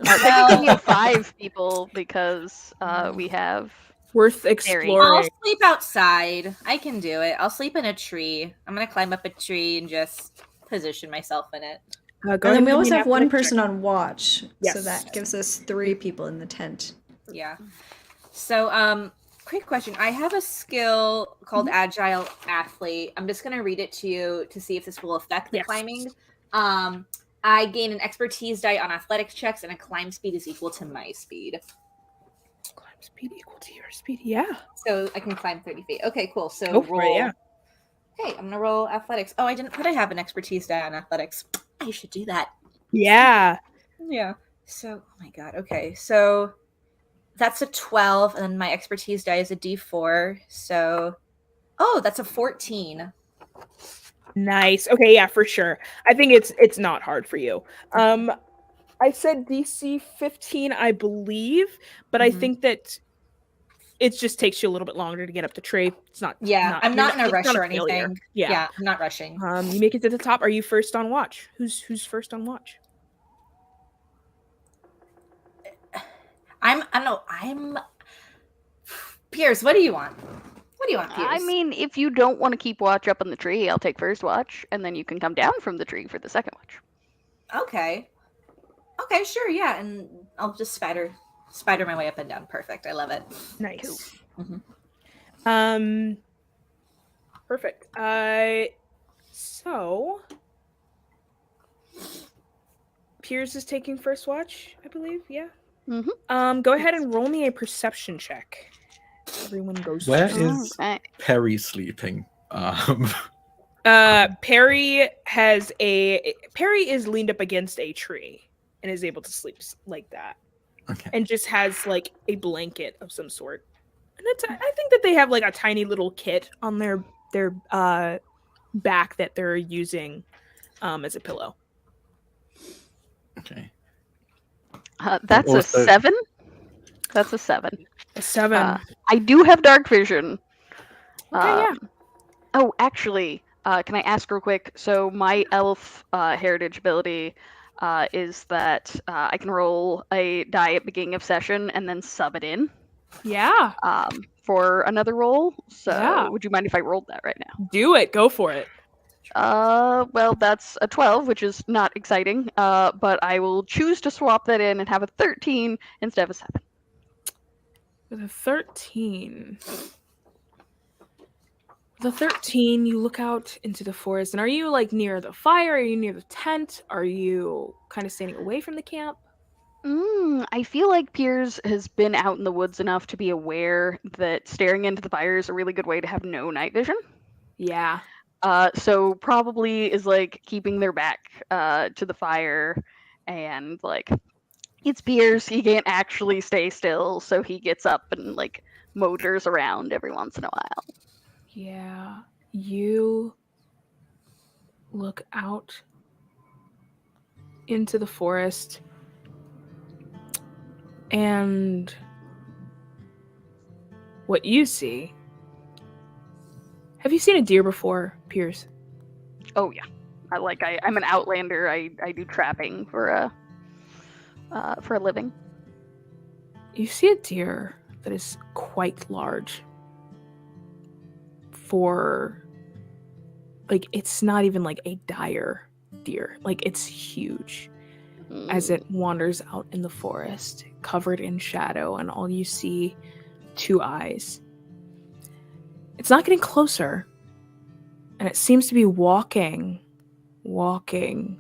Technically, we have 5 people because we have. Worth I'll exploring. sleep outside. I can do it. I'll sleep in a tree. I'm gonna climb up a tree and just position myself in it. Go And ahead then we give always me an have one athletics person check. on watch. So Yes. that gives us 3 people in the tent. Yeah. So, quick question. I have a skill called Agile Athlete. I'm just gonna read it to you to see if this will affect the Yes. climbing. I gain an expertise die on athletics checks, and a climb speed is equal to my speed. Climb speed equal to your speed. Yeah. So I can climb 30 feet. Okay, cool. So Go for roll. it, yeah. Okay, I'm gonna roll athletics. Oh, I didn't put I have an expertise die on athletics. I should do that. Yeah. Yeah. So, oh my god. Okay, so that's a 12, and then my expertise die is a D4. So, oh, that's a 14. Nice. Okay, yeah, for sure. I think it's not hard for you. I said DC 15, I believe, but I Mhm. think that it just takes you a little bit longer to get up the tree. It's not. Yeah, I'm not in a it's rush not or a failure. anything. Yeah. I'm not rushing. You make it to the top. Are you first on watch? Who's first on watch? I don't know. I'm Piers, what do you want? What do you want, Piers? I mean, if you don't want to keep watch up on the tree, I'll take first watch, and then you can come down from the tree for the second watch. Okay, sure, yeah, and I'll just spider my way up and down. Perfect. I love it. Nice. Mhm. Perfect. So Piers is taking first watch, I believe. Yeah. Mm-hmm. Go ahead and roll me a perception check. Everyone goes. Where first. is Alright. Perry sleeping? Perry is leaned up against a tree and is able to sleep like that, Okay. and just has like a blanket of some sort. And I think that they have like a tiny little kit on their back that they're using as a pillow. Okay. That's a also- 7. That's a 7. A 7. I do have dark vision. Okay, yeah. Oh, actually, can I ask real quick? So my elf heritage ability is that I can roll a die at beginning of session and then sub it in Yeah. for another roll. So Yeah. would you mind if I rolled that right now? Do it. Go for it. Well, that's a 12, which is not exciting. But I will choose to swap that in and have a 13 instead of a 7. With a 13. The 13, you look out into the forest, and are you like near the fire? Are you near the tent? Are you kind of standing away from the camp? I feel like Piers has been out in the woods enough to be aware that staring into the fire is a really good way to have no night vision. Yeah. So probably is like keeping their back to the fire, and like it's Piers. He can't actually stay still, so he gets up and like motors around every once in a while. Yeah. You look out into the forest, and what you see. Have you seen a deer before, Piers? Oh yeah, I'm an outlander. I do trapping for a living. You see a deer that is quite large. For like, it's not even like a dire deer. Like, it's huge. As it wanders out in the forest, covered in shadow, and all you see, 2 eyes. It's not getting closer, and it seems to be walking, and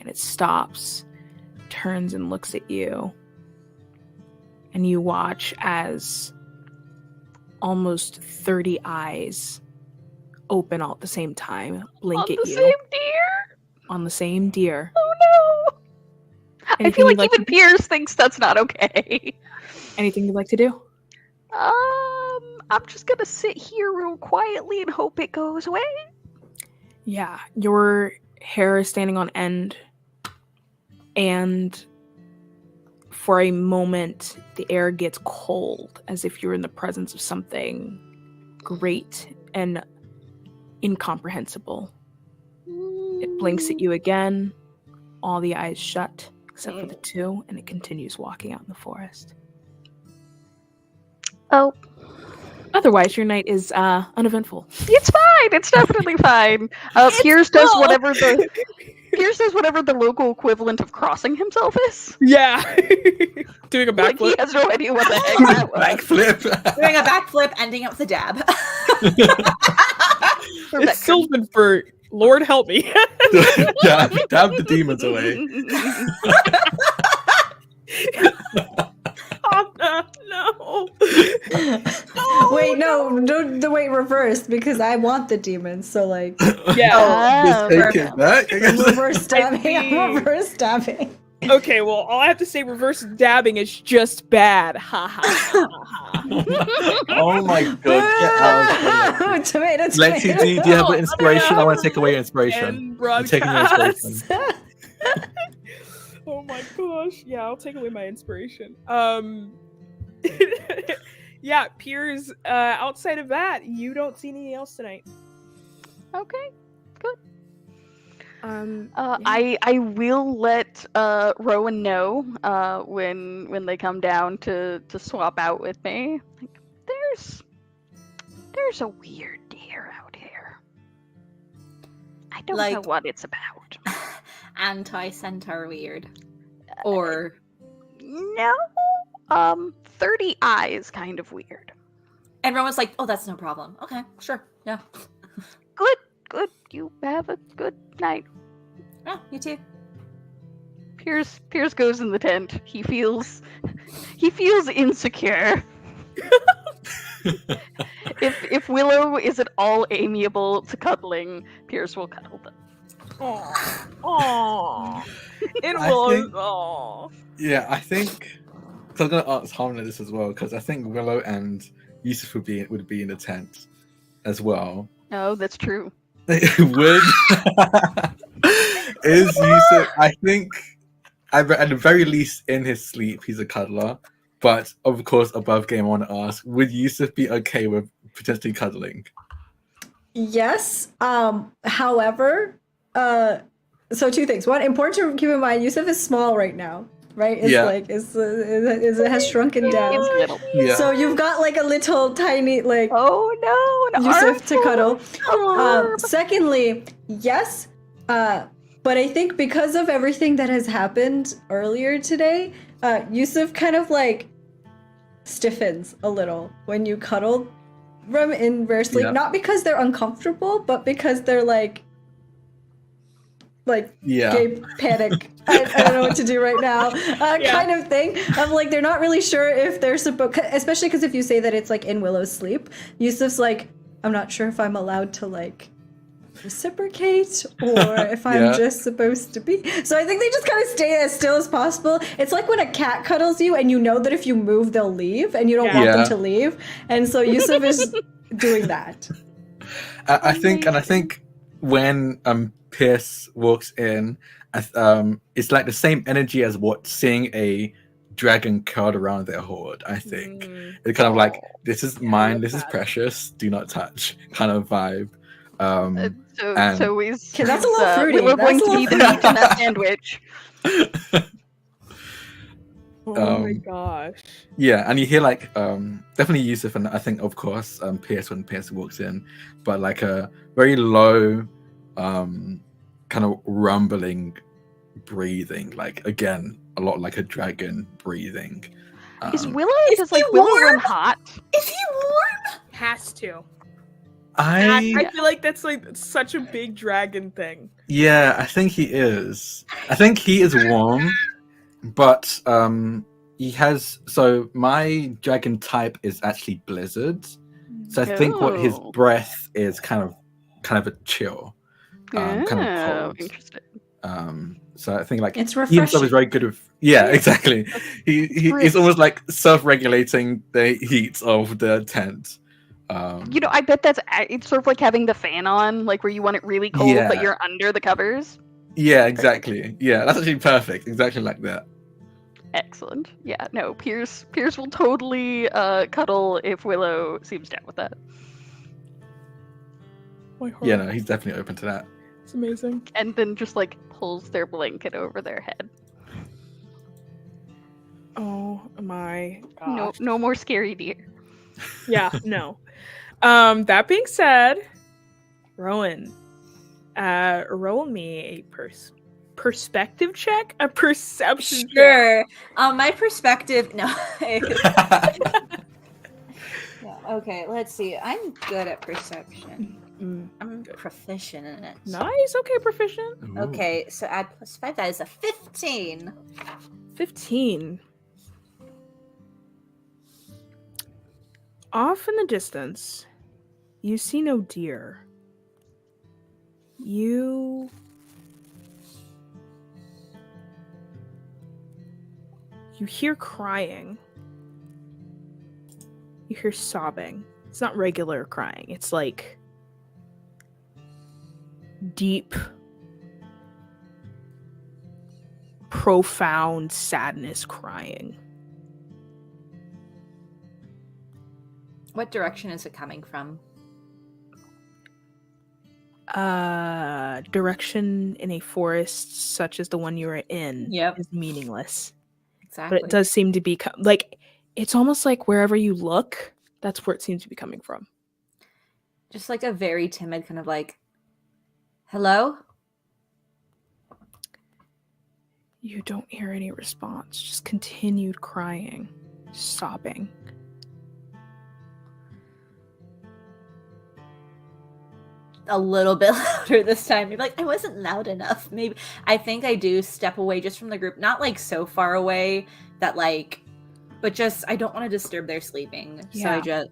it stops, turns and looks at you, and you watch as almost 30 eyes open all at the same time, blink On at the you. same deer? On the same deer. Oh no! I Anything feel you'd like even to do? Piers thinks that's not okay. Anything you'd like to do? I'm just gonna sit here real quietly and hope it goes away. Yeah, your hair is standing on end, and for a moment, the air gets cold, as if you're in the presence of something great and incomprehensible. It blinks at you again, all the eyes shut, except for the two, and it continues walking out in the forest. Oh, Otherwise, your night is uneventful. it's fine. It's definitely fine. Piers does whatever the local equivalent of crossing himself is. Yeah. Doing a Like he backflip. has no idea what the heck that was. Backflip. Doing a backflip, ending up with a dab. It's Sylvan for Lord help me. dab the demons away. No. Wait, no, wait, reversed, because I want the demons, so like Yeah. Just take it back. I guess. reverse stabbing. see. I'm reverse stabbing. Okay, well, all I have to say, reverse dabbing is just bad. Ha ha ha ha. Oh my god, get out of Tomato, Lexi, do you have an inspiration? I want to take away your inspiration. And I'm taking your broadcast. inspiration. Oh my gosh. Yeah, I'll take away my inspiration. Yeah, Piers, outside of that, you don't see anything else tonight. Okay. Yeah. I will let Rowan know when they come down to swap out with me. Like, there's a weird deer out here. I don't know Like- what it's about. Anti-centaur weird. Or No, 30 eyes kind of weird. everyone was like, oh, that's no problem. Okay, sure. Yeah. Good. You have a good night. Yeah, you too. Piers goes in the tent. He feels insecure. If Willow is at all amiable to cuddling, Piers will cuddle them. Aww. And I Willow's. think- Aww. Yeah, I think. So I'm gonna ask Harmon this as well because I think Willow and Yusuf would be in the tent as well. No, that's true. Would is Yusuf? I think at the very least in his sleep he's a cuddler, but of course above game I want to ask: would Yusuf be okay with potentially cuddling? Yes. However, so two things. One, important to keep in mind, Yusuf is small right now, right? It's Yeah. like it has shrunken down. It's little. Yeah. So you've got like a little tiny like Oh no, an Yusuf to cuddle. arm. Secondly, yes, but I think because of everything that has happened earlier today, Yusuf kind of like stiffens a little when you cuddle them in rare sleep. Yeah. Not because they're uncomfortable, but because they're like Yeah. gay panic. I don't know what to do right now. Yeah. Kind of thing. I'm like, they're not really sure if they're supposed, especially because if you say that it's like in Willow's sleep, Yusuf's like, I'm not sure if I'm allowed to like reciprocate or if I'm Yeah. just supposed to be. So I think they just kind of stay as still as possible. It's like when a cat cuddles you and you know that if you move, they'll leave and you don't want Yeah. them to leave. And so Yusuf is doing that. I think when Pierce walks in, it's like the same energy as what seeing a dragon curled around their hoard. I think it's kind of like, this is mine, love this is that. precious, do not touch kind of vibe. And- So is Okay, that's a little fruity. Willow That's going a to be the little meat in that sandwich? Oh my Um, gosh. Yeah, and you hear like definitely Yusuf, and I think of course Pierce when Pierce walks in, but like a very low kind of rumbling breathing, like again a lot like a dragon breathing. Is Willow? Is Does he like Willow run warm? hot? Is he warm? Has to. I I feel like that's like such a big dragon thing. yeah, I think he is. I think he is warm, but he has, so my dragon type is actually blizzard. So I think what his Oh. breath is kind of a chill. Kind of Oh, cold. interesting. So I think like It's he himself refreshing. is very good with exactly. He's Brisk. almost like self-regulating the heat of the tent. I bet it's sort of like having the fan on, like where you want it really cold, but Yeah. you're under the covers. Yeah, exactly. Yeah, that's actually perfect. Exactly like that. Excellent. Yeah, no, Pierce will totally cuddle if Willow seems down with that. My heart. Yeah, no, he's definitely open to that. It's amazing. And then just like pulls their blanket over their head. Oh my gosh. No more scary deer. Yeah, no. That being said, Rowan, roll me a perspective check, a perception check. Sure. My perspective. No. Yeah, okay, let's see. I'm good at perception. I'm proficient in it. Nice. Okay, proficient. Ooh. Okay, so add +5. That is a 15. 15. Off in the distance, you see no deer. You hear crying. You hear sobbing. It's not regular crying. It's like deep, profound sadness crying. What direction is it coming from? Direction in a forest such as the one you are in is meaningless. Exactly. But it does seem to be like, it's almost like wherever you look, that's where it seems to be coming from. Just like a very timid kind of like, hello? You don't hear any response. Just continued crying, sobbing. A little bit louder this time. Maybe like I wasn't loud enough. Maybe I think I do step away just from the group, not like so far away that like, but just I don't want to disturb their sleeping. Yeah. So I just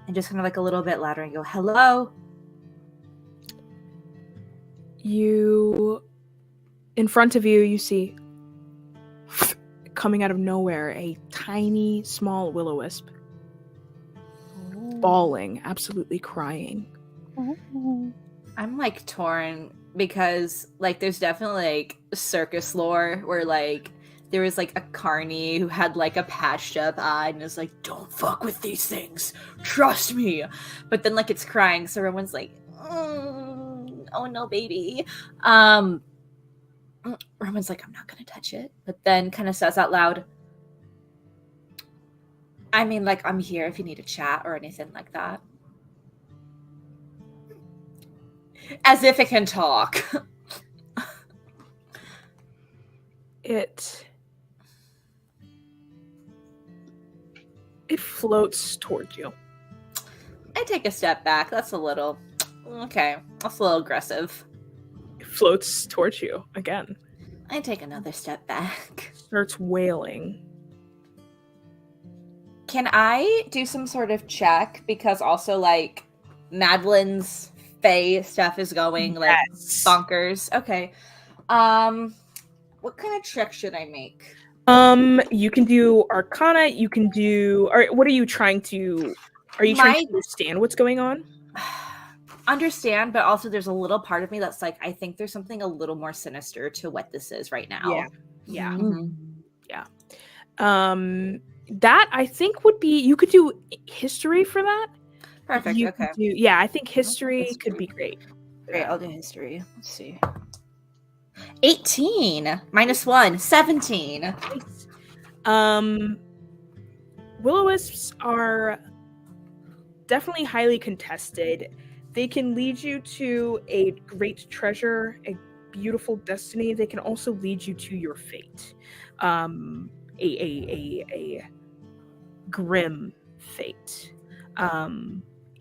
and just kind of like a little bit louder and go, hello. You, in front of you, you see coming out of nowhere a tiny, small will-o-wisp, bawling, absolutely crying. I'm like torn because like there's definitely like circus lore where like there was like a carny who had like a patched up eye and is like, don't fuck with these things, trust me. But then like it's crying, so everyone's like, oh no, baby. Roman's like, I'm not gonna touch it, but then kind of says out loud, I mean, like, I'm here if you need a chat or anything like that. As if it can talk. It floats towards you. I take a step back. That's a little... Okay. That's a little aggressive. It floats towards you again. I take another step back. Starts wailing. Can I do some sort of check? Because also, like, Madeline's Fae stuff is going, like, bonkers. Okay. What kind of trick should I make? You can do Arcana, you can do... Or what are you trying to... Are you trying to understand what's going on? Understand, but also there's a little part of me that's like, I think there's something a little more sinister to what this is right now. Yeah. Mm-hmm. Yeah. That I think would be... You could do history for that. Perfect, okay. I think history could be great. Great, I'll do history. Let's see. 18 minus 1, 17. Nice. Will-o-wisps are definitely highly contested. They can lead you to a great treasure, a beautiful destiny. They can also lead you to your fate. A grim fate.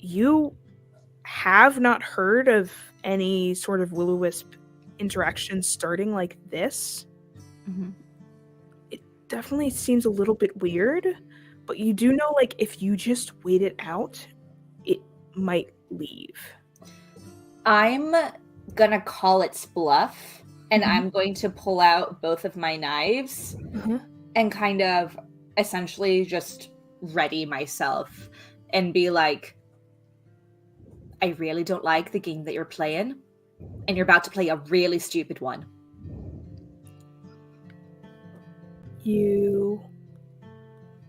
You have not heard of any sort of will-o-wisp interaction starting like this. Mm-hmm. It definitely seems a little bit weird, but you do know, like, if you just wait it out, it might leave. I'm gonna call its bluff, and I'm going to pull out both of my knives and kind of essentially just ready myself and be like, I really don't like the game that you're playing, and you're about to play a really stupid one. You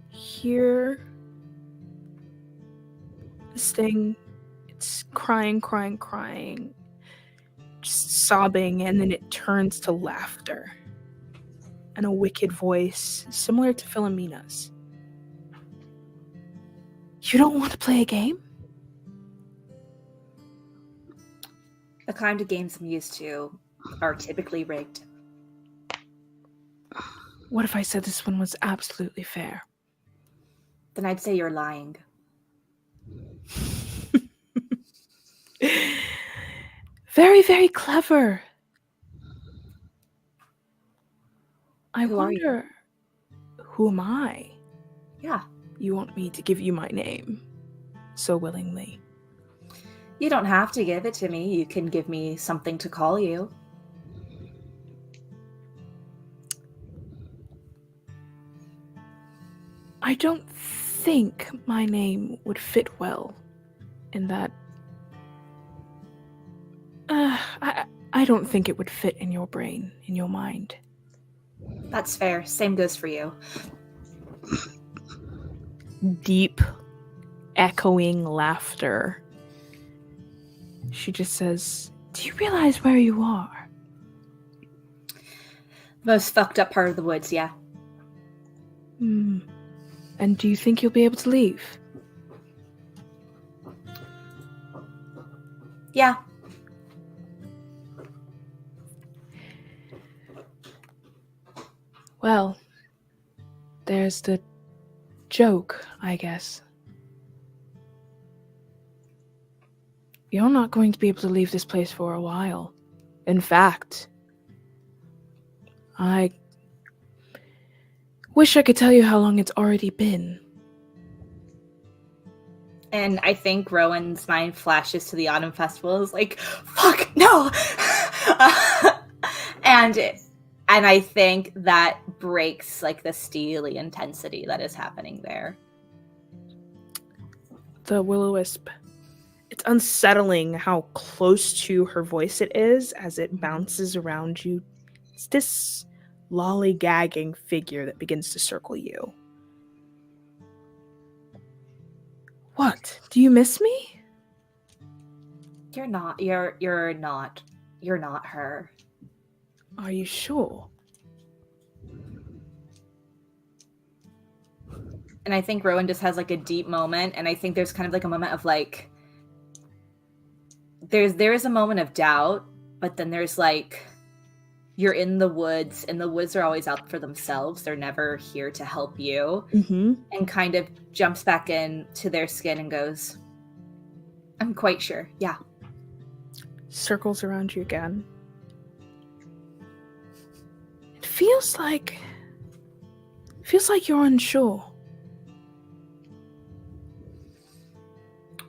hear this thing. It's crying, just sobbing, and then it turns to laughter. And a wicked voice, similar to Philomena's. You don't want to play a game? The kind of games I'm used to are typically rigged. What if I said this one was absolutely fair? Then I'd say you're lying. Very, very clever. I Who are you? wonder, who am I? Yeah. You want me to give you my name so willingly? You don't have to give it to me. You can give me something to call you. I don't think my name would fit well in that. I don't think it would fit in your brain, in your mind. That's fair. Same goes for you. Deep, echoing laughter. She just says, "Do you realize where you are?" Most fucked up part of the woods, yeah. And do you think you'll be able to leave? Yeah. Well, there's the joke, I guess. You're not going to be able to leave this place for a while. In fact, I wish I could tell you how long it's already been. And I think Rowan's mind flashes to the Autumn Festival. Is like, fuck, no! And I think that breaks like the steely intensity that is happening there. The will-o-wisp. It's unsettling how close to her voice it is as it bounces around you. It's this lollygagging figure that begins to circle you. What? Do you miss me? You're not her. Are you sure? And I think Rowan just has like a deep moment, and I think there's kind of like a moment of like there is a moment of doubt, but then there's like you're in the woods, and the woods are always out for themselves. They're never here to help you. Mm-hmm. And kind of jumps back into their skin and goes, I'm quite sure, yeah. Circles around you again. It feels like you're unsure.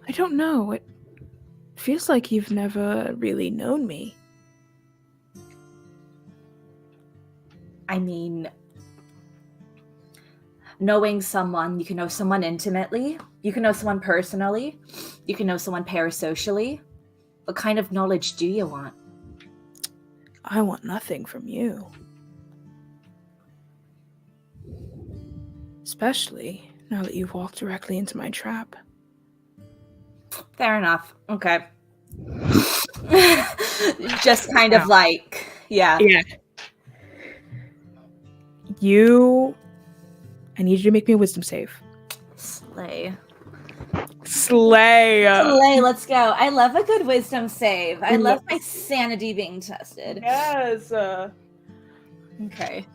I don't know. It feels like you've never really known me. I mean, knowing someone, you can know someone intimately, you can know someone personally, you can know someone parasocially. What kind of knowledge do you want? I want nothing from you. Especially now that you've walked directly into my trap. Fair enough. Okay. Just kind of like, yeah. Yeah. I need you to make me a wisdom save. Slay. Slay! Slay, let's go. I love a good wisdom save. I love my sanity being tested. Yes! Okay.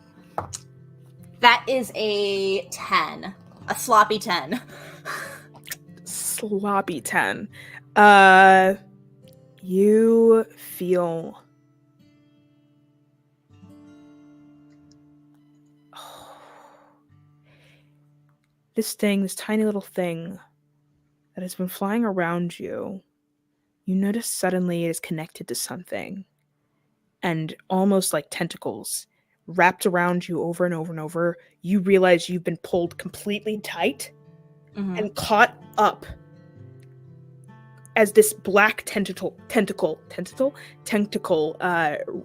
That is a 10. A sloppy 10. Sloppy 10. You feel... This tiny little thing that has been flying around you, you notice suddenly it is connected to something. And almost like tentacles wrapped around you over and over and over, you realize you've been pulled completely tight and caught up as this black tentacle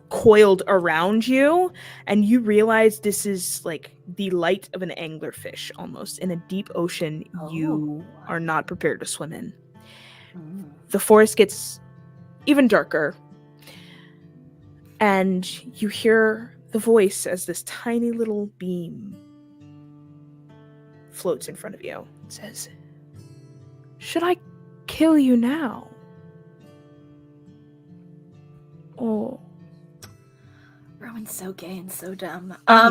coiled around you, and you realize this is like the light of an anglerfish almost in a deep ocean you are not prepared to swim in. The forest gets even darker, and you hear the voice as this tiny little beam floats in front of you. It says, "Should I kill you now? Oh." Rowan's so gay and so dumb. I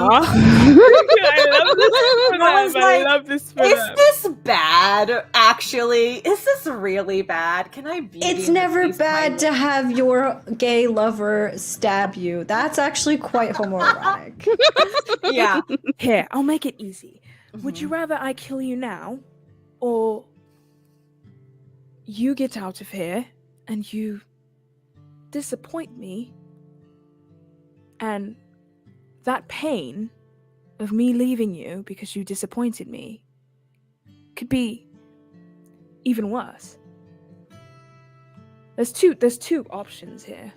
love this for Is them. this bad, actually? Is this really bad? Can I be? It's never bad to have your gay lover stab you. That's actually quite homoerotic. Yeah. Here, I'll make it easy. Would you rather I kill you now, or you get out of here and you disappoint me, and that pain of me leaving you because you disappointed me could be even worse? There's two options here.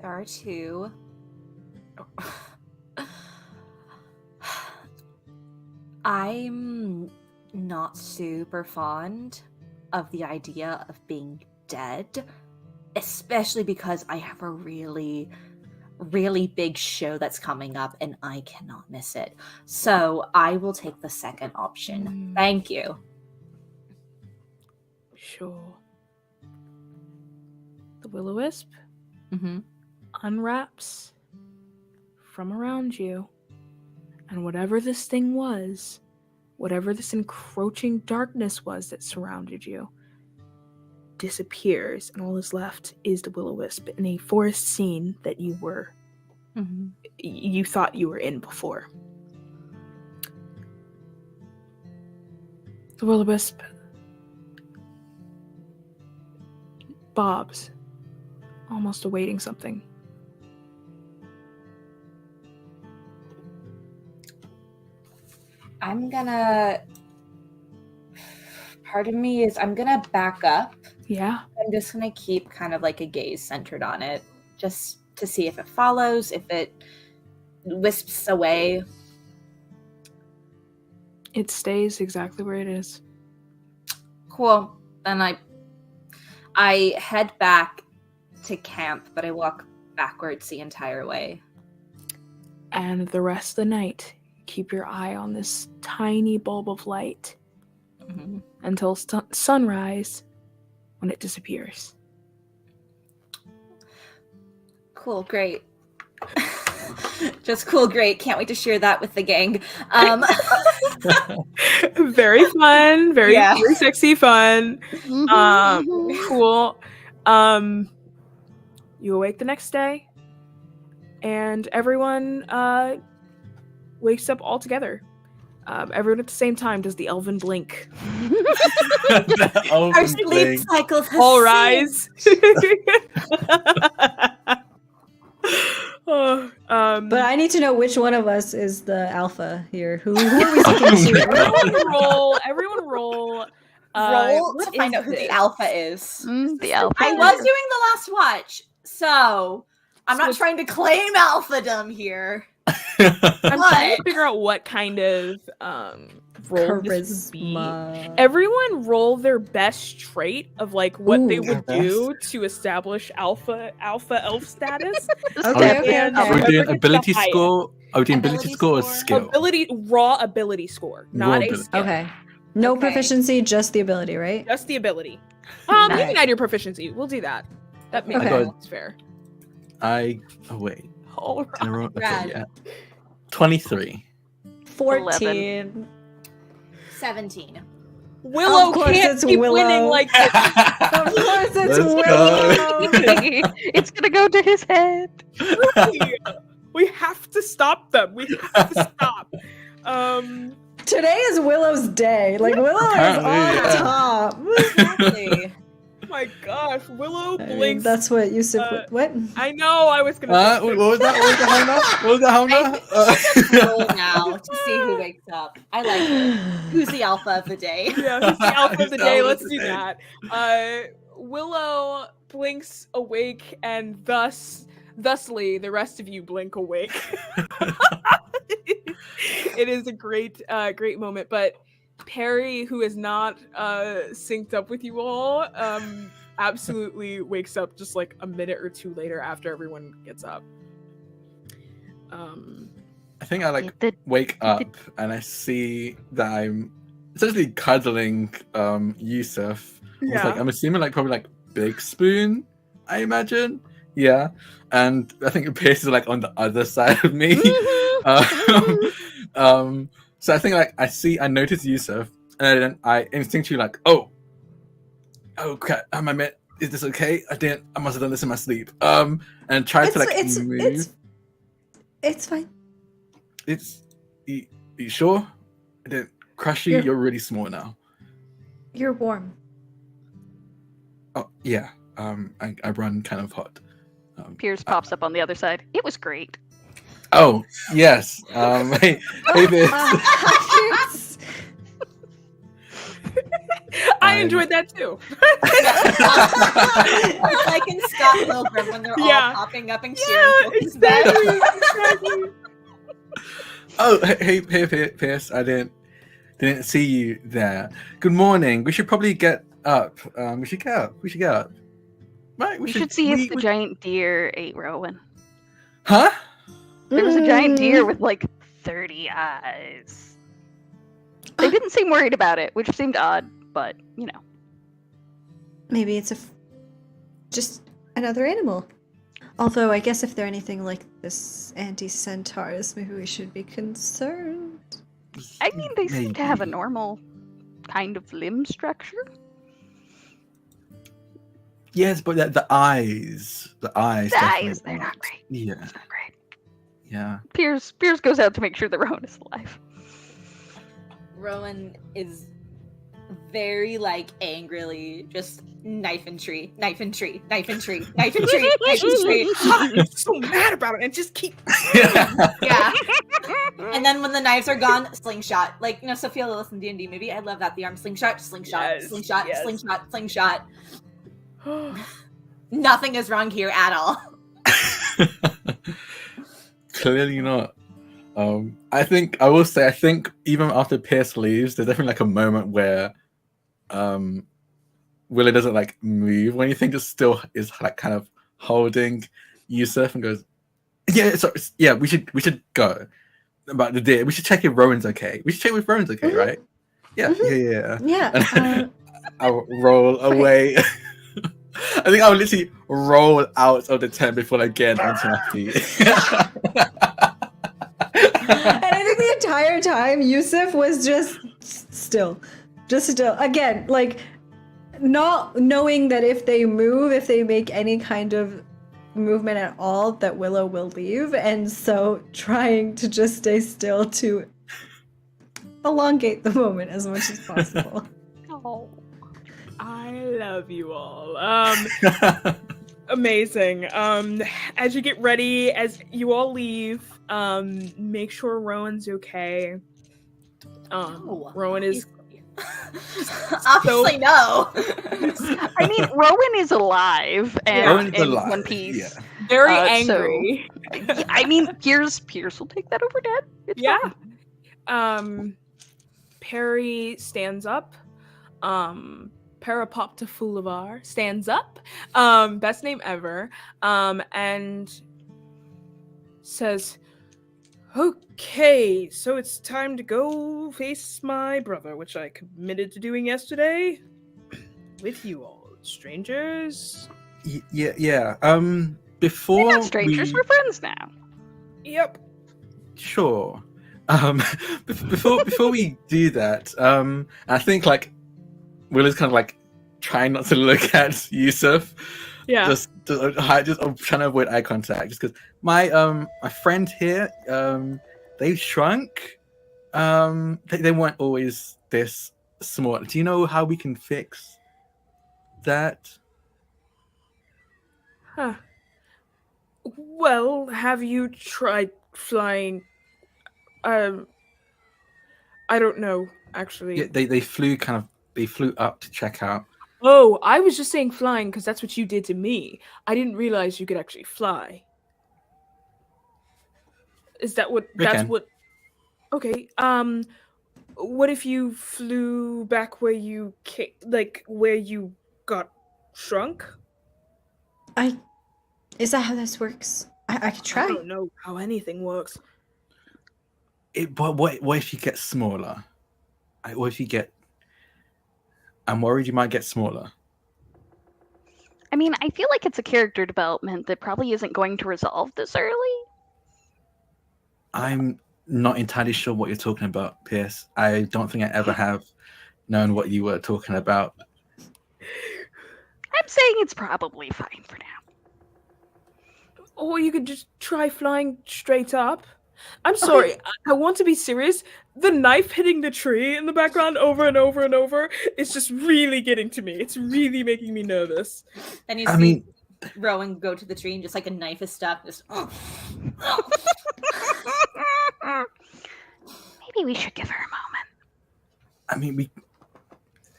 There are two. I'm not super fond of the idea of being dead, especially because I have a really, really big show that's coming up and I cannot miss it. So I will take the second option. Thank you. Sure. The will-o-wisp Mm-hmm. unwraps from around you, and whatever this thing was, whatever this encroaching darkness was that surrounded you, disappears, and all that's left is the will-o-wisp in a forest scene that you thought you were in before. The will-o-wisp bobs, almost awaiting something. Part of me is I'm gonna back up. Yeah. I'm just gonna keep kind of like a gaze centered on it, just to see if it follows, if it wisps away. It stays exactly where it is. Cool. Then I head back to camp, but I walk backwards the entire way. And the rest of the night, keep your eye on this tiny bulb of light until sunrise, when it disappears. Cool, great. Just cool, great. Can't wait to share that with the gang. Very fun, very sexy fun. Mm-hmm. Cool. You awake the next day, and everyone wakes up all together. Everyone at the same time does the elven blink. Our sleep cycles have All rise. But I need to know which one of us is the alpha here. Who are we speaking to? Everyone roll. Roll what to find is out who this? the alpha is. The alpha. I was doing the last watch, so I'm not trying to claim alphadom here. I'm trying to figure out what kind of role this would be. Charisma. Everyone roll their best trait of like what they would Their do to establish alpha elf status. Okay. Are we doing ability Highest. score? Are we doing ability Ability score or score. skill? Raw ability score, Raw not a ability. skill. Okay. No Okay. proficiency, just the ability, right? Just the ability. You Alright. can add your proficiency. We'll do that. That makes Okay. sense. Fair. Oh wait. All Can I roll? Okay, Rad. yeah. 23. 14. 17. Willow Of course can't it's keep Willow. winning like this. Of course it's Let's go. Willow. It's gonna go to his head. We have to stop them. We have to stop. Today is Willow's day. Like Willow is Apparently, on yeah. top. Exactly. my gosh, Willow I mean, blinks. that's what Yusuf would. What? I know. I was gonna. say What was that? What was that, Hona? Roll now to see who wakes up. I like it. Who's the alpha of the day? Yeah, who's the alpha of Who's the the day? alpha of Let's the do day? that. Willow blinks awake, and thusly, the rest of you blink awake. It is a great moment, but Perry, who is not synced up with you all, absolutely wakes up just like a minute or two later after everyone gets up. I think I wake up and I see that I'm essentially cuddling Yusuf. Yeah. I'm assuming probably Big Spoon, I imagine. Yeah. And I think Pierce is on the other side of me. So I think I notice Yusuf and then I instinctually oh crap, is this okay? I must have done this in my sleep. And try to move. It's fine. You sure? I didn't crush you. You're really small now. You're warm. Oh yeah. I run kind of hot. Piers pops up on the other side. It was great. Oh yes. Hey, Pierce. I enjoyed that too. It's like in Scott Pilgrim when they're all popping up and cheering. Exactly. Oh, hey, Pierce. I didn't see you there. Good morning. We should probably get up. We should get up. Right. We should see if the giant deer ate Rowan. Huh? There was a giant deer with 30 eyes. They didn't seem worried about it, which seemed odd, but Maybe it's just another animal. Although I guess if they're anything like this anti-centaurs, maybe we should be concerned. I mean, they seem to have a normal kind of limb structure. Yes, but the eyes. The eyes, they're not great. Yeah. It's not great. Yeah. Piers goes out to make sure that Rowan is alive. Rowan is very angrily just knife and tree. I'm so mad about it and just keep. Yeah. And then when the knives are gone, slingshot. Sophia Lilith in D&D movie. I love that. The arm slingshot. Slingshot. Nothing is wrong here at all. Clearly not. I think even after Pierce leaves, there's definitely a moment where Willow doesn't move when you think it still is kind of holding Yusuf and goes, we should go about the deer. We should check if Rowan's okay. We should check if Rowan's okay, right? Yeah. Yeah. I'll roll away. I think I'll literally roll out of the tent before I get onto my feet. And I think the entire time Yusuf was just still. Again, not knowing that if they make any kind of movement at all, that Willow will leave, and so trying to just stay still to elongate the moment as much as possible. Oh, I love you all. Amazing. As you get ready, as you all leave, make sure Rowan's okay. Rowan is obviously no. I mean, Rowan is alive and in one piece. Yeah. Very angry. So, I mean, Piers will take that over Dad. It's fine. Perry stands up. Parapopta Foulavar stands up. Best name ever. And says, "Okay, so it's time to go face my brother, which I committed to doing yesterday with you all, strangers." Yeah. Before we're not strangers, we're friends now. Yep. Sure. Before we do that, I think Willow's kind of trying not to look at Yusuf. Yeah. Just I'm trying to avoid eye contact, just because my friend here, they've shrunk. They weren't always this small. Do you know how we can fix that? Huh. Well, have you tried flying? I don't know, actually. Yeah, they flew up to check out. Oh, I was just saying flying because that's what you did to me. I didn't realize you could actually fly. Is that what? We That's can. what. Okay. What if you flew back where you where you got shrunk? Is that how this works? I could try. I don't know how anything works. But what if you get smaller? What if you get? I'm worried you might get smaller. I mean, I feel like it's a character development that probably isn't going to resolve this early. I'm not entirely sure what you're talking about, Pierce. I don't think I ever have known what you were talking about. I'm saying it's probably fine for now. Or you could just try flying straight up. I'm sorry, I want to be serious. The knife hitting the tree in the background over and over and over is just really getting to me. It's really making me nervous. Then you see Rowan go to the tree and just like a knife is stuck. Just Maybe we should give her a moment.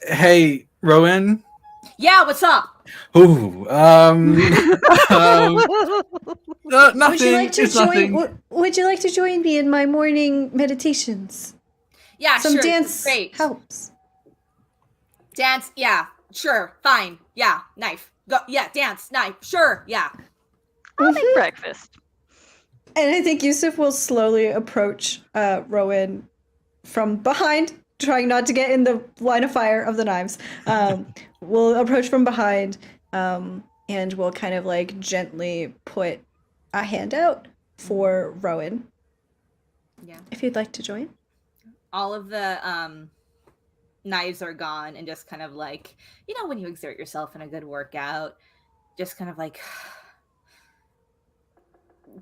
Hey, Rowan. Yeah, what's up? Ooh, nothing. Would you like to it's join? nothing. Would you like to join me in my morning meditations? Yeah, Some sure. dance Great. helps. Dance, yeah, sure, fine, yeah, knife. Go, yeah, dance, knife, sure, yeah. I'll make breakfast. And I think Yusuf will slowly approach Rowan from behind, trying not to get in the line of fire of the knives. We'll approach from behind, and we'll kind of like gently put a hand out for Rowan. Yeah. If you'd like to join. All of the knives are gone, and just kind of like, when you exert yourself in a good workout, just kind of like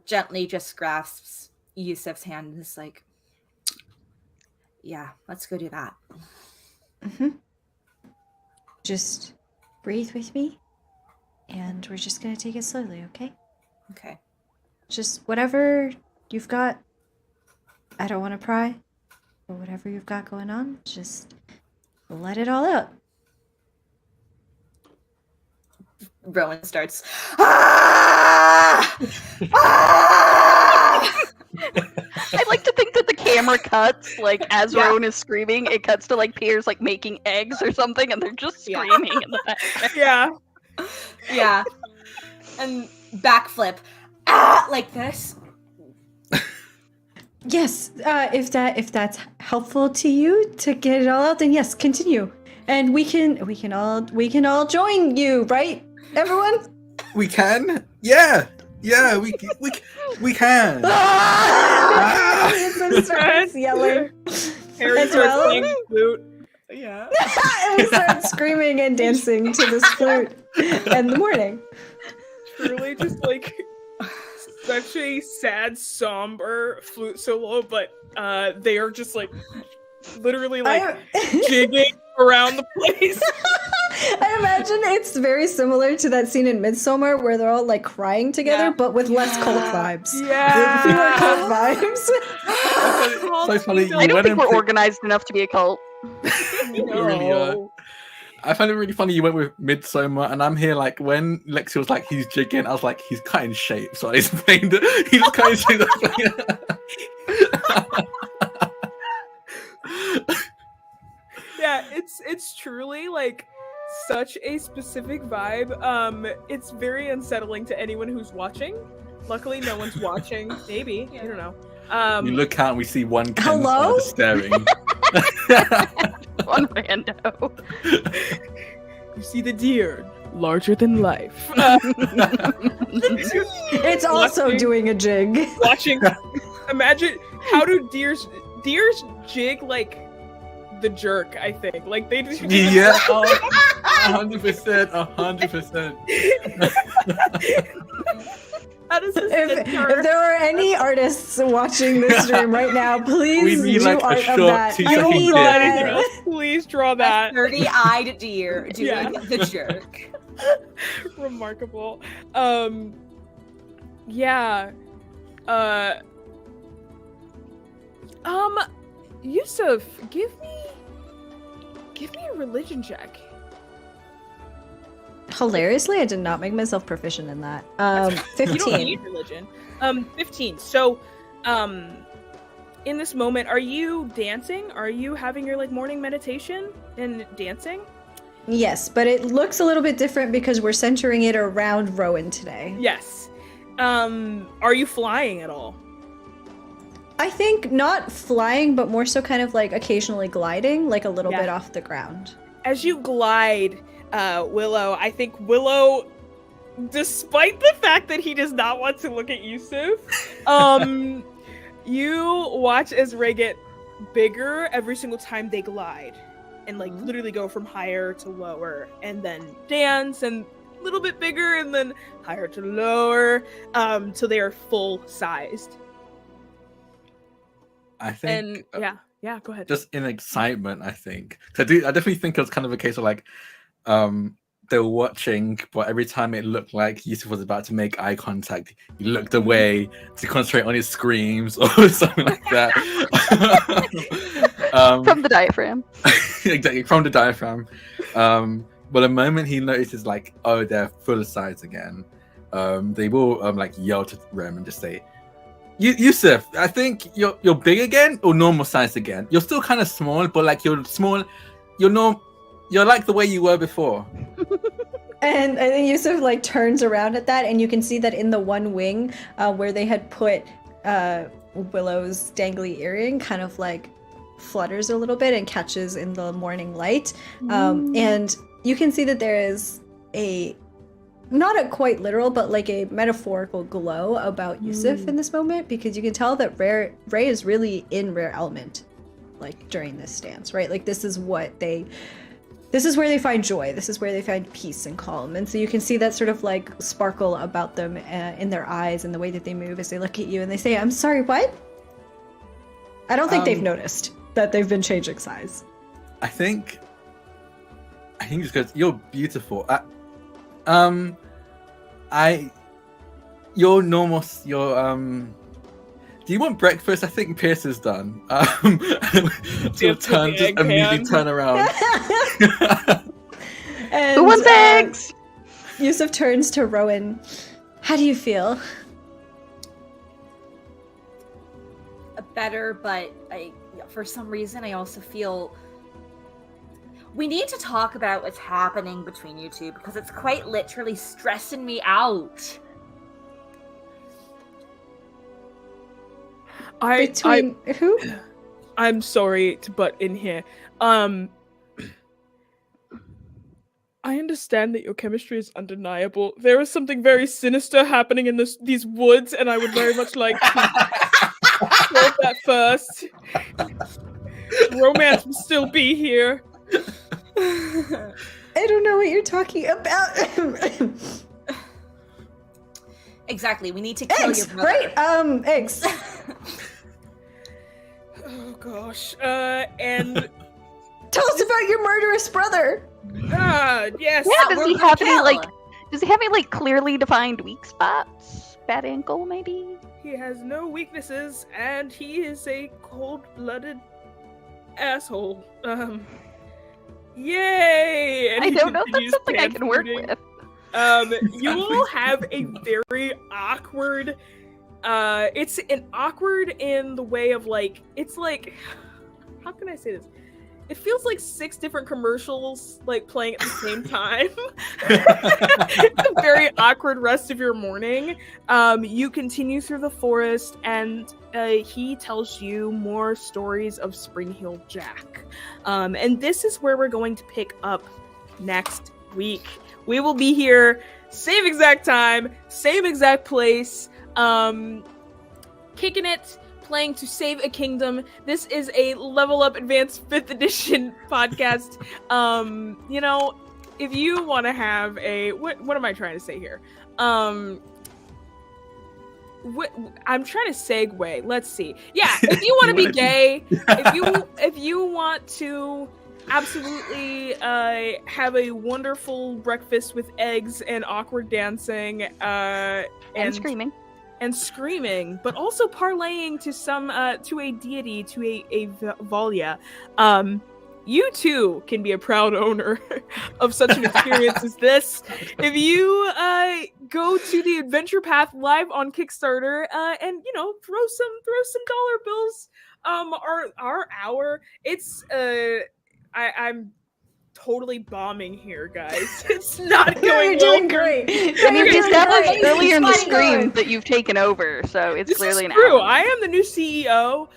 gently just grasps Yusuf's hand and is like, yeah, let's go do that. Mm-hmm. Just breathe with me, and we're just gonna take it slowly, okay? Okay. Just whatever you've got. I don't want to pry, but whatever you've got going on, just let it all out. Rowan starts. Ah! Ah! I'd like to think that the camera cuts, like, as Rowan is screaming, it cuts to, like, Pierce, like, making eggs or something, and they're just screaming in the background. Yeah. Yeah. And backflip. Ah! Like this. Yes, if that's helpful to you to get it all out, then yes, continue, and we can all join you, right, everyone? We can. Yeah. We can. It starts yelling. Harry As starts well? playing the flute. Yeah. And we start screaming and dancing to this flute in the morning. Truly just like such a sad, somber flute solo, but they are just like literally like jigging around the place. I imagine it's very similar to that scene in Midsommar where they're all like crying together, but with less cult vibes. Yeah. Fewer cult vibes. So funny. I don't think we're organized enough to be a cult. You really are. I find it really funny you went with Midsommar, and I'm here like when Lexi was like he's jigging, I was like he's cutting shape, so he's playing he's cutting shape. Yeah, it's truly like such a specific vibe. It's very unsettling to anyone who's watching. Luckily, no one's watching. Maybe I don't know. You look out and we see one Ken Hello? staring. One rando. You see the deer, larger than life. It's also Watching- doing a jig. Watching, imagine how do deers jig like the jerk? I think like they just Yeah, 100%. How does this If there are any artists watching this stream right now, please We need, do like, a art of short that. 2 I second need clip. that. Please draw that. 30-eyed deer doing Yeah. the jerk. Remarkable. Yeah. Yusuf, give me a religion check. Hilariously, I did not make myself proficient in that. You don't 15. need religion. 15. So, in this moment, are you dancing? Are you having your morning meditation and dancing? Yes, but it looks a little bit different because we're centering it around Rowan today. Yes. Are you flying at all? I think not flying, but more so kind of occasionally gliding, a little bit off the ground. As you glide, Willow, I think Willow, despite the fact that he does not want to look at Yusuf, you watch as Ray get bigger every single time they glide. And literally go from higher to lower, and then dance, and a little bit bigger, and then higher to lower, till they are full-sized. I think... And yeah, go ahead. Just in excitement, I think. I definitely think it was kind of a case of they were watching, but every time it looked like Yusuf was about to make eye contact, he looked away to concentrate on his screams or something like that. From the diaphragm. Exactly, from the diaphragm. But the moment he notices, they're full size again, they will yell to Rem and just say, Yusuf, I think you're big again or normal size again. You're still kind of small, but you're small. You're like the way you were before. And I think Yusuf turns around at that, and you can see that in the one wing where they had put Willow's dangly earring, kind of flutters a little bit and catches in the morning light. And you can see that there is not a quite literal, but a metaphorical glow about Yusuf in this moment, because you can tell that Ray is really in rare element during this dance, right? This is where they find joy. This is where they find peace and calm. And so you can see that sort of sparkle about them in their eyes and the way that they move as they look at you and they say, I'm sorry, what? I don't think they've noticed that they've been changing size. I think just because you're beautiful. You're normal. Do you want breakfast? I think Pierce is done. Just immediately turn around. And, who wants eggs? Yusuf turns to Rowan. How do you feel? Better, but for some reason I also feel we need to talk about what's happening between you two, because it's quite literally stressing me out. Who? I'm sorry to butt in here. I understand that your chemistry is undeniable. There is something very sinister happening in these woods, and I would very much like to solve that first. Romance will still be here. I don't know what you're talking about. Exactly. We need to kill eggs, your brother. Right? Eggs. Oh gosh. And tell us about your murderous brother. Yes. Yeah, does he have any clearly defined weak spots? Bad ankle, maybe? He has no weaknesses, and he is a cold-blooded asshole. Yay! And I he don't know if that's continues something I can work pantooting. with. You will have a very awkward. It's an awkward in the way of it's how can I say this? It feels like 6 different commercials playing at the same time. It's a very awkward rest of your morning. You continue through the forest, and he tells you more stories of Spring-Heel Jack. And this is where we're going to pick up next week. We will be here, same exact time, same exact place, kicking it, playing to save a kingdom. This is a Level Up Advanced 5th Edition podcast. If you want to have a... What am I trying to say here? I'm trying to segue. Let's see. Yeah, if you want to be gay, if you want to absolutely have a wonderful breakfast with eggs and awkward dancing And screaming. and screaming, but also parlaying to some to a deity, to a Valia. You too can be a proud owner of such an experience as this. If you go to the Adventure Path live on Kickstarter and throw some dollar bills our hour. It's I'm totally bombing here, guys. It's not going You're doing well. great. I mean, You're you established doing great. earlier in the Keep going. stream that you've taken over, so it's This clearly is an true. ally. I am the new CEO.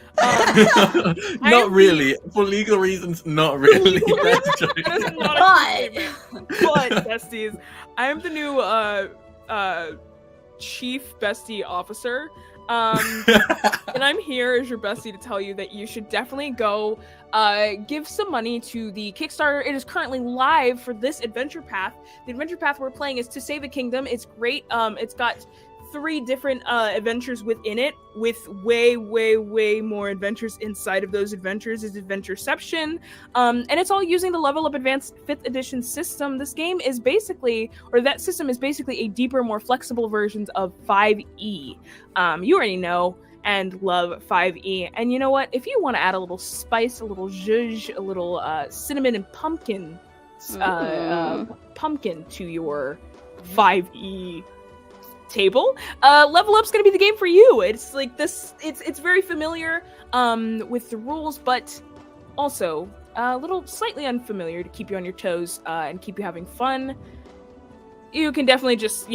Not really. For legal reasons, not really. That's a joke. That is not a But- statement. But besties, I am the new chief bestie officer. And I'm here as your bestie to tell you that you should definitely go give some money to the Kickstarter. It is currently live for this adventure path. The adventure path we're playing is To Save a Kingdom. It's great. It's got 3 different adventures within it, with way more adventures inside of those adventures. Is Adventureception, and it's all using the Level Up Advanced 5th edition system. This game is basically, or that system is basically, a deeper, more flexible versions of 5e. You already know and love 5e, and you know what? If you want to add a little spice, a little zhuzh, a little cinnamon and pumpkin to your 5e table, Level Up's gonna be the game for you. It's like this, it's very familiar with the rules, but also a little slightly unfamiliar to keep you on your toes and keep you having fun. You can definitely just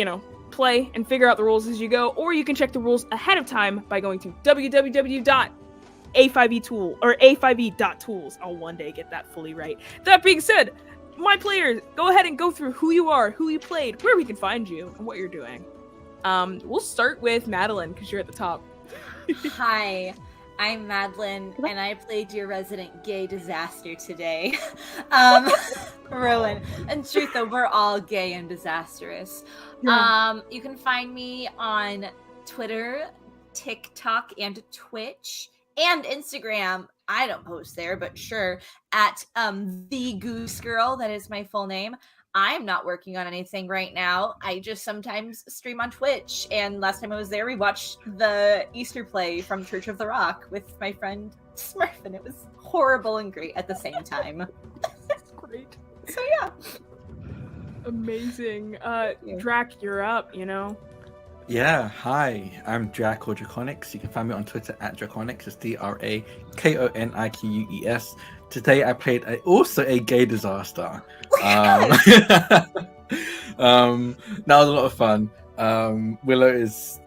play and figure out the rules as you go, or you can check the rules ahead of time by going to www.a5e.tool or a5e.tools. I'll one day get that fully right. That being said, my players, go ahead and go through who you are, who you played, where we can find you, and what you're doing. We'll start with Madeline, because you're at the top. Hi, I'm Madeline, and I played your resident gay disaster today. Rowan. And truth though, we're all gay and disastrous. Yeah. You can find me on Twitter, TikTok, and Twitch, and Instagram. I don't post there, but sure, at the Goose Girl. That is my full name. I'm not working on anything right now. I just sometimes stream on Twitch. And last time I was there, we watched the Easter play from Church of the Rock with my friend Smurf, and it was horrible and great at the same time. That's great. So yeah. Amazing. Drac, you're up, Yeah, hi, I'm Drac or Draconics. You can find me on Twitter at Draconics. It's DRAKONIQUES. Today I played also a gay disaster. That was a lot of fun. Willow is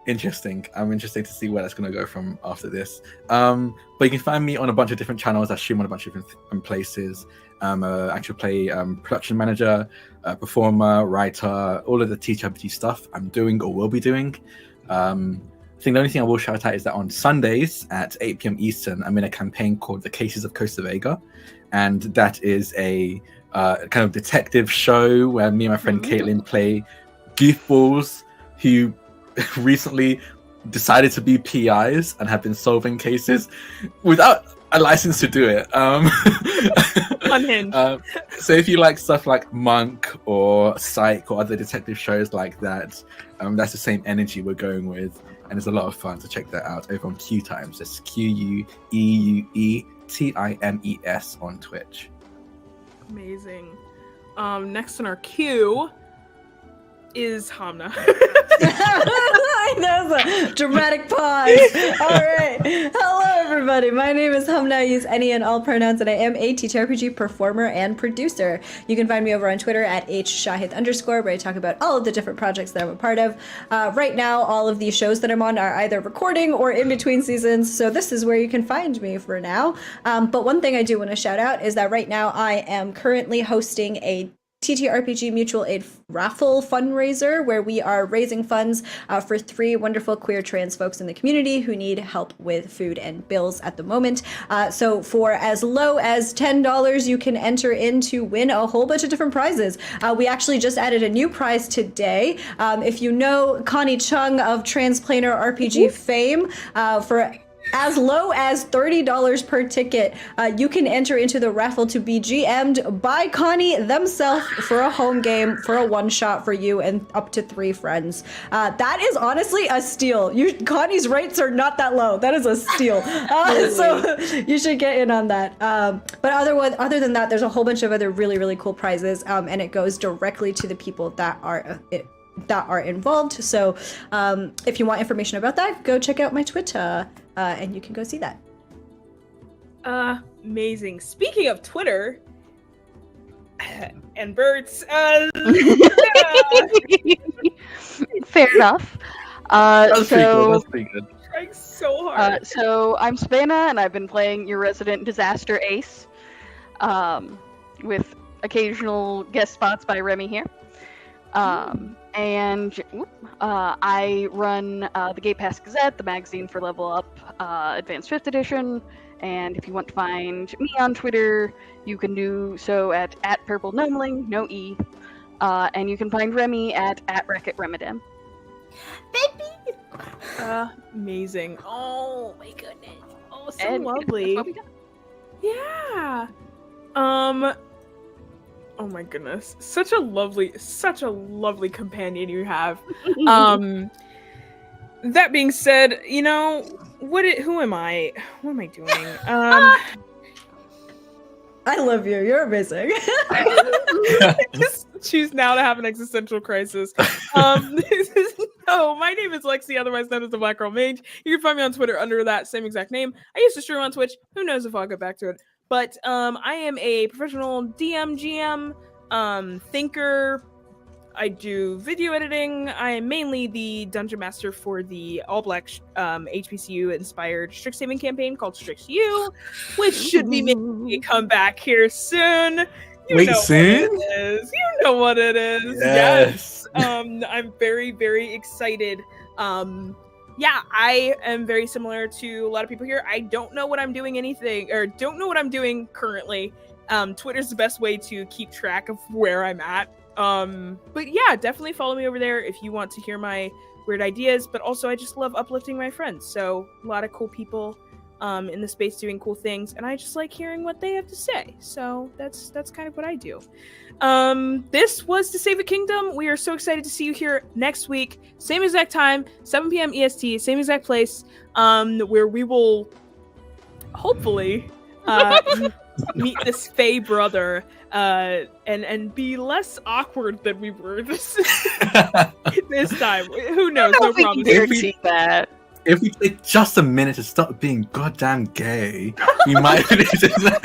interesting. I'm interested to see where that's going to go from after this. But you can find me on a bunch of different channels. I stream on a bunch of different places. I'm actually play production manager, performer, writer, all of the TTRPG stuff I'm doing or will be doing. I think the only thing I will shout out is that on Sundays at 8 p.m. Eastern, I'm in a campaign called The Cases of Costa Vega. And that is a kind of detective show where me and my friend Caitlin play goofballs who recently decided to be PIs and have been solving cases without a license to do it. Unhinged. So if you like stuff like Monk or Psych or other detective shows like that, that's the same energy we're going with, and it's a lot of fun. So check that out over on Q Times. It's QUEUETIMES on Twitch. Amazing. Next on our queue is Hamna. That was a dramatic pause. All right. Hello, everybody. My name is Hamna. I use any and all pronouns, and I am a TTRPG performer and producer. You can find me over on Twitter at @shahid_, where I talk about all of the different projects that I'm a part of. Right now, all of these shows that I'm on are either recording or in between seasons, so this is where you can find me for now. But one thing I do want to shout out is that right now I am currently hosting a TTRPG mutual aid raffle fundraiser where we are raising funds for 3 wonderful queer trans folks in the community who need help with food and bills at the moment. So for as low as $10, you can enter in to win a whole bunch of different prizes. We actually just added a new prize today. If you know Connie Chung of Transplanar RPG fame, for as low as $30 per ticket, you can enter into the raffle to be GM'd by Connie themselves for a home game, for a one-shot for you and up to 3 friends. That is honestly a steal. Connie's rates are not that low. That is a steal. So you should get in on that. But other than that, there's a whole bunch of other really, really cool prizes, and it goes directly to the people that are involved. So if you want information about that, go check out my Twitter. And you can go see that. Amazing. Speaking of Twitter and birds, Fair enough. That's pretty good. trying so hard. So I'm Spana, and I've been playing your resident disaster ace, with occasional guest spots by Remy here. And I run the Gate Pass Gazette, the magazine for Level Up Advanced 5th Edition. And if you want to find me on Twitter, you can do so at Purple Gnomeling, no E. And you can find Remy at Racket Remedem. Baby! Amazing. Oh my goodness. Oh, so And lovely. that's what we got. Yeah. Oh my goodness. Such a lovely companion you have. That being said, you know, who am I? What am I doing? I love you. You're amazing. Just choose now to have an existential crisis. No, my name is Lexi, otherwise known as the Black Girl Mage. You can find me on Twitter under that same exact name. I used to stream on Twitch. Who knows if I'll get back to it. But I am a professional DM, GM, thinker. I do video editing. I am mainly the dungeon master for the all-black HBCU-inspired Strixhaven campaign called Strix-U, which should be making a comeback here soon. Wait, soon? You know what it is. Yes. I'm very, very excited. Yeah, I am very similar to a lot of people here. I don't know what I'm doing don't know what I'm doing currently. Twitter's the best way to keep track of where I'm at. But yeah, definitely follow me over there if you want to hear my weird ideas, but also I just love uplifting my friends. So a lot of cool people in the space doing cool things, and I just like hearing what they have to say. So that's kind of what I do. This was To Save a Kingdom. We are so excited to see you here next week. Same exact time, 7 p.m. EST, same exact place, where we will hopefully meet this Fae brother and be less awkward than we were this time. Who knows? No promise. Guarantee that. If we take just a minute to stop being goddamn gay, we might finish it. I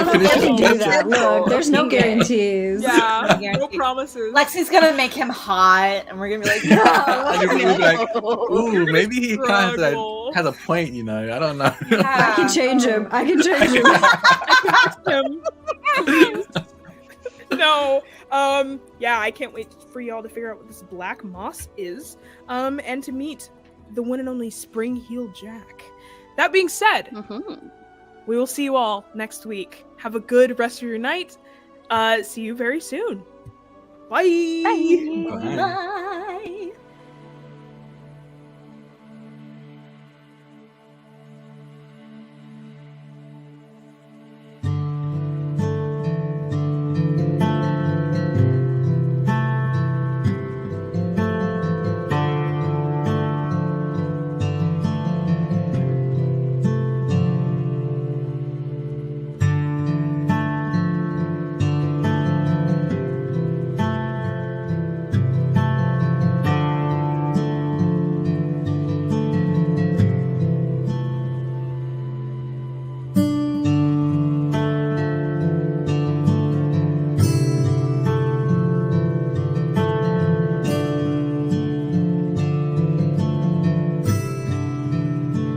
can do that. Look, there's no guarantees. Yeah, Yeah. no promises. Lexi's gonna make him hot, and we're gonna be like, no. And you're gonna be like, ooh, maybe he kind Struggle. of has a point, you know. I don't know. I can change him. No. Yeah, I can't wait for y'all to figure out what this black moss is. And to meet the one and only Spring Heel Jack. That being said, we will see you all next week. Have a good rest of your night. See you very soon. Bye. Bye. Bye.